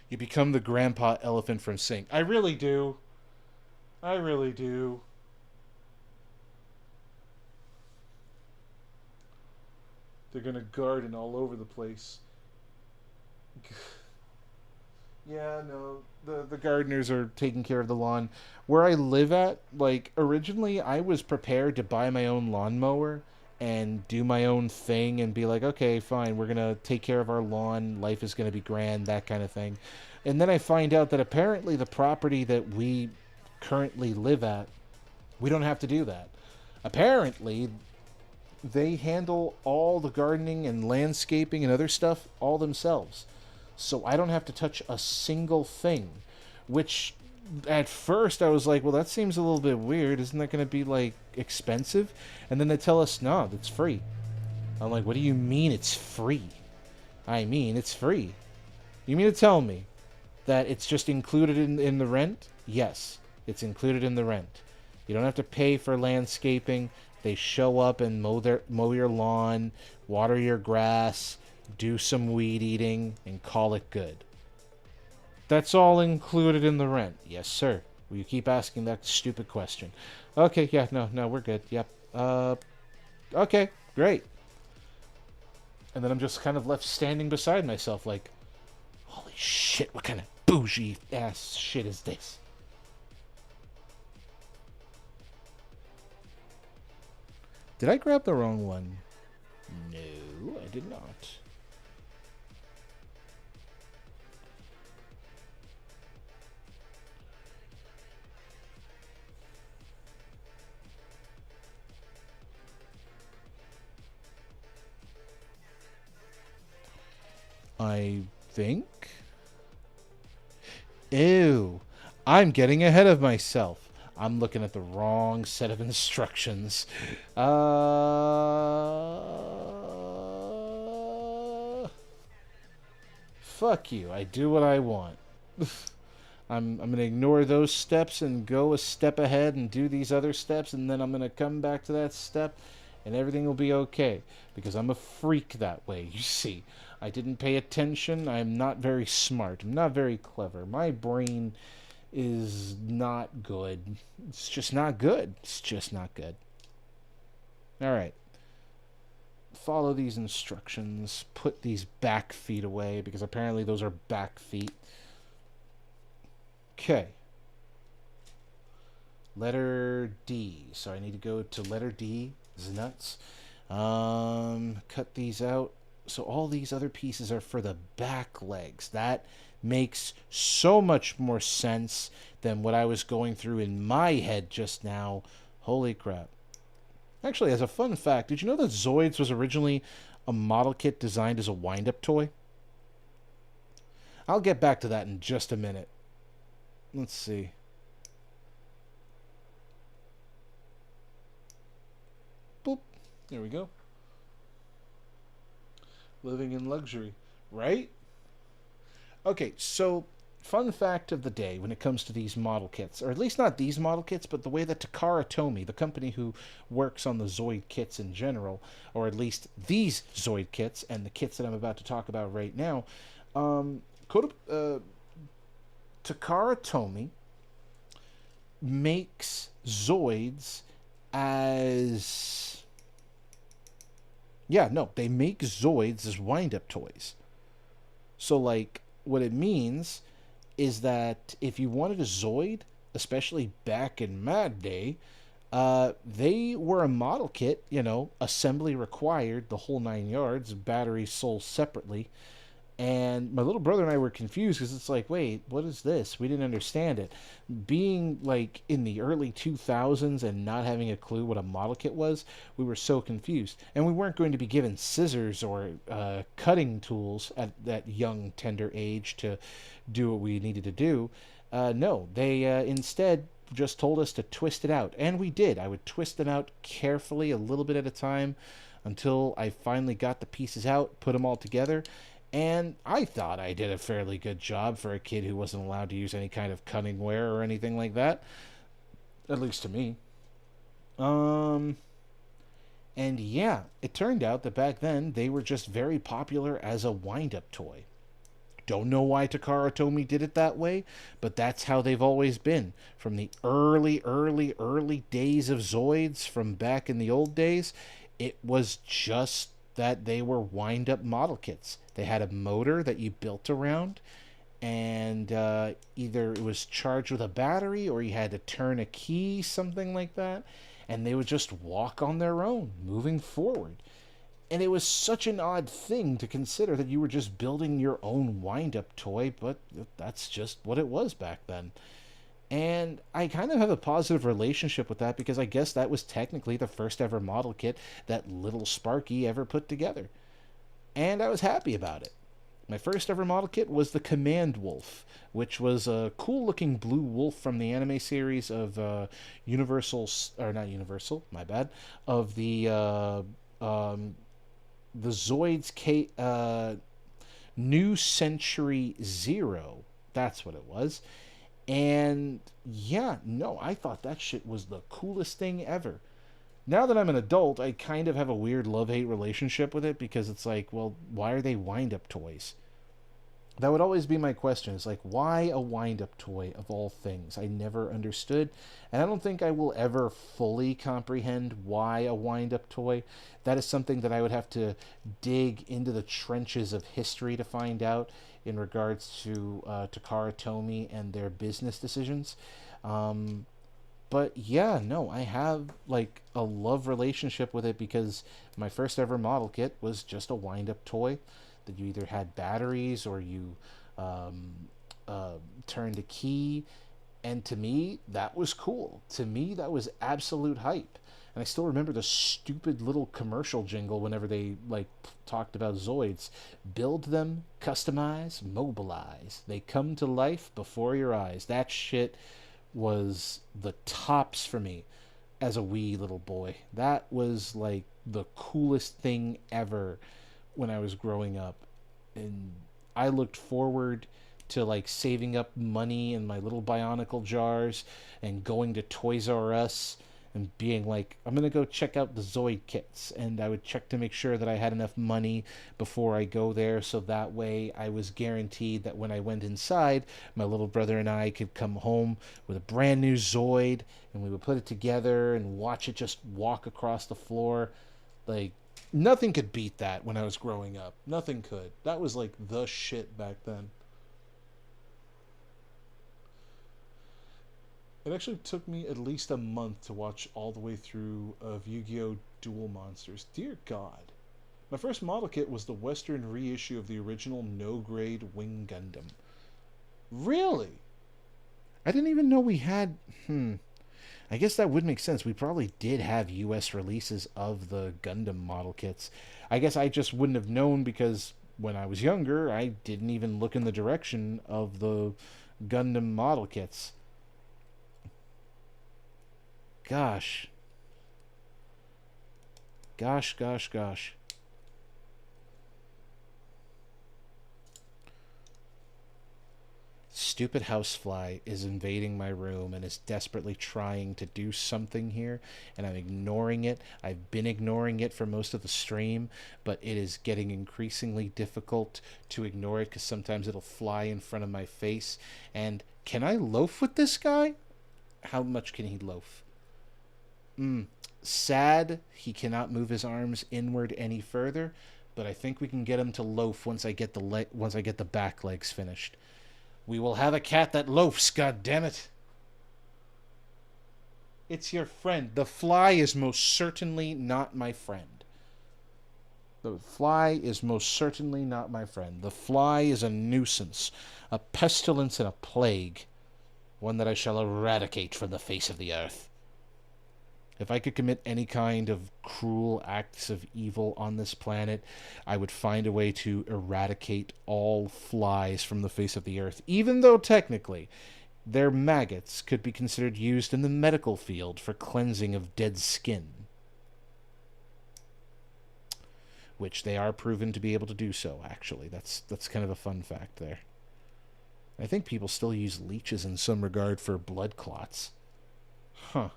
You become the grandpa elephant from Sync. I really do. I really do. They're gonna garden all over the place. Yeah, no, the gardeners are taking care of the lawn. Where I live at, like, originally I was prepared to buy my own lawnmower and do my own thing and be like, okay, fine, we're gonna take care of our lawn, life is gonna be grand, that kind of thing. And then I find out that apparently the property that we currently live at, we don't have to do that. Apparently, they handle all the gardening and landscaping and other stuff all themselves. So I don't have to touch a single thing. Which, at first, I was like, well, that seems a little bit weird. Isn't that going to be, like, expensive? And then they tell us, no, it's free. I'm like, what do you mean it's free? I mean, it's free. You mean to tell me that it's just included in the rent? Yes, it's included in the rent. You don't have to pay for landscaping. They show up and mow your lawn, water your grass, do some weed eating, and call it good. That's all included in the rent. Yes, sir. Will you keep asking that stupid question? Okay, yeah, no, we're good. Yep. Okay, great. And then I'm just kind of left standing beside myself like, holy shit, what kind of bougie ass shit is this? Did I grab the wrong one? No, I did not. I think. Ew. I'm getting ahead of myself. I'm looking at the wrong set of instructions. Fuck you. I do what I want. I'm going to ignore those steps and go a step ahead and do these other steps, and then I'm going to come back to that step, and everything will be okay. Because I'm a freak that way, you see. I didn't pay attention. I'm not very smart. I'm not very clever. My brain is not good. It's just not good. It's just not good. Alright. Follow these instructions. Put these back feet away, because apparently those are back feet. Okay. Letter D. So I need to go to letter D. This is nuts. Cut these out. So all these other pieces are for the back legs. That makes so much more sense than what I was going through in my head just now. Holy crap. Actually, as a fun fact, did you know that Zoids was originally a model kit designed as a wind-up toy? I'll get back to that in just a minute. Let's see. Boop. There we go. Living in luxury, right? Okay, so fun fact of the day when it comes to these model kits, or at least not these model kits, but the way that Takara Tomy, the company who works on the Zoid kits in general, or at least these Zoid kits and the kits that I'm about to talk about right now, Takara Tomy makes Zoids as... Yeah, no, they make Zoids as wind-up toys. So, like, what it means is that if you wanted a Zoid, especially back in my day, they were a model kit, you know, assembly required, the whole 9 yards, batteries sold separately. And my little brother and I were confused because it's like, wait, what is this? We didn't understand it. Being like in the early 2000s and not having a clue what a model kit was, we were so confused. And we weren't going to be given scissors or cutting tools at that young, tender age to do what we needed to do. No, they instead just told us to twist it out. And we did. I would twist them out carefully, a little bit at a time, until I finally got the pieces out, put them all together, and I thought I did a fairly good job for a kid who wasn't allowed to use any kind of cutting ware or anything like that, at least to me. Um, and yeah, it turned out that back then they were just very popular as a wind-up toy. Don't know why Takara Tomy did it that way, but that's how they've always been. From the early days of Zoids from back in the old days, it was just that they were wind up model kits. They had a motor that you built around, and either it was charged with a battery or you had to turn a key, something like that, and they would just walk on their own, moving forward. And it was such an odd thing to consider that you were just building your own wind up toy, but that's just what it was back then. And I kind of have a positive relationship with that because I guess that was technically the first ever model kit that little Sparky ever put together. And I was happy about it. My first ever model kit was the Command Wolf, which was a cool looking blue wolf from the anime series of Universal, or not Universal, my bad, of the Zoids New Century Zero. That's what it was. And yeah, no, I thought that shit was the coolest thing ever. Now that I'm an adult, I kind of have a weird love hate relationship with it because it's like, well, why are they wind up toys? That would always be my question. It's like, why a wind up toy of all things? I never understood. And I don't think I will ever fully comprehend why a wind up toy. That is something that I would have to dig into the trenches of history to find out in regards to Takara Tomy and their business decisions. Um, but yeah, no, I have like a love relationship with it because my first ever model kit was just a wind up toy that you either had batteries or you um, uh, turned a key. And to me, that was cool. To me, that was absolute hype. And I still remember the stupid little commercial jingle whenever they like talked about Zoids. Build them, customize, mobilize. They come to life before your eyes. That shit was the tops for me as a wee little boy. That was like the coolest thing ever when I was growing up. And I looked forward to like saving up money in my little bionicle jars and going to Toys R Us and being like, I'm gonna go check out the Zoid kits, and I would check to make sure that I had enough money before I go there, so that way I was guaranteed that when I went inside, my little brother and I could come home with a brand new Zoid, and we would put it together and watch it just walk across the floor. Like, nothing could beat that when I was growing up. Nothing could. That was like the shit back then. It actually took me at least a month to watch all the way through of Yu-Gi-Oh! Duel Monsters. Dear God. My first model kit was the Western reissue of the original no-grade Wing Gundam. Really? I didn't even know we had... I guess that would make sense. We probably did have US releases of the Gundam model kits. I guess I just wouldn't have known because when I was younger, I didn't even look in the direction of the Gundam model kits. Gosh. Gosh. Stupid housefly is invading my room and is desperately trying to do something here, and I'm ignoring it. I've been ignoring it for most of the stream, but it is getting increasingly difficult to ignore it because sometimes it'll fly in front of my face. And can I loaf with this guy? How much can he loaf? Sad he cannot move his arms inward any further, but I think we can get him to loaf once I get the back legs finished. We will have a cat that loafs, goddammit. It's your friend. The fly is most certainly not my friend. The fly is most certainly not my friend. The fly is a nuisance, a pestilence and a plague, one that I shall eradicate from the face of the earth. If I could commit any kind of cruel acts of evil on this planet, I would find a way to eradicate all flies from the face of the earth, even though technically their maggots could be considered used in the medical field for cleansing of dead skin, which they are proven to be able to do so, actually. That's kind of a fun fact there. I think people still use leeches in some regard for blood clots. Huh.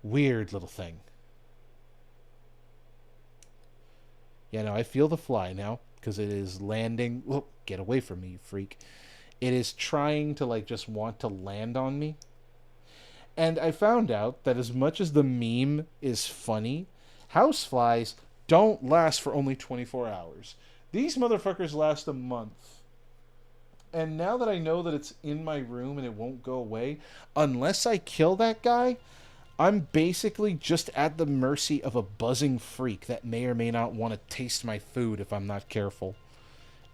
Weird little thing. Yeah, no, I feel the fly now, because it is landing. Whoop, get away from me, you freak. It is trying to, like, just want to land on me. And I found out that as much as the meme is funny, houseflies don't last for only 24 hours. These motherfuckers last a month. And now that I know that it's in my room and it won't go away, unless I kill that guy, I'm basically just at the mercy of a buzzing freak that may or may not want to taste my food if I'm not careful.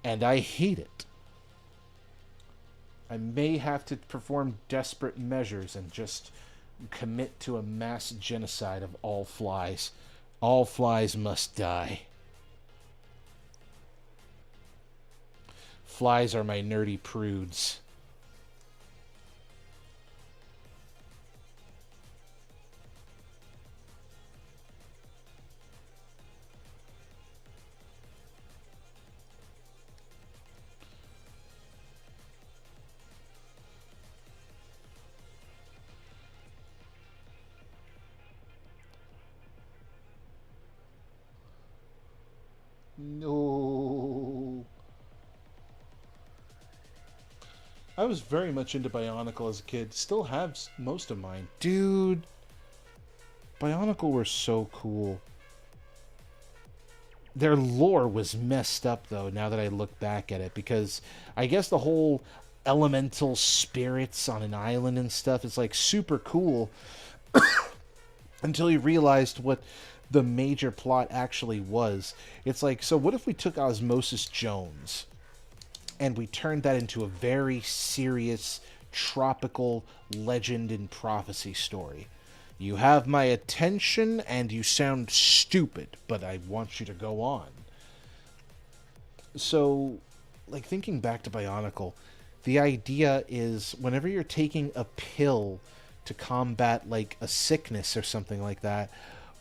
And I hate it. I may have to perform desperate measures and just commit to a mass genocide of all flies. All flies must die. Flies are my nerdy prudes. No. I was very much into Bionicle as a kid. Still have most of mine. Dude. Bionicle were so cool. Their lore was messed up, though, now that I look back at it. Because I guess the whole elemental spirits on an island and stuff is, like, super cool. Until you realized what the major plot actually was. It's like, so what if we took Osmosis Jones and we turned that into a very serious tropical legend and prophecy story? You have my attention and you sound stupid, but I want you to go on. So, like, thinking back to Bionicle, the idea is whenever you're taking a pill to combat, like, a sickness or something like that,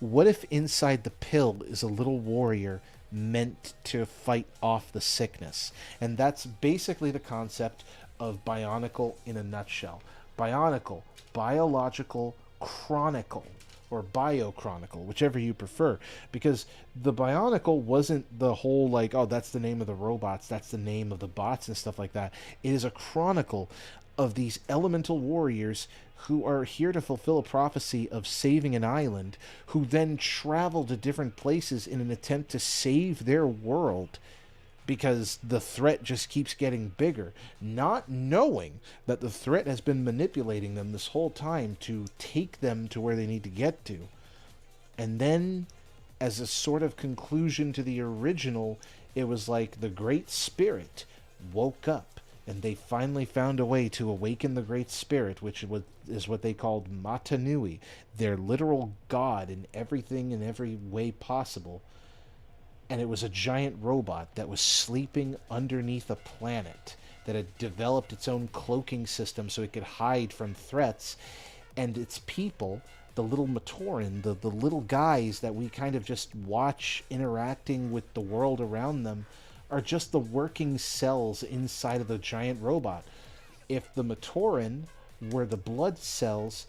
what if inside the pill is a little warrior meant to fight off the sickness? And that's basically the concept of Bionicle in a nutshell. Bionicle, biological chronicle, or biochronicle, whichever you prefer. Because the Bionicle wasn't the whole, like, oh, that's the name of the robots, that's the name of the bots and stuff like that. It is a chronicle of these elemental warriors who are here to fulfill a prophecy of saving an island, who then travel to different places in an attempt to save their world because the threat just keeps getting bigger, not knowing that the threat has been manipulating them this whole time to take them to where they need to get to. And then, as a sort of conclusion to the original, it was like the Great Spirit woke up and they finally found a way to awaken the Great Spirit, which is what they called Mata Nui, their literal god in everything and every way possible. And it was a giant robot that was sleeping underneath a planet that had developed its own cloaking system so it could hide from threats. And its people, the little Matoran, the little guys that we kind of just watch interacting with the world around them, are just the working cells inside of the giant robot. If the Matoran were the blood cells,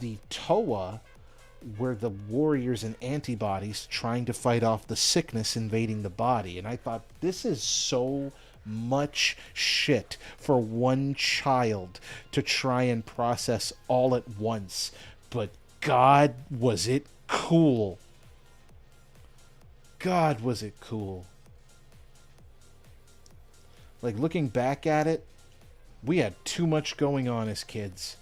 the Toa were the warriors and antibodies trying to fight off the sickness invading the body. And I thought, this is so much shit for one child to try and process all at once. But God, was it cool. God, was it cool. Like, looking back at it, we had too much going on as kids.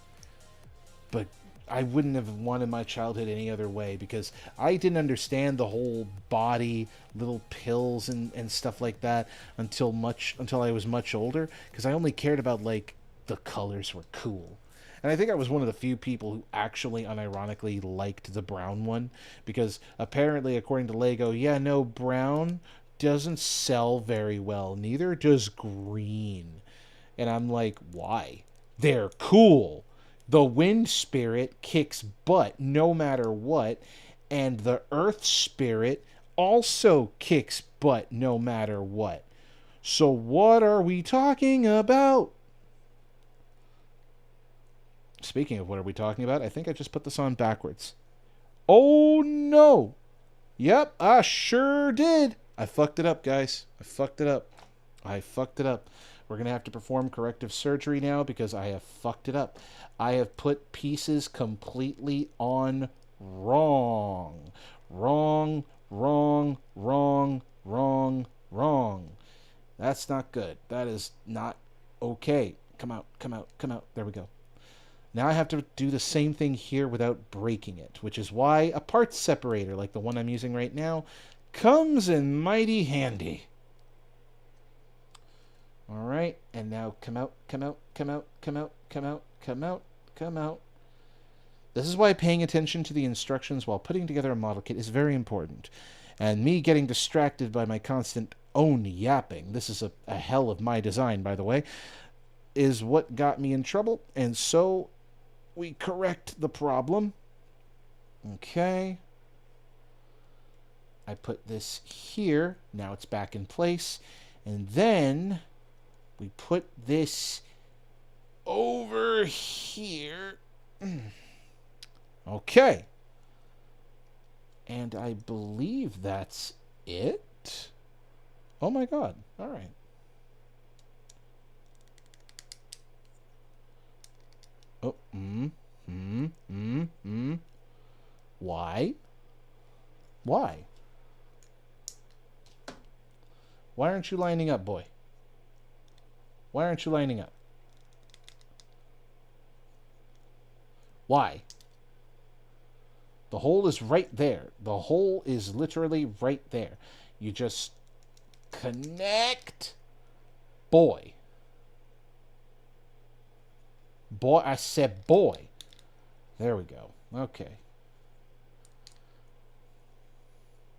But I wouldn't have wanted my childhood any other way, because I didn't understand the whole body, little pills and stuff like that until I was much older, because I only cared about like the colors were cool. And I think I was one of the few people who actually unironically liked the brown one, because apparently, according to Lego, yeah, no, brown doesn't sell very well. Neither does green. And I'm like, why? They're cool. The wind spirit kicks butt no matter what, and the earth spirit also kicks butt no matter what. So what are we talking about? Speaking of what are we talking about, I think I just put this on backwards. Oh no! Yep, I sure did. I fucked it up, guys. I fucked it up. I fucked it up. We're going to have to perform corrective surgery now because I have fucked it up. I have put pieces completely on wrong. Wrong, wrong, wrong, wrong, wrong. That's not good. That is not okay. Come out, come out, come out. There we go. Now I have to do the same thing here without breaking it, which is why a parts separator like the one I'm using right now comes in mighty handy. All right, and now come out, come out, come out, come out, come out, come out, come out. This is why paying attention to the instructions while putting together a model kit is very important. And me getting distracted by my constant own yapping, this is a hell of my design, by the way, is what got me in trouble. And so we correct the problem. Okay. I put this here. Now it's back in place. And then we put this over here. Okay. And I believe that's it. Oh my god. All right. Oh, Why? Why? Why aren't you lining up, boy? Why aren't you lining up? Why? The hole is right there. The hole is literally right there. You just connect. Boy. Boy, I said boy. There we go. Okay.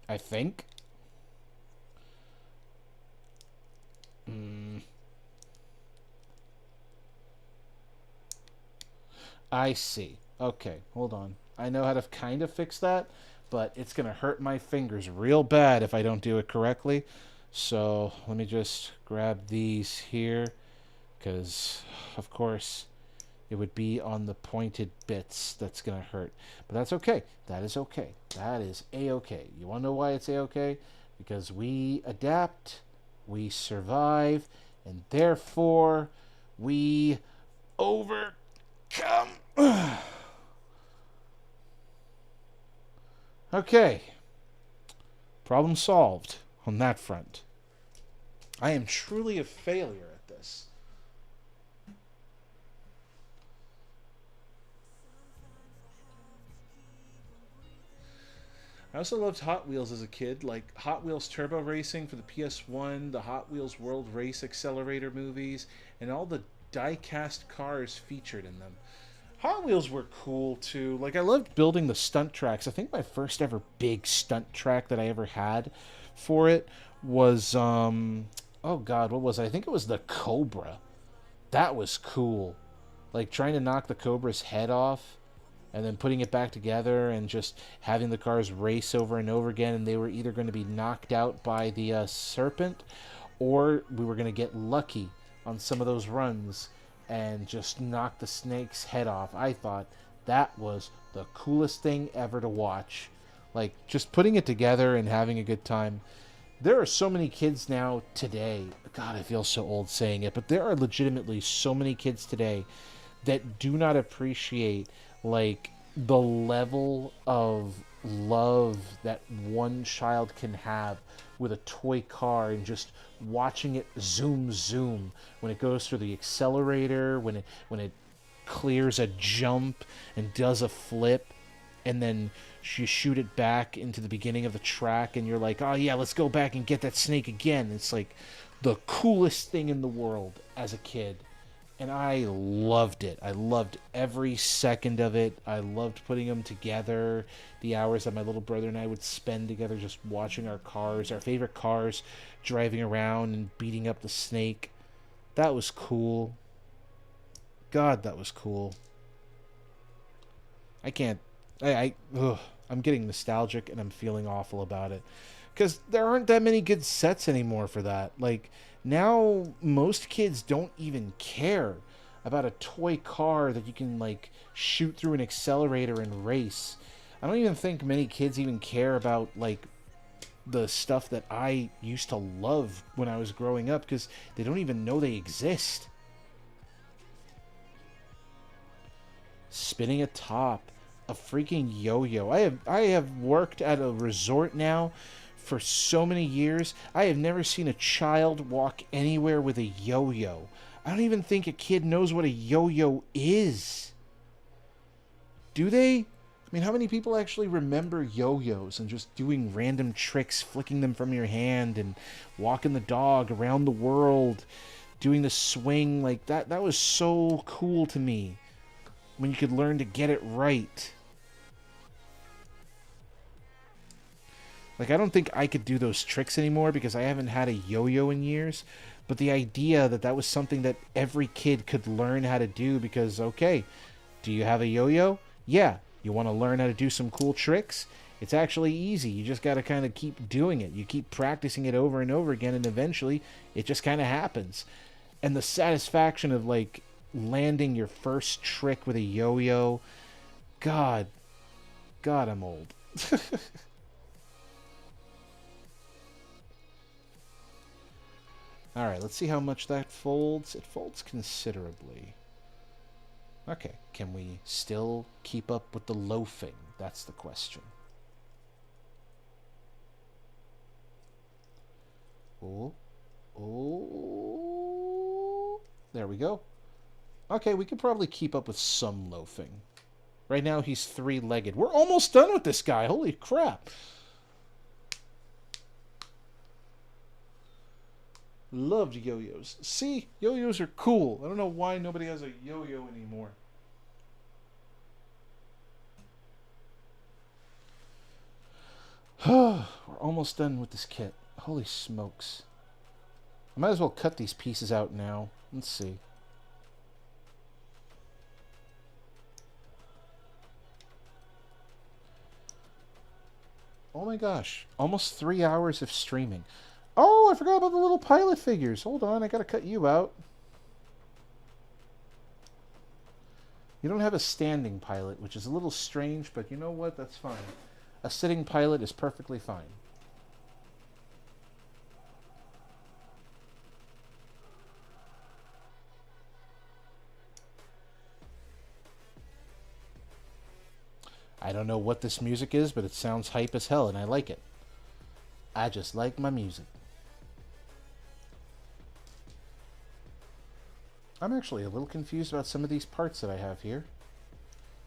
I think. I see. Okay, hold on. I know how to kind of fix that, but it's going to hurt my fingers real bad if I don't do it correctly. So let me just grab these here, because, of course, it would be on the pointed bits that's going to hurt. But that's okay. That is okay. That is A-okay. You want to know why it's A-okay? Because we adapt, we survive, and therefore we overcome. Okay. Problem solved on that front. I am truly a failure at this. I also loved Hot Wheels as a kid, like Hot Wheels Turbo Racing for the PS1, the Hot Wheels World Race Accelerator movies, and all the die-cast cars featured in them. Hot Wheels were cool too. Like, I loved building the stunt tracks. I think my first ever big stunt track that I ever had for it was oh god, what was it? I think it was the Cobra. That was cool. Like trying to knock the Cobra's head off and then putting it back together and just having the cars race over and over again, and they were either going to be knocked out by the serpent, or we were going to get lucky on some of those runs and just knock the snake's head off. I thought that was the coolest thing ever to watch. Like, just putting it together and having a good time. There are so many kids now today. God, I feel so old saying it, but there are legitimately so many kids today that do not appreciate, like, the level of love that one child can have with a toy car, and just watching it zoom when it goes through the accelerator, when it clears a jump and does a flip, and then you shoot it back into the beginning of the track, and you're like, oh yeah, let's go back and get that snake again. It's like the coolest thing in the world as a kid. And I loved it. I loved every second of it. I loved putting them together. The hours that my little brother and I would spend together just watching our cars, our favorite cars, driving around and beating up the snake. That was cool. God, that was cool. I can't. Ugh, I'm getting nostalgic and I'm feeling awful about it. Because there aren't that many good sets anymore for that. Like, now most kids don't even care about a toy car that you can, like, shoot through an accelerator and race. I don't even think many kids even care about, like, the stuff that I used to love when I was growing up, because they don't even know they exist. Spinning a top, a freaking yo-yo. I have worked at a resort now for so many years. I have never seen a child walk anywhere with a yo-yo. I don't even think a kid knows what a yo-yo is. Do they? I mean, how many people actually remember yo-yos and just doing random tricks, flicking them from your hand and walking the dog around the world, doing the swing like that? That was so cool to me when you could learn to get it right. Like, I don't think I could do those tricks anymore because I haven't had a yo-yo in years. But the idea that that was something that every kid could learn how to do because, okay, do you have a yo-yo? Yeah. You want to learn how to do some cool tricks? It's actually easy. You just got to kind of keep doing it. You keep practicing it over and over again, and eventually it just kind of happens. And the satisfaction of, like, landing your first trick with a yo-yo. God, I'm old. Alright, let's see how much that folds. It folds considerably. Okay, can we still keep up with the loafing? That's the question. Oh. There we go. Okay, we could probably keep up with some loafing. Right now he's three-legged. We're almost done with this guy. Holy crap. Loved yo-yos. See, yo-yos are cool. I don't know why nobody has a yo-yo anymore. We're almost done with this kit. Holy smokes. I might as well cut these pieces out now. Let's see. Oh my gosh. Almost 3 hours of streaming. Oh, I forgot about the little pilot figures. Hold on, I gotta cut you out. You don't have a standing pilot, which is a little strange, but you know what? That's fine. A sitting pilot is perfectly fine. I don't know what this music is, but it sounds hype as hell, and I like it. I just like my music. I'm actually a little confused about some of these parts that I have here.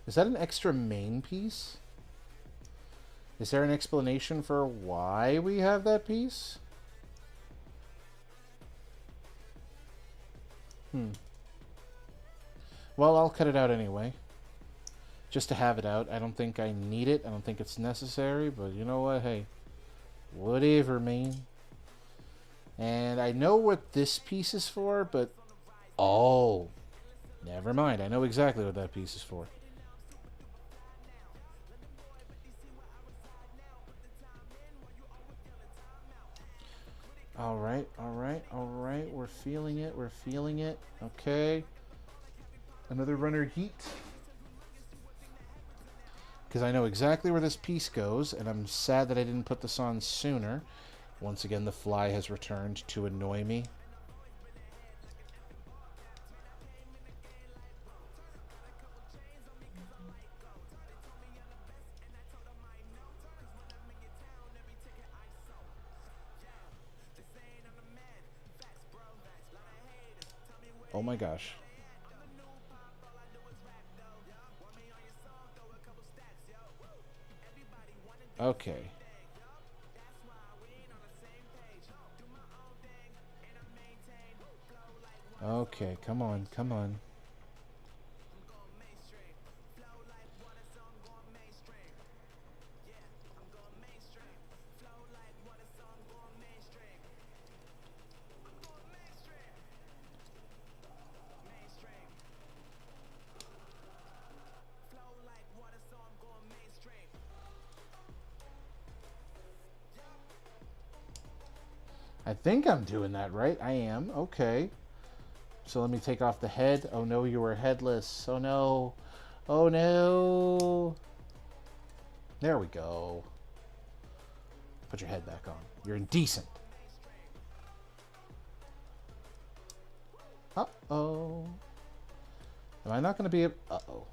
Is that an extra main piece? Is there an explanation for why we have that piece? Well, I'll cut it out anyway. Just to have it out. I don't think I need it. I don't think it's necessary, but you know what? Hey, whatever, man. And I know what this piece is for, but... Oh, never mind. I know exactly what that piece is for. Alright. We're feeling it. Okay. Another runner heat. Because I know exactly where this piece goes, and I'm sad that I didn't put this on sooner. Once again, the fly has returned to annoy me. Oh my gosh. Okay. Okay, come on, come on. I think I'm doing that right. I am. Okay. So let me take off the head. Oh no, you were headless. Oh no. Oh no. There we go. Put your head back on. You're indecent. Uh-oh. Am I not going to be able... Uh-oh.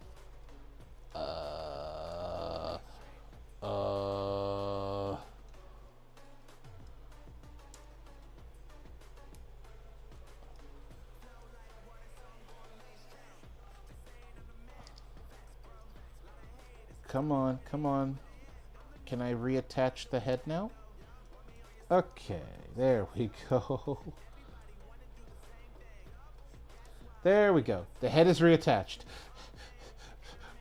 Uh... Uh... Come on, come on. Can I reattach the head now? Okay, there we go. There we go. The head is reattached.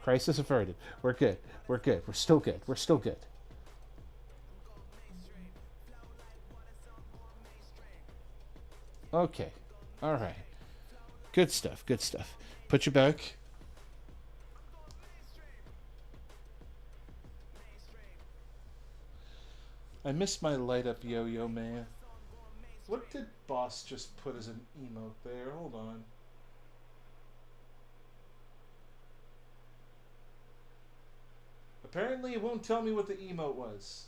Crisis averted. We're good. We're good. We're still good. We're still good. Okay. All right. Good stuff. Good stuff. Put you back. I missed my light up yo-yo, man. What did boss just put as an emote there? Hold on. Apparently it won't tell me what the emote was.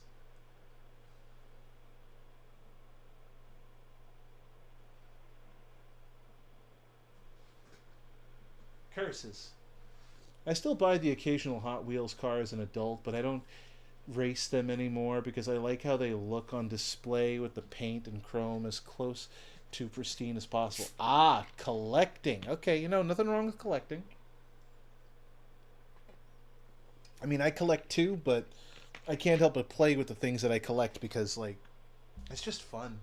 Curses. I still buy the occasional Hot Wheels car as an adult, but I don't race them anymore because I like how they look on display with the paint and chrome as close to pristine as possible. Ah, collecting. Okay, nothing wrong with collecting. I mean, I collect too, but I can't help but play with the things that I collect because, like, it's just fun.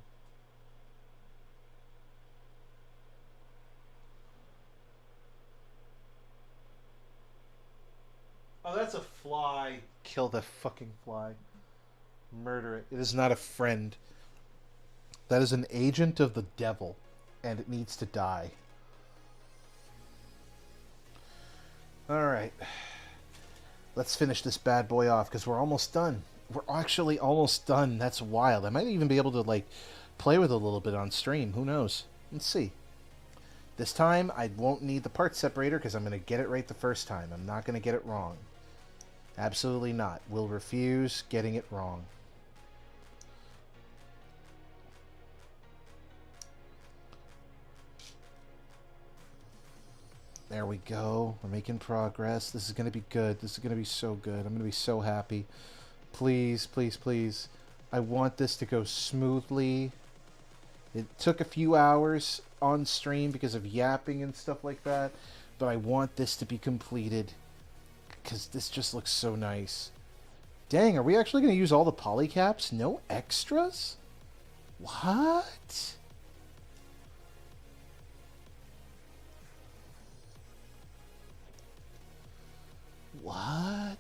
Oh, that's a fly. Kill the fucking fly. Murder it. It is not a friend. That is an agent of the devil, and it needs to die. Alright. Let's finish this bad boy off, because we're almost done. We're actually almost done. That's wild. I might even be able to, like, play with it a little bit on stream. Who knows? Let's see. This time, I won't need the part separator, because I'm going to get it right the first time. I'm not going to get it wrong. Absolutely not. We'll refuse getting it wrong. There we go. We're making progress. This is going to be good. This is going to be so good. I'm going to be so happy. Please, please, please. I want this to go smoothly. It took a few hours on stream because of yapping and stuff like that. But I want this to be completed. Because this just looks so nice. Dang, are we actually going to use all the polycaps? No extras? What? What?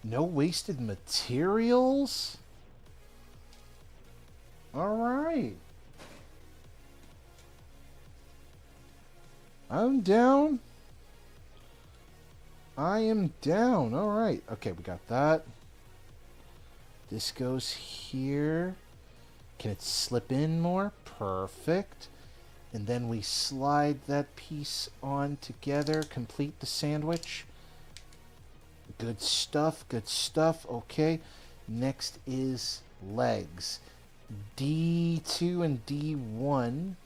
No wasted materials? Alright. I'm down. I am down. Alright. Okay, we got that. This goes here. Can it slip in more? Perfect. And then we slide that piece on together. Complete the sandwich. Good stuff. Good stuff. Okay. Next is legs. D2 and D1.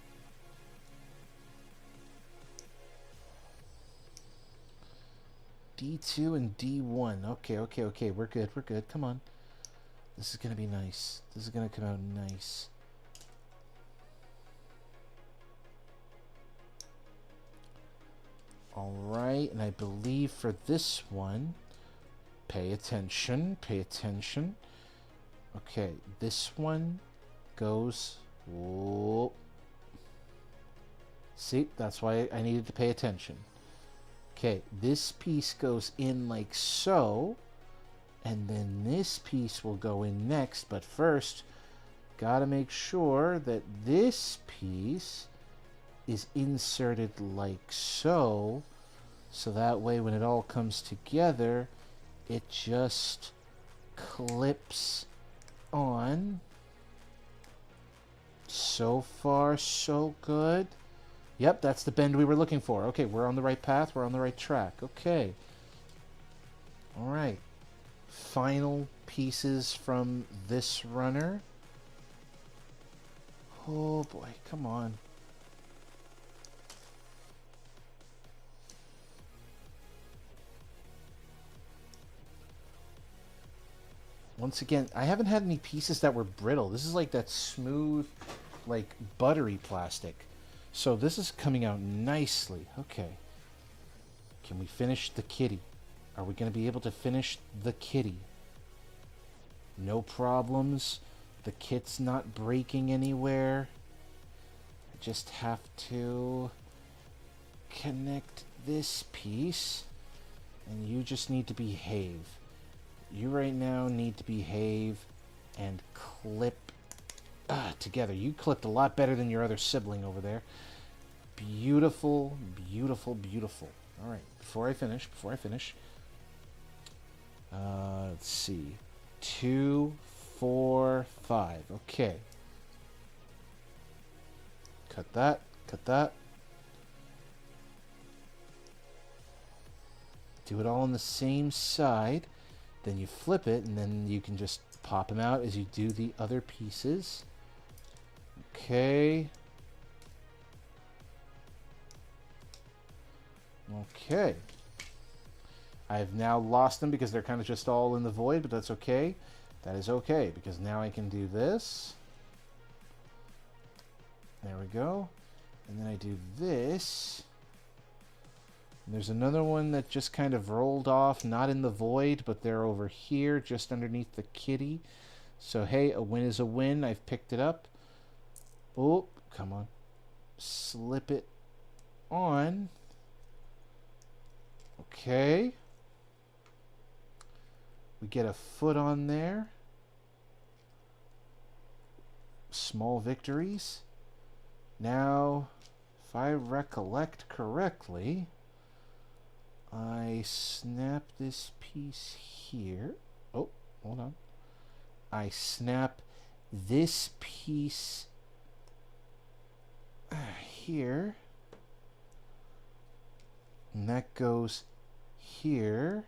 D2 and D1. Okay, okay, okay. We're good. We're good. Come on. This is going to be nice. This is going to come out nice. Alright, and I believe for this one, Pay attention, pay attention. Okay, this one goes... Whoa. See, that's why I needed to pay attention. Okay, this piece goes in like so, and then this piece will go in next, but first, gotta make sure that this piece is inserted like so, so that way when it all comes together, it just clips on. So far, so good. Yep, that's the bend we were looking for. Okay, we're on the right path. We're on the right track. Okay. All right. Final pieces from this runner. Oh, boy. Come on. Once again, I haven't had any pieces that were brittle. This is like that smooth, like buttery plastic. So this is coming out nicely. Okay. Can we finish the kitty? Are we going to be able to finish the kitty? No problems. The kit's not breaking anywhere. I just have to connect this piece. And you just need to behave. You right now need to behave and clip together. You clipped a lot better than your other sibling over there. Beautiful, beautiful, beautiful. All right, before I finish, let's see. 2, 4, 5. Okay. Cut that, cut that. Do it all on the same side. Then you flip it, and then you can just pop them out as you do the other pieces. Okay. Okay. I've now lost them because they're kind of just all in the void, but that's okay. That is okay, because now I can do this. There we go. And then I do this. And there's another one that just kind of rolled off, not in the void, but they're over here, just underneath the kitty. So, hey, a win is a win. I've picked it up. Oh, come on. Slip it on. Okay. We get a foot on there. Small victories. Now, if I recollect correctly, I snap this piece here. Oh, hold on. I snap this piece here. And that goes here.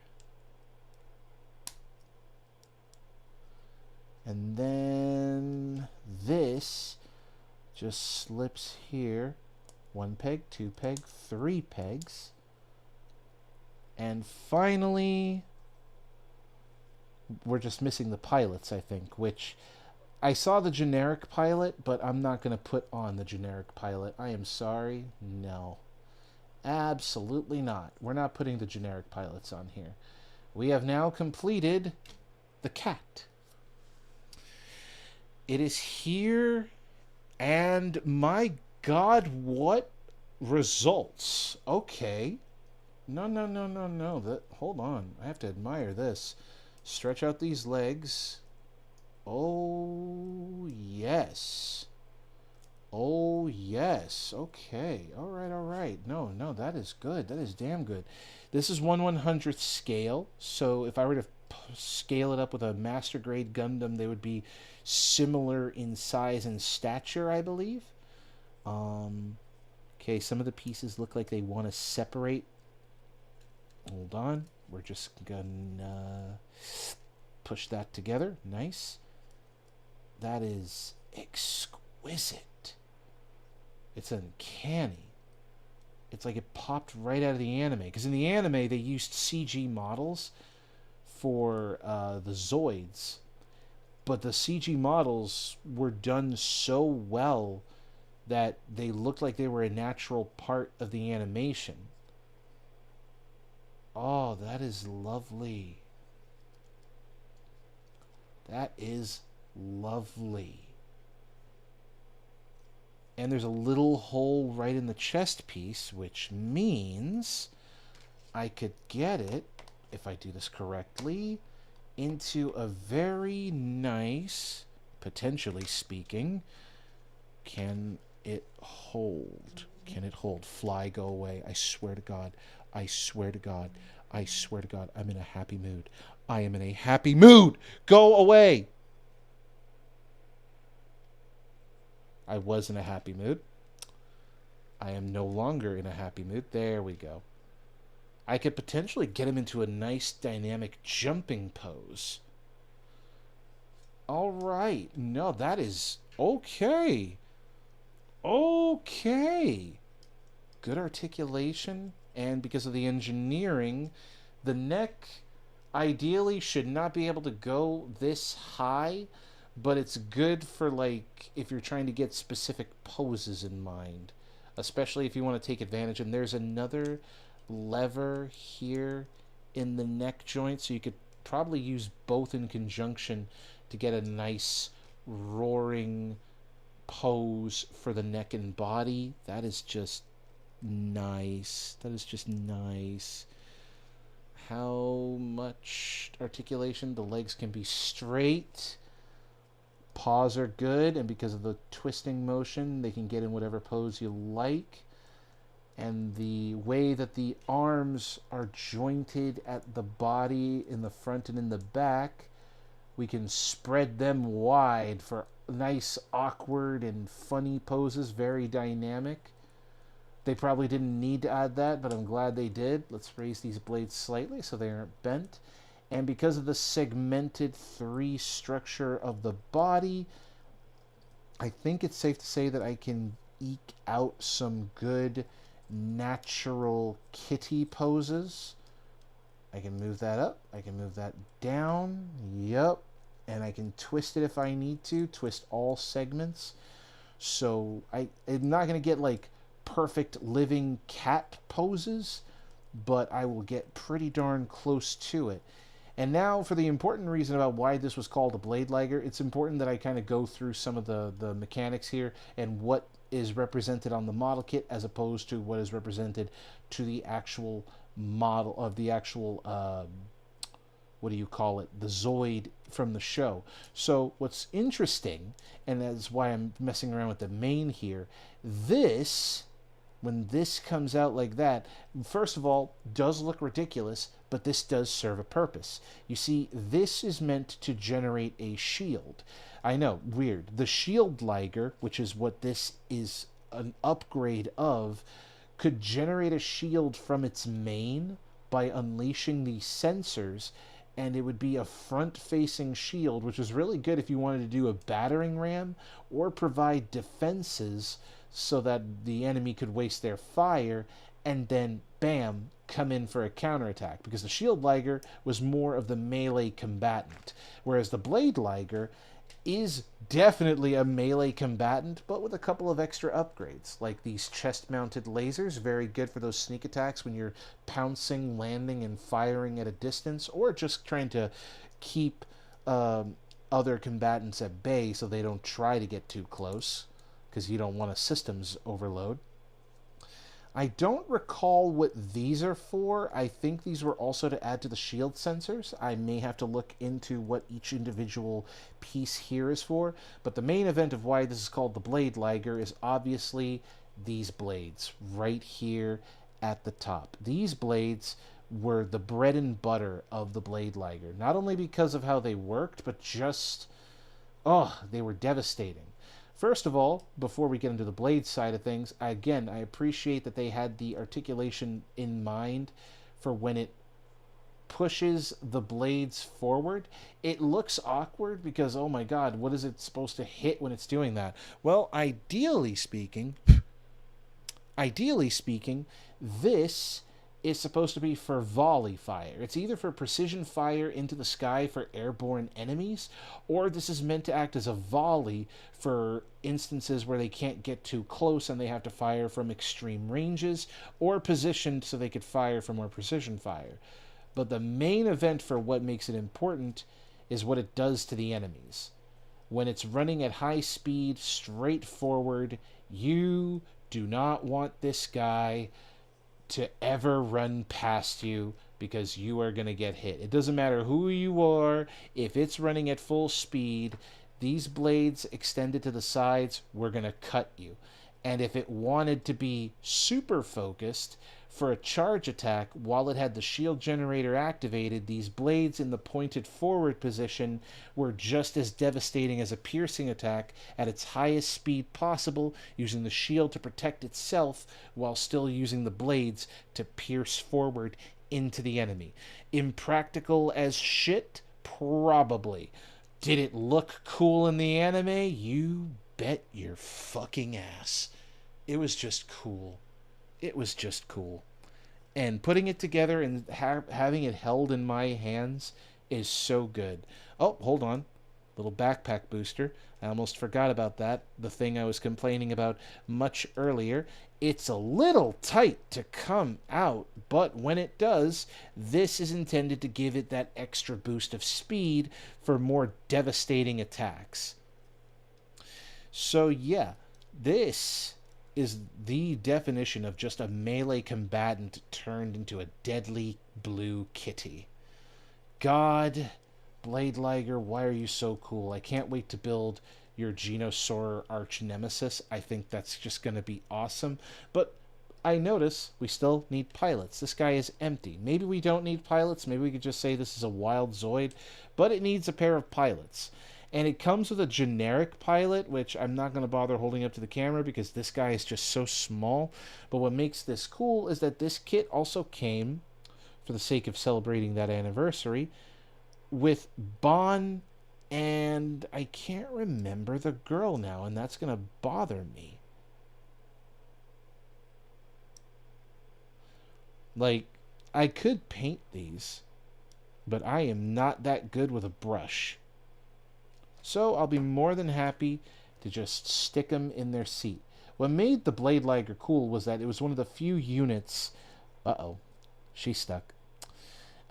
And then this just slips here. 1 peg, 2 peg, 3 pegs. And finally, we're just missing the pilots, I think, which I saw the generic pilot, but I'm not going to put on the generic pilot. I am sorry. No. Absolutely not. We're not putting the generic pilots on here. We have now completed the cat. It is here, and my God, what results? Okay. No. Hold on. I have to admire this. Stretch out these legs. Oh, yes. Oh, yes. Okay. All right. No, that is good. That is damn good. This is 1/100th scale, so if I were to scale it up with a Master Grade Gundam, they would be similar in size and stature, I believe. Okay, some of the pieces look like they want to separate. Hold on. We're just gonna push that together. Nice. That is exquisite. It's uncanny. It's like it popped right out of the anime. Because in the anime, they used CG models for the Zoids. But the CG models were done so well that they looked like they were a natural part of the animation. Oh, that is lovely. That is lovely. And there's a little hole right in the chest piece, which means I could get it, if I do this correctly, into a very nice, potentially speaking, can it hold? Can it hold? Fly, go away. I swear to God. I swear to God. I swear to God. I'm in a happy mood. I am in a happy mood. Go away. I was in a happy mood. I am no longer in a happy mood. There we go. I could potentially get him into a nice dynamic jumping pose. All right. No, that is okay. Okay. Good articulation, and because of the engineering, the neck ideally should not be able to go this high, but it's good for like if you're trying to get specific poses in mind, especially if you want to take advantage. And there's another lever here in the neck joint, so you could probably use both in conjunction to get a nice roaring pose for the neck and body. That is just nice. That is just nice. How much articulation? The legs can be straight. Paws are good, and because of the twisting motion, they can get in whatever pose you like. And the way that the arms are jointed at the body in the front and in the back, we can spread them wide for nice, awkward, and funny poses. Very dynamic. They probably didn't need to add that, but I'm glad they did. Let's raise these blades slightly so they aren't bent. And because of the segmented 3 structure of the body, I think it's safe to say that I can eke out some good natural kitty poses. I can move that up. I can move that down. Yup. And I can twist it if I need to. Twist all segments. So I'm not going to get like perfect living cat poses, but I will get pretty darn close to it. And now for the important reason about why this was called a blade liger, it's important that I kind of go through some of the mechanics here and what is represented on the model kit as opposed to what is represented to the actual model of the actual what do you call it, the Zoid from the show. So what's interesting, and that's why I'm messing around with the mane here, this, when this comes out like that, first of all, does look ridiculous, but this does serve a purpose. You see, this is meant to generate a shield. I know, weird. The shield Liger, which is what this is an upgrade of, could generate a shield from its mane by unleashing these sensors, and it would be a front-facing shield, which is really good if you wanted to do a battering ram or provide defenses so that the enemy could waste their fire and then, bam, come in for a counterattack. Because the shield Liger was more of the melee combatant, whereas the blade Liger is definitely a melee combatant, but with a couple of extra upgrades, like these chest-mounted lasers, very good for those sneak attacks when you're pouncing, landing, and firing at a distance, or just trying to keep other combatants at bay so they don't try to get too close, because you don't want a systems overload. I don't recall what these are for. I think these were also to add to the shield sensors. I may have to look into what each individual piece here is for. But the main event of why this is called the Blade Liger is obviously these blades right here at the top. These blades were the bread and butter of the Blade Liger. Not only because of how they worked, but just, oh, they were devastating. First of all, before we get into the blade side of things, again, I appreciate that they had the articulation in mind for when it pushes the blades forward. It looks awkward because, oh my god, what is it supposed to hit when it's doing that? Well, ideally speaking, this is supposed to be for volley fire. It's either for precision fire into the sky for airborne enemies, or this is meant to act as a volley for instances where they can't get too close and they have to fire from extreme ranges, or positioned so they could fire for more precision fire. But the main event for what makes it important is what it does to the enemies. When it's running at high speed, straight forward, you do not want this guy to ever run past you because you are going to get hit. It doesn't matter who you are, if it's running at full speed, these blades extended to the sides, we're going to cut you. And if it wanted to be super focused for a charge attack while it had the shield generator activated, these blades in the pointed forward position were just as devastating as a piercing attack at its highest speed possible, using the shield to protect itself while still using the blades to pierce forward into the enemy. Impractical as shit? Probably. Did it look cool in the anime? You bet your fucking ass. It was just cool. It was just cool. And putting it together and having it held in my hands is so good. Oh, hold on. Little backpack booster. I almost forgot about that. The thing I was complaining about much earlier. It's a little tight to come out, but when it does, this is intended to give it that extra boost of speed for more devastating attacks. So yeah, this is the definition of just a melee combatant turned into a deadly blue kitty. God, Blade Liger, why are you so cool? I can't wait to build your Genosaur arch nemesis. I think that's just going to be awesome. But I notice we still need pilots. This guy is empty. Maybe we don't need pilots. Maybe we could just say this is a wild Zoid. But it needs a pair of pilots. And it comes with a generic pilot, which I'm not going to bother holding up to the camera because this guy is just so small. But what makes this cool is that this kit also came, for the sake of celebrating that anniversary, with Bon and I can't remember the girl now, and that's going to bother me. Like, I could paint these, but I am not that good with a brush. So I'll be more than happy to just stick them in their seat. What made the Blade Liger cool was that it was one of the few units... Uh-oh. She's stuck.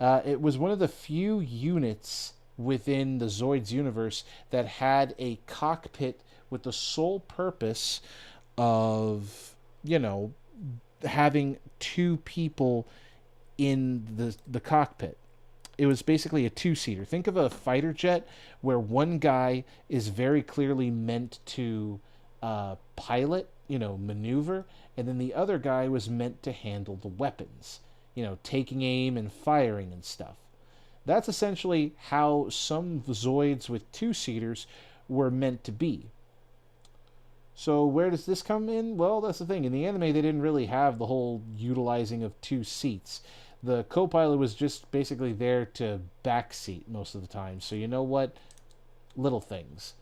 It was one of the few units within the Zoids universe that had a cockpit with the sole purpose of, having two people in the cockpit. It was basically a two-seater. Think of a fighter jet where one guy is very clearly meant to pilot, maneuver, and then the other guy was meant to handle the weapons, taking aim and firing and stuff. That's essentially how some Zoids with two-seaters were meant to be. So where does this come in? Well, that's the thing. In the anime, they didn't really have the whole utilizing of two seats. The co-pilot was just basically there to backseat most of the time. So you know what? Little things.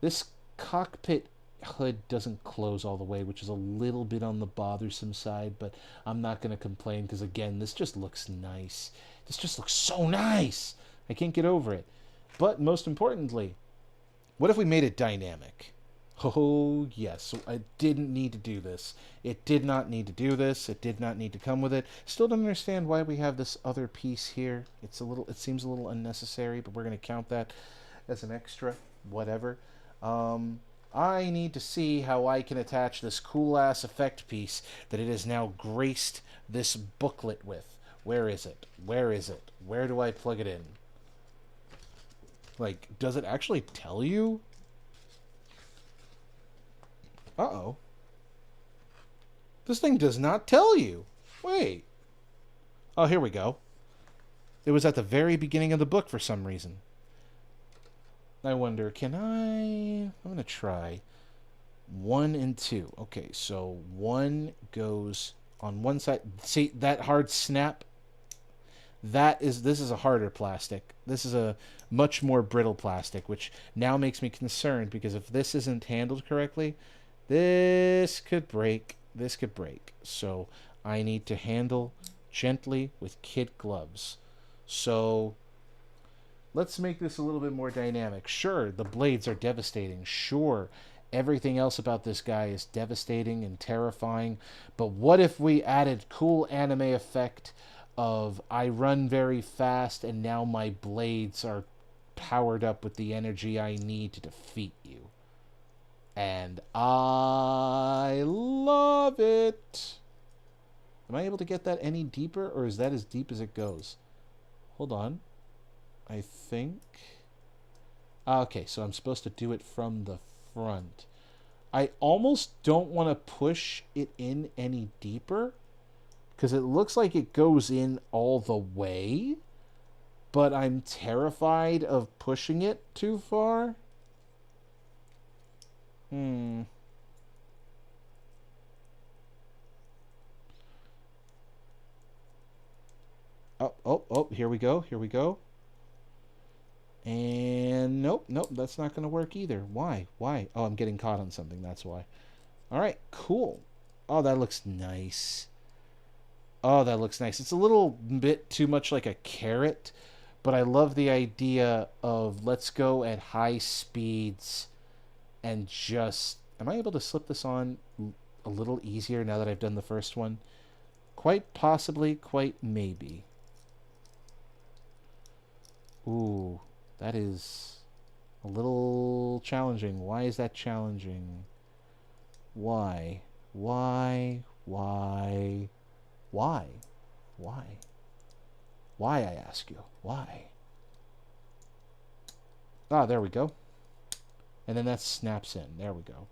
This cockpit hood doesn't close all the way, which is a little bit on the bothersome side, but I'm not going to complain because, again, this just looks nice. This just looks so nice. I can't get over it. But most importantly, what if we made it dynamic? Oh, yes. So I didn't need to do this. It did not need to do this. It did not need to come with it. Still don't understand why we have this other piece here. It seems a little unnecessary, but we're going to count that as an extra. Whatever. I need to see how I can attach this cool-ass effect piece that it has now graced this booklet with. Where is it? Where is it? Where do I plug it in? Like, does it actually tell you? Uh-oh. This thing does not tell you. Wait. Oh, here we go. It was at the very beginning of the book for some reason. I wonder, I'm going to try 1 and 2. Okay, so 1 goes on one side. See, that hard snap? This is a harder plastic. This is a much more brittle plastic, which now makes me concerned because if this isn't handled correctly, this could break. This could break. So I need to handle gently with kid gloves. So let's make this a little bit more dynamic. Sure, the blades are devastating. Sure, everything else about this guy is devastating and terrifying. But what if we added cool anime effect of I run very fast and now my blades are powered up with the energy I need to defeat you. And I love it. Am I able to get that any deeper, or is that as deep as it goes? Hold on. I think... Okay, so I'm supposed to do it from the front. I almost don't want to push it in any deeper, because it looks like it goes in all the way, but I'm terrified of pushing it too far. Oh, here we go, here we go. And nope, that's not going to work either. Why? Oh, I'm getting caught on something, that's why. All right, cool. Oh, that looks nice. Oh, that looks nice. It's a little bit too much like a carrot, but I love the idea of let's go at high speeds and just... Am I able to slip this on a little easier now that I've done the first one? Quite possibly, quite maybe. Ooh, that is a little challenging. Why is that challenging? Why? Why, I ask you? Why? Ah, there we go. And then that snaps in. There we go.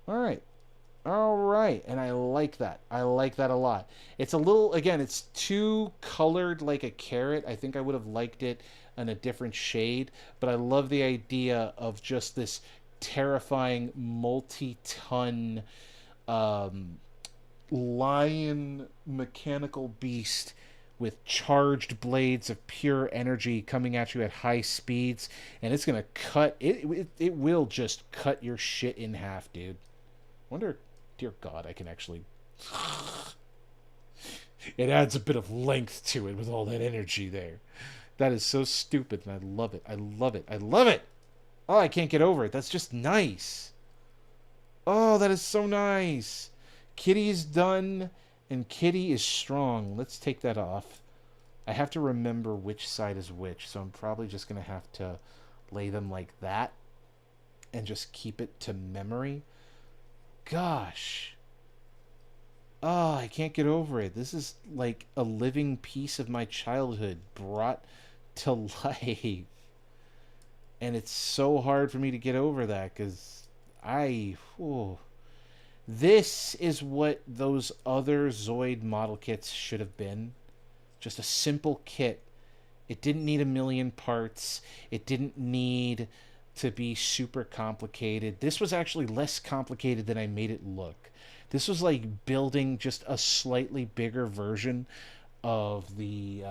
All right. All right. And I like that. I like that a lot. It's a little, again, it's too colored like a carrot. I think I would have liked it in a different shade. But I love the idea of just this terrifying multi-ton lion mechanical beast with charged blades of pure energy coming at you at high speeds, and it's gonna cut it will just cut your shit in half, dude. Wonder, dear God, I can actually... It adds a bit of length to it with all that energy there. That is so stupid, and I love it. I love it. I love it. Oh, I can't get over it. That's just nice. Oh, that is so nice. Kitty is done, and Kitty is strong. Let's take that off. I have to remember which side is which, so I'm probably just going to have to lay them like that and just keep it to memory. Gosh. Oh, I can't get over it. This is like a living piece of my childhood brought to life. And it's so hard for me to get over that because this is what those other Zoid model kits should have been. Just a simple kit. It didn't need a million parts. It didn't need to be super complicated. This was actually less complicated than I made it look. This was like building just a slightly bigger version of the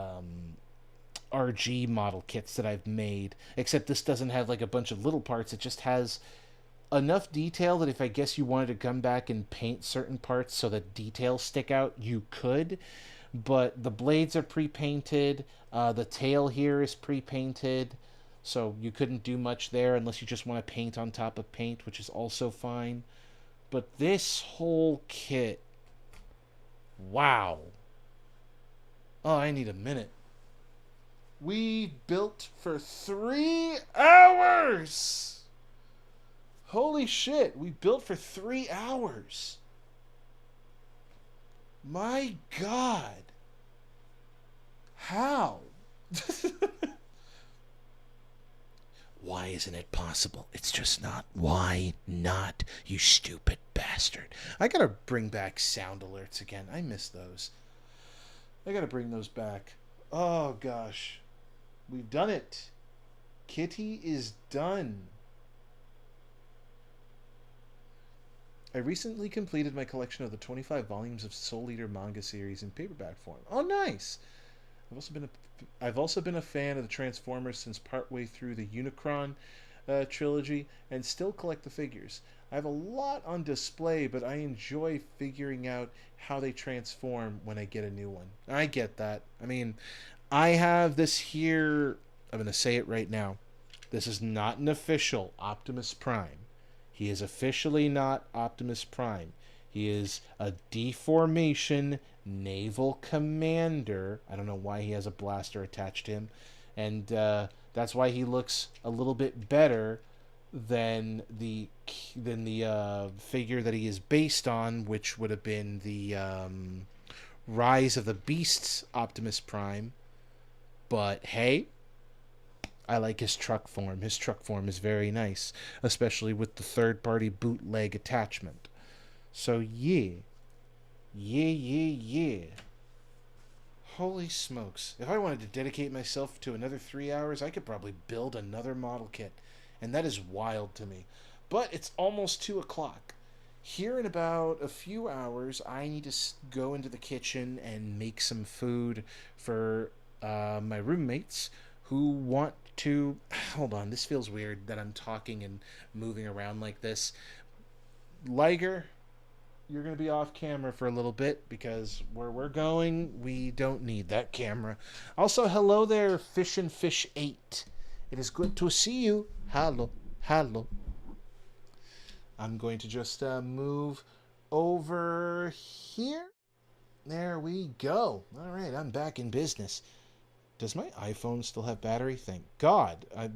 RG model kits that I've made. Except this doesn't have like a bunch of little parts. It just has enough detail that if I guess you wanted to come back and paint certain parts so that details stick out, you could. But the blades are pre-painted. The tail here is pre-painted. So you couldn't do much there unless you just want to paint on top of paint, which is also fine. But this whole kit... Wow. Oh, I need a minute. We built for 3 hours! Holy shit, we built for 3 hours. My God. How? Why isn't it possible? It's just not. Why not, you stupid bastard? I gotta bring back sound alerts again. I miss those. I gotta bring those back. Oh, gosh. We've done it. Kitty is done. I recently completed my collection of the 25 volumes of Soul Eater manga series in paperback form. Oh, nice! I've also been a fan of the Transformers since partway through the Unicron trilogy, and still collect the figures. I have a lot on display, but I enjoy figuring out how they transform when I get a new one. I get that. I mean, I have this here. I'm going to say it right now. This is not an official Optimus Prime. He is officially not Optimus Prime. He is a deformation naval commander. I don't know why he has a blaster attached to him. And That's why he looks a little bit better than the figure that he is based on, which would have been the Rise of the Beasts Optimus Prime. But hey, I like his truck form. His truck form is very nice, especially with the third party bootleg attachment. So yeah. Yeah, yeah, yeah. Holy smokes. If I wanted to dedicate myself to another 3 hours, I could probably build another model kit. And that is wild to me. But it's almost 2 o'clock. Here in about a few hours, I need to go into the kitchen and make some food for my roommates who want to. Hold on, this feels weird that I'm talking and moving around like this. Liger, you're going to be off camera for a little bit because where we're going, we don't need that camera. Also, hello there, Fish and Fish 8. It is good to see you. Hello, hello. I'm going to just move over here. There we go. All right, I'm back in business. Does my iPhone still have battery? Thank God. I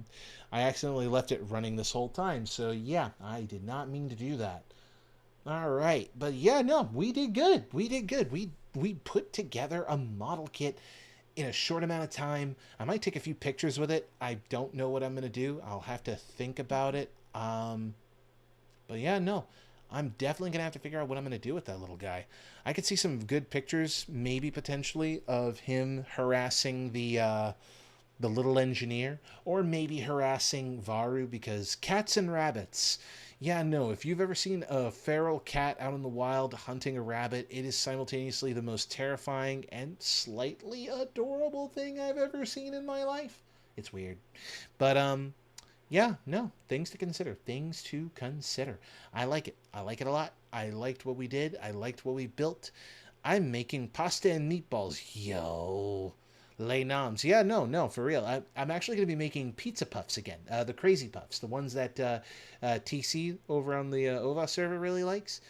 accidentally left it running this whole time. So yeah, I did not mean to do that. All right, but yeah, no, we did good. We did good. We put together a model kit in a short amount of time. I might take a few pictures with it. I don't know what I'm gonna do. I'll have to think about it. But yeah, no, I'm definitely gonna have to figure out what I'm gonna do with that little guy. I could see some good pictures, maybe potentially, of him harassing the little engineer, or maybe harassing Varu because cats and rabbits. Yeah, no, if you've ever seen a feral cat out in the wild hunting a rabbit, it is simultaneously the most terrifying and slightly adorable thing I've ever seen in my life. It's weird. But yeah, no, things to consider. Things to consider. I like it. I like it a lot. I liked what we did. I liked what we built. I'm making pasta and meatballs. Yo. Les noms. Yeah, no, for real. I'm actually going to be making pizza puffs again. The crazy puffs, the ones that TC over on the OVA server really likes.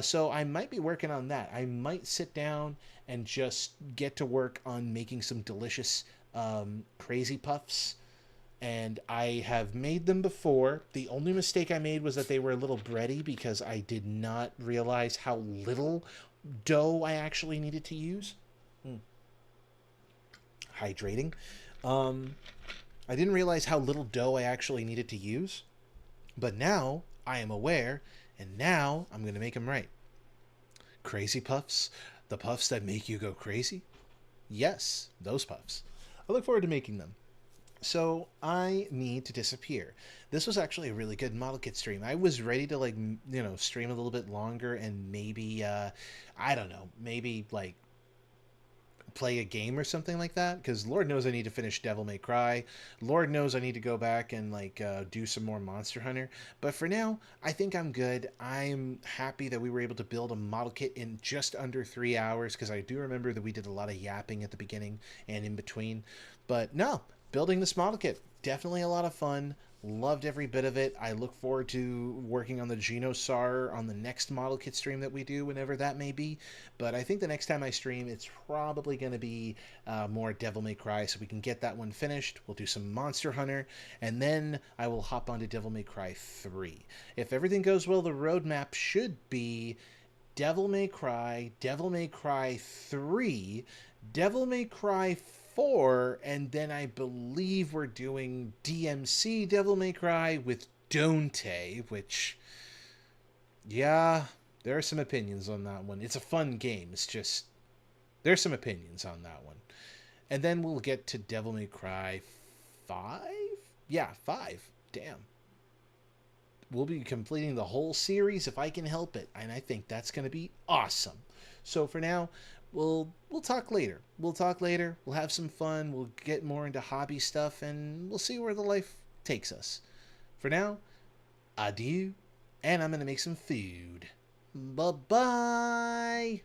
So I might be working on that. I might sit down and just get to work on making some delicious crazy puffs. And I have made them before. The only mistake I made was that they were a little bready because I did not realize how little dough I actually needed to use. Hydrating. Um, I didn't realize how little dough I actually needed to use, but now I am aware, and now I'm going to make them right. Crazy puffs, the puffs that make you go crazy? Yes, those puffs. I look forward to making them. So I need to disappear. This was actually a really good model kit stream. I was ready to stream a little bit longer and maybe I don't know, maybe like play a game or something like that, because Lord knows I need to finish Devil May Cry. Lord knows I need to go back and do some more Monster Hunter. But for now, I think I'm good. I'm happy that we were able to build a model kit in just under 3 hours, because I do remember that we did a lot of yapping at the beginning and in between. But no, building this model kit, definitely a lot of fun. Loved every bit of it. I look forward to working on the Genosar on the next model kit stream that we do, whenever that may be. But I think the next time I stream, it's probably going to be more Devil May Cry, so we can get that one finished. We'll do some Monster Hunter, and then I will hop onto Devil May Cry 3. If everything goes well, the roadmap should be Devil May Cry 3, Devil May Cry 4, and then I believe we're doing DMC Devil May Cry with Dante, which, yeah, there are some opinions on that one. It's a fun game. It's just, there's some opinions on that one. And then we'll get to Devil May Cry 5? Yeah, 5. Damn. We'll be completing the whole series if I can help it, and I think that's going to be awesome. So for now, we'll talk later. We'll talk later. We'll have some fun. We'll get more into hobby stuff, and we'll see where the life takes us. For now, adieu, and I'm going to make some food. Bye-bye.